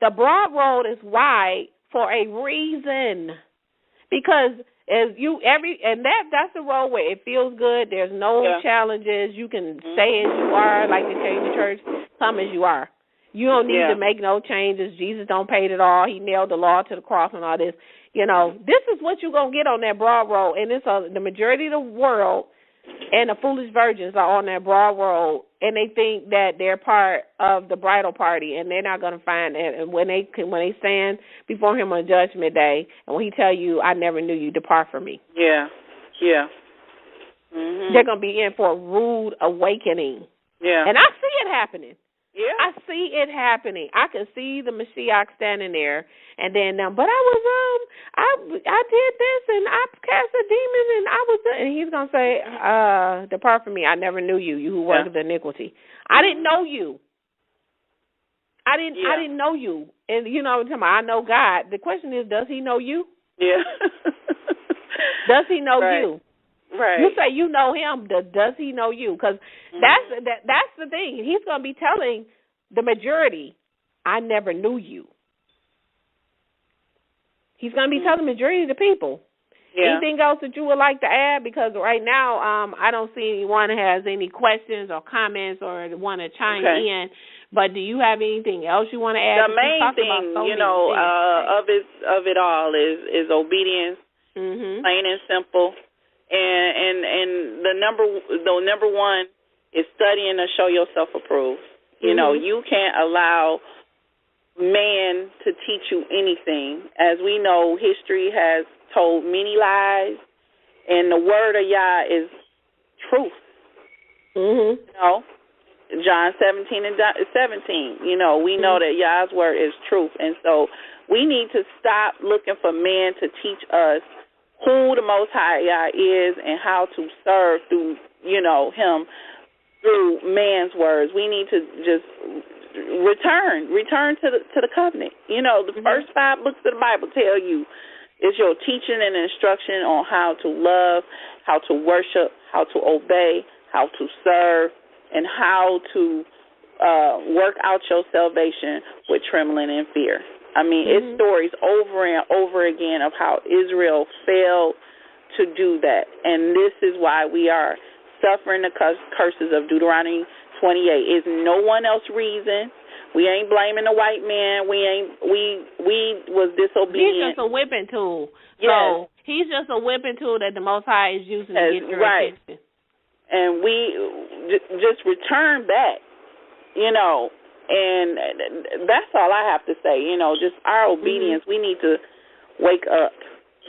The broad road is wide for a reason. Because that's the road where it feels good. There's no challenges. You can stay as you are, like they say in the church. Come as you are. You don't need to make no changes. Jesus don't pay it all. He nailed the law to the cross and all this. This is what you're going to get on that broad road. And it's the majority of the world and the foolish virgins are on that broad road, and they think that they're part of the bridal party, and they're not going to find it. And when they stand before him on Judgment Day, and when he tell you, I never knew you, depart from me. Yeah. Mm-hmm. They're going to be in for a rude awakening. Yeah. And I see it happening. Yeah. I see it happening. I can see the Mashiach standing there, and then, but I did this, and I cast a demon, and I was, and he's gonna say, depart from me, I never knew you, you who work the iniquity. I didn't know you. I didn't know you, and I know God. The question is, does he know you? Yeah. Does he know you? Right. You say you know him. Does he know you? Because that's the thing. He's going to be telling the majority, I never knew you. He's going to be telling the majority of the people. Yeah. Anything else that you would like to add? Because right now I don't see anyone has any questions or comments or want to chime in. But do you have anything else you want to add? The main thing, of it all is obedience, plain and simple. And the number one is studying to show yourself approved. You can't allow man to teach you anything. As we know, history has told many lies, and the word of Yah is truth. John 17 and 17. We know that Yah's word is truth, and so we need to stop looking for man to teach us who the Most High Yah is and how to serve through, him through man's words. We need to just return to the covenant. The first 5 books of the Bible tell you it's your teaching and instruction on how to love, how to worship, how to obey, how to serve, and how to work out your salvation with trembling and fear. It's stories over and over again of how Israel failed to do that. And this is why we are suffering the curses of Deuteronomy 28. It's no one else's reason. We ain't blaming the white man. We was disobedient. He's just a whipping tool. Yes. So He's just a whipping tool that the Most High is using to get your attention. And we just return back, you know, and that's all I have to say. You know, just our obedience. We need to wake up,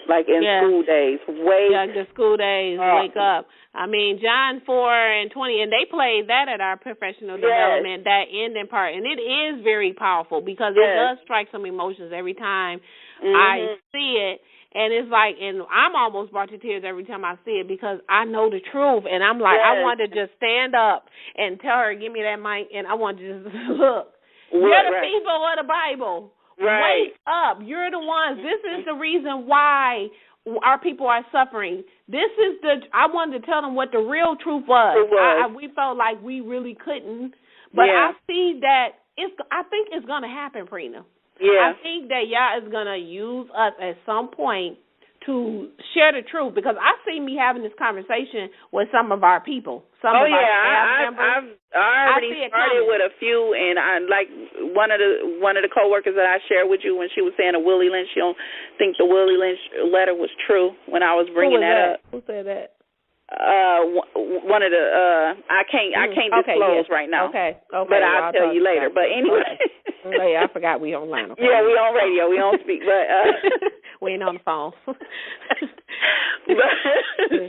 like in school days. The school days, wake up. I mean, John 4:20, and they played that at our professional development, that ending part, and it is very powerful because it does strike some emotions every time I see it. And it's like, and I'm almost brought to tears every time I see it because I know the truth. And I'm like, I want to just stand up and tell her, give me that mic, and I want to just look. You're the people of the Bible. Wake up. You're the ones. This is the reason why our people are suffering. I wanted to tell them what the real truth was. We felt like we really couldn't. But I see that I think it's going to happen, Prina. I think that y'all is going to use us at some point to share the truth, because I see me having this conversation with some of our people. Some of our staff members. I already started with a few, and I like one of the coworkers that I shared with you when she was saying a Willie Lynch. She don't think the Willie Lynch letter was true when I was bringing that up. Who said that? One of the I can't disclose right now. Okay. But I'll tell you later. But anyway. Okay, I forgot we online. Okay. Yeah, we on radio. We don't speak, but we ain't on the phone. But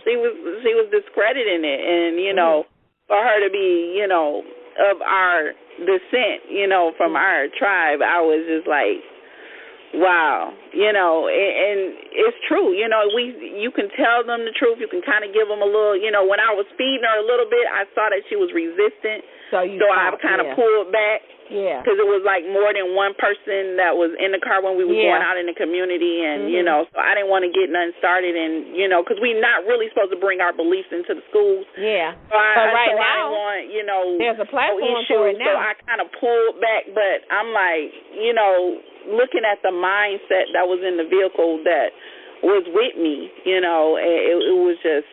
she was discrediting it, and you know, for her to be, you know, of our descent, you know, from our tribe, I was just like, wow, you know, and it's true. You know, you can tell them the truth. You can kind of give them a little, you know, when I was feeding her a little bit, I saw that she was resistant, so I kind of pulled back. Yeah. Because it was like more than one person that was in the car when we were going out in the community, and, you know, so I didn't want to get nothing started, and, you know, because we're not really supposed to bring our beliefs into the schools. Yeah. So now, I didn't want, you know, there's a platform issues, for it now. So I kind of pulled back, but I'm like, you know, looking at the mindset that was in the vehicle that was with me, you know, it was just,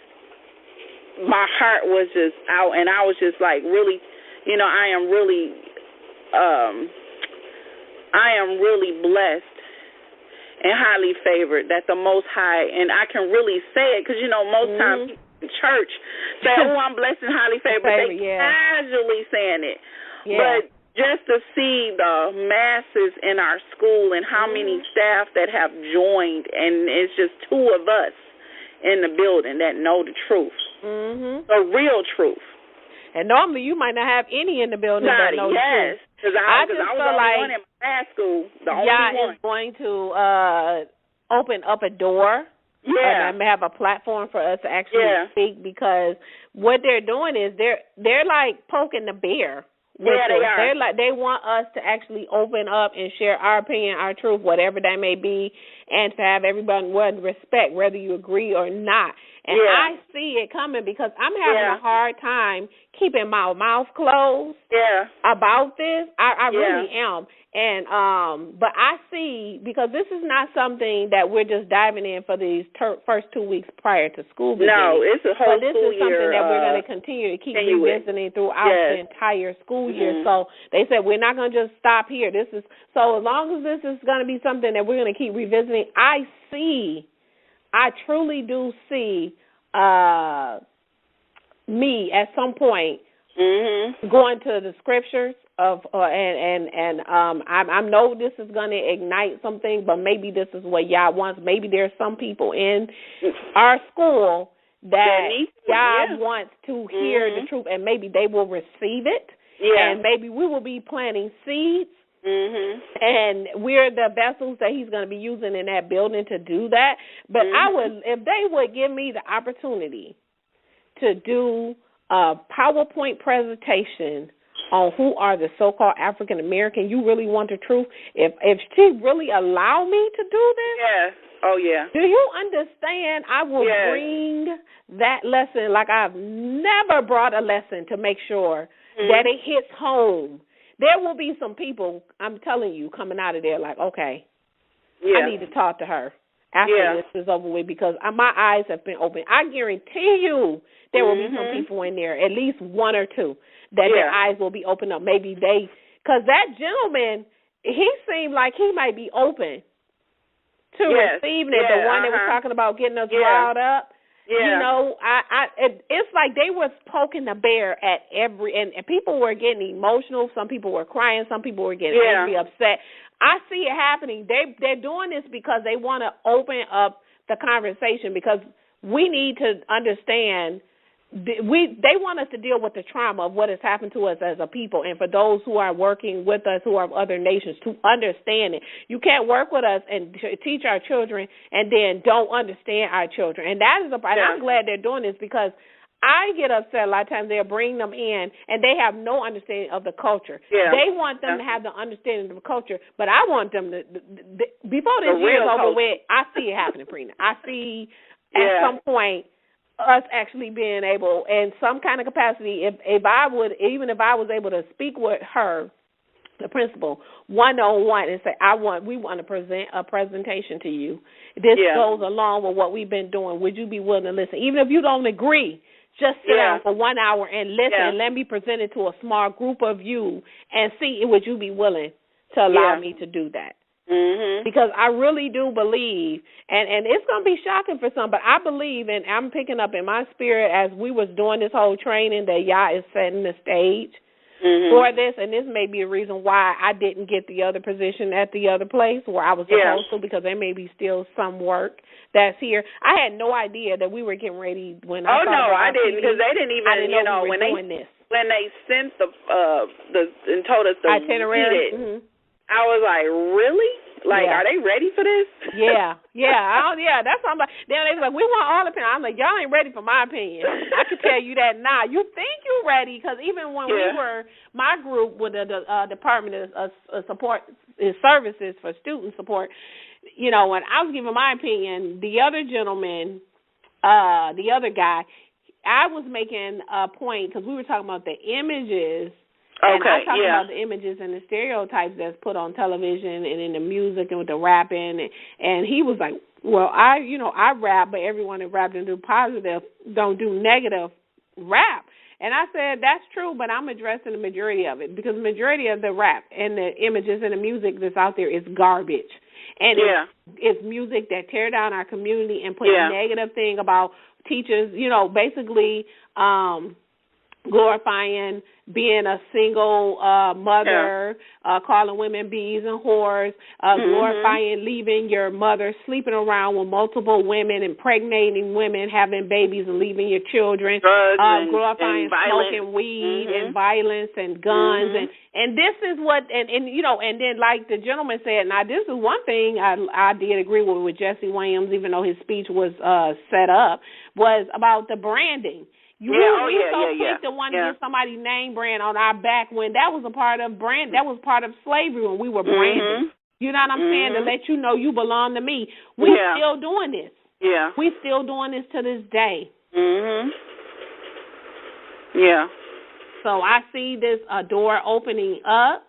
my heart was just out, and I was just like really, you know, I am really blessed and highly favored that the Most High, and I can really say it because, you know, most times in church say, oh, I'm blessed and highly favored, but they casually saying it. But just to see the masses in our school and how many staff that have joined, and it's just two of us in the building that know the truth, the real truth. And normally you might not have any in the building that know the truth. Because I was the only one in my school, the only one. Is going to open up a door and have a platform for us to actually speak, because what they're doing is they're like poking the bear. They are. They want us to actually open up and share our opinion, our truth, whatever that may be, and to have everybody respect, whether you agree or not. And I see it coming because I'm having a hard time keeping my mouth closed about this. I really am. And but I see, because this is not something that we're just diving in for these first 2 weeks prior to school beginning. No, it's a whole school year. This is something that we're going to continue to keep revisiting throughout the entire school year. So they said we're not going to just stop here. So as long as this is going to be something that we're going to keep revisiting, I truly do see me at some point going to the scriptures of I know this is going to ignite something, but maybe this is what Yah wants. Maybe there's some people in our school that Yah wants to hear the truth, and maybe they will receive it, and maybe we will be planting seeds. And we're the vessels that he's going to be using in that building to do that. But I would, if they would give me the opportunity to do a PowerPoint presentation on who are the so-called African American, you really want the truth? If she really allow me to do this, do you understand? I will bring that lesson like I've never brought a lesson, to make sure that it hits home. There will be some people, I'm telling you, coming out of there like, okay, I need to talk to her after this is over with, because my eyes have been opened. I guarantee you there will be some people in there, at least one or two, that their eyes will be opened up. Maybe because that gentleman, he seemed like he might be open receiving it. The one that was talking about getting us riled up. Yeah. You know, it's like they were poking the bear at every, and people were getting emotional. Some people were crying. Some people were getting angry, upset. I see it happening. They're doing this because they want to open up the conversation, because we need to understand. They want us to deal with the trauma of what has happened to us as a people, and for those who are working with us who are other nations to understand it. You can't work with us and teach our children and then don't understand our children. And that is and I'm glad they're doing this, because I get upset a lot of times. They'll bring them in and they have no understanding of the culture. Yeah. They want them to have the understanding of the culture, but I want them to, before this year is over with, I see it happening, Prina. I see at some point us actually being able, in some kind of capacity, if I was able to speak with her, the principal, one-on-one, and say, we want to present a presentation to you. This goes along with what we've been doing. Would you be willing to listen? Even if you don't agree, just sit down for 1 hour and listen, and let me present it to a small group of you and see, would you be willing to allow me to do that? Mm-hmm. Because I really do believe, and it's going to be shocking for some, but I believe, and I'm picking up in my spirit as we was doing this whole training, that Yah is setting the stage for this, and this may be a reason why I didn't get the other position at the other place where I was supposed to, because there may be still some work that's here. I had no idea that we were getting ready when I I didn't, because they didn't even, when they sent the and told us the itinerary. I was like, really? Like, are they ready for this? That's what I'm like. Then they was like, we want all opinions. I'm like, y'all ain't ready for my opinion. I can tell you that now. You think you're ready, because even when we were, my group with the Department of Support Services for Student Support, you know, when I was giving my opinion, the other gentleman, the other guy, I was making a point, because we were talking about the images. And I talk about the images and the stereotypes that's put on television and in the music and with the rapping. And he was like, well, I rap, but everyone that raps and do positive don't do negative rap. And I said, that's true, but I'm addressing the majority of it, because the majority of the rap and the images and the music that's out there is garbage. And it's music that tear down our community and put a negative thing about teachers, you know, basically glorifying being a single mother, calling women bees and whores, glorifying leaving your mother, sleeping around with multiple women, impregnating women, having babies and leaving your children, glorifying smoking weed and violence and guns. And this is what, and you know, and then like the gentleman said, now this is one thing I did agree with Jesse Williams, even though his speech was set up, was about the branding. We so quick to want to get somebody's name brand on our back, when that was a part of brand. That was part of slavery when we were branded. You know what I'm saying? To let you know you belong to me. We still doing this. Yeah. We still doing this to this day. Yeah. So I see this door opening up,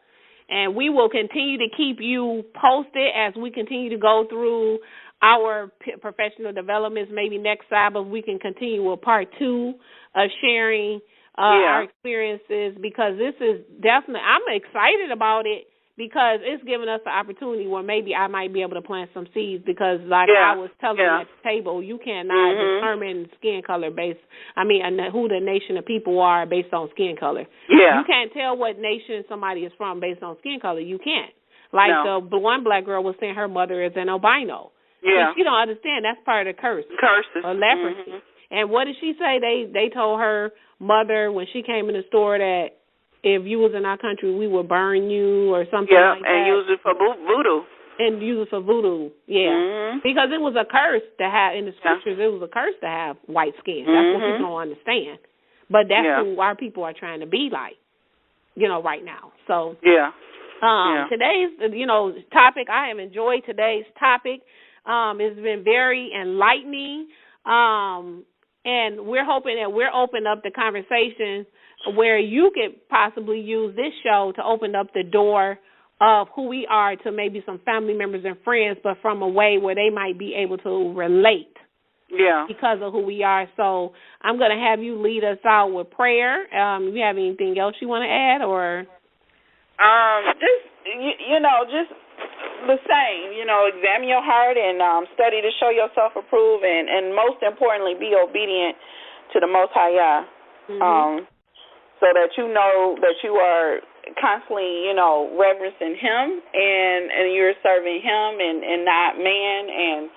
and we will continue to keep you posted as we continue to go through our professional developments. Maybe next Sabbath we can continue with part 2 of sharing our experiences, because this is definitely, I'm excited about it, because it's giving us the opportunity where maybe I might be able to plant some seeds, because like I was telling you at the table, you cannot determine skin color who the nation of people are based on skin color. You can't tell what nation somebody is from based on skin color. You can't. Like the one black girl was saying her mother is an albino. But she don't understand that's part of the curse. Curses. Or leprosy. And what did she say? They told her mother when she came in the store that if you was in our country, we would burn you or something like that. And use it for voodoo. And use it for voodoo, because it was a curse to have, in the scriptures, it was a curse to have white skin. That's what people don't understand. But that's who our people are trying to be like, you know, right now. So today's, topic, I have enjoyed today's topic. It's been very enlightening, and we're hoping that we're opening up the conversation where you could possibly use this show to open up the door of who we are to maybe some family members and friends, but from a way where they might be able to relate because of who we are. So I'm going to have you lead us out with prayer. You have anything else you want to add, or? Just the same. Examine your heart and study to show yourself approved, and most importantly, be obedient to the Most High Yah, so that you know that you are constantly, reverencing Him and you're serving Him and not man, and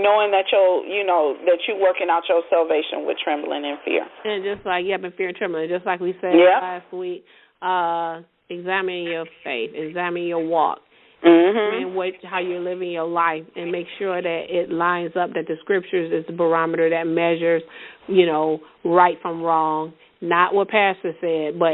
knowing that that you're working out your salvation with trembling and fear. And just like in fear and trembling, just like we said last week, examine your faith, examine your walk, and how you're living your life, and make sure that it lines up, that the scriptures is the barometer that measures, right from wrong. Not what Pastor said, but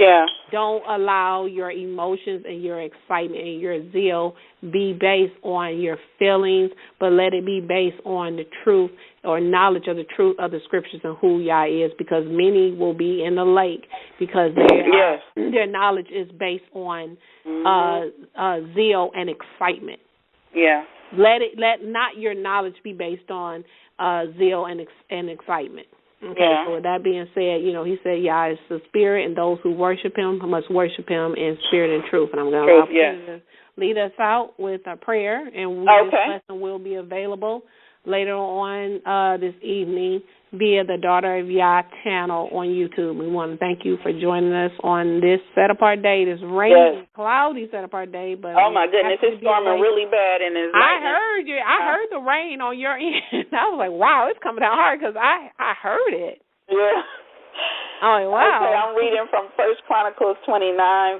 don't allow your emotions and your excitement and your zeal be based on your feelings, but let it be based on the truth or knowledge of the truth of the scriptures and who Yah is, because many will be in the lake because their knowledge is based on zeal and excitement. Yeah. Let not your knowledge be based on zeal and excitement. Okay, so with that being said, he said Yah is the spirit, and those who worship Him must worship Him in spirit and truth. And I'm going to allow you to lead us out with a prayer, and this lesson will be available later on this evening via the Daughter of Yah channel on YouTube. We want to thank you for joining us on this set-apart day, this rainy, cloudy set-apart day. But oh, my goodness, it's storming really bad. And I heard you. I heard the rain on your end. I was like, wow, it's coming down hard because I heard it. Yeah. Oh, wow. Okay, I'm reading from 1 Chronicles 29,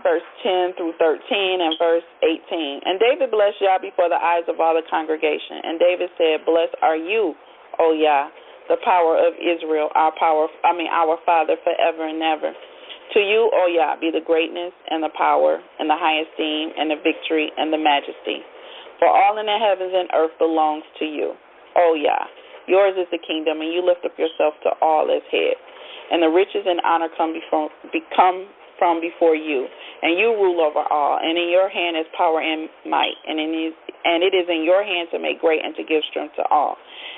verse 10 through 13, and verse 18. And David blessed Yah before the eyes of all the congregation. And David said, blessed are you, O Yah, the power of Israel, our Father forever and ever. To you, O Yah, be the greatness and the power and the high esteem and the victory and the majesty. For all in the heavens and earth belongs to you, O Yah. Yours is the kingdom, and you lift up yourself to all as head. And the riches and honor come from before you, and you rule over all. And in your hand is power and might, and it is in your hand to make great and to give strength to all.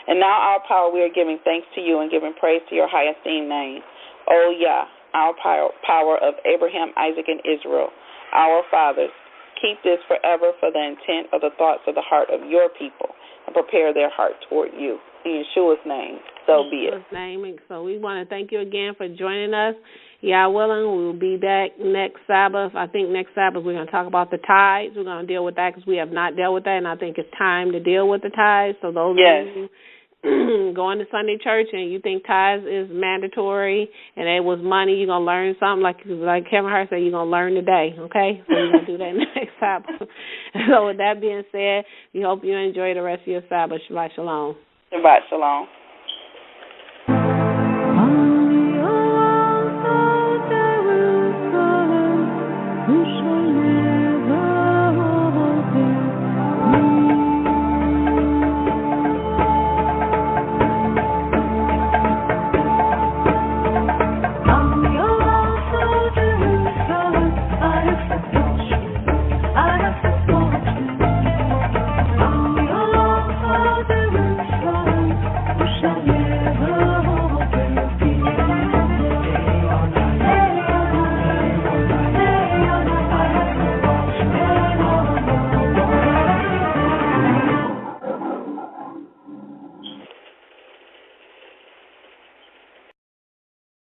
And now our power, we are giving thanks to you and giving praise to your high esteemed name. O Yah, our power of Abraham, Isaac, and Israel, our fathers, keep this forever for the intent of the thoughts of the heart of your people, and prepare their heart toward you. In Yeshua's name, so be it. In Yeshua's name. So we want to thank you again for joining us. Yah willing, we will be back next Sabbath. I think next Sabbath we're going to talk about the tithes. We're going to deal with that because we have not dealt with that, and I think it's time to deal with the tithes. So those of you going to Sunday church and you think tithes is mandatory and it was money, you're going to learn something. Like Kevin Hart said, you're going to learn today, okay? So we're going to do that next Sabbath. So with that being said, we hope you enjoy the rest of your Sabbath. Shabbat shalom. Shabbat shalom.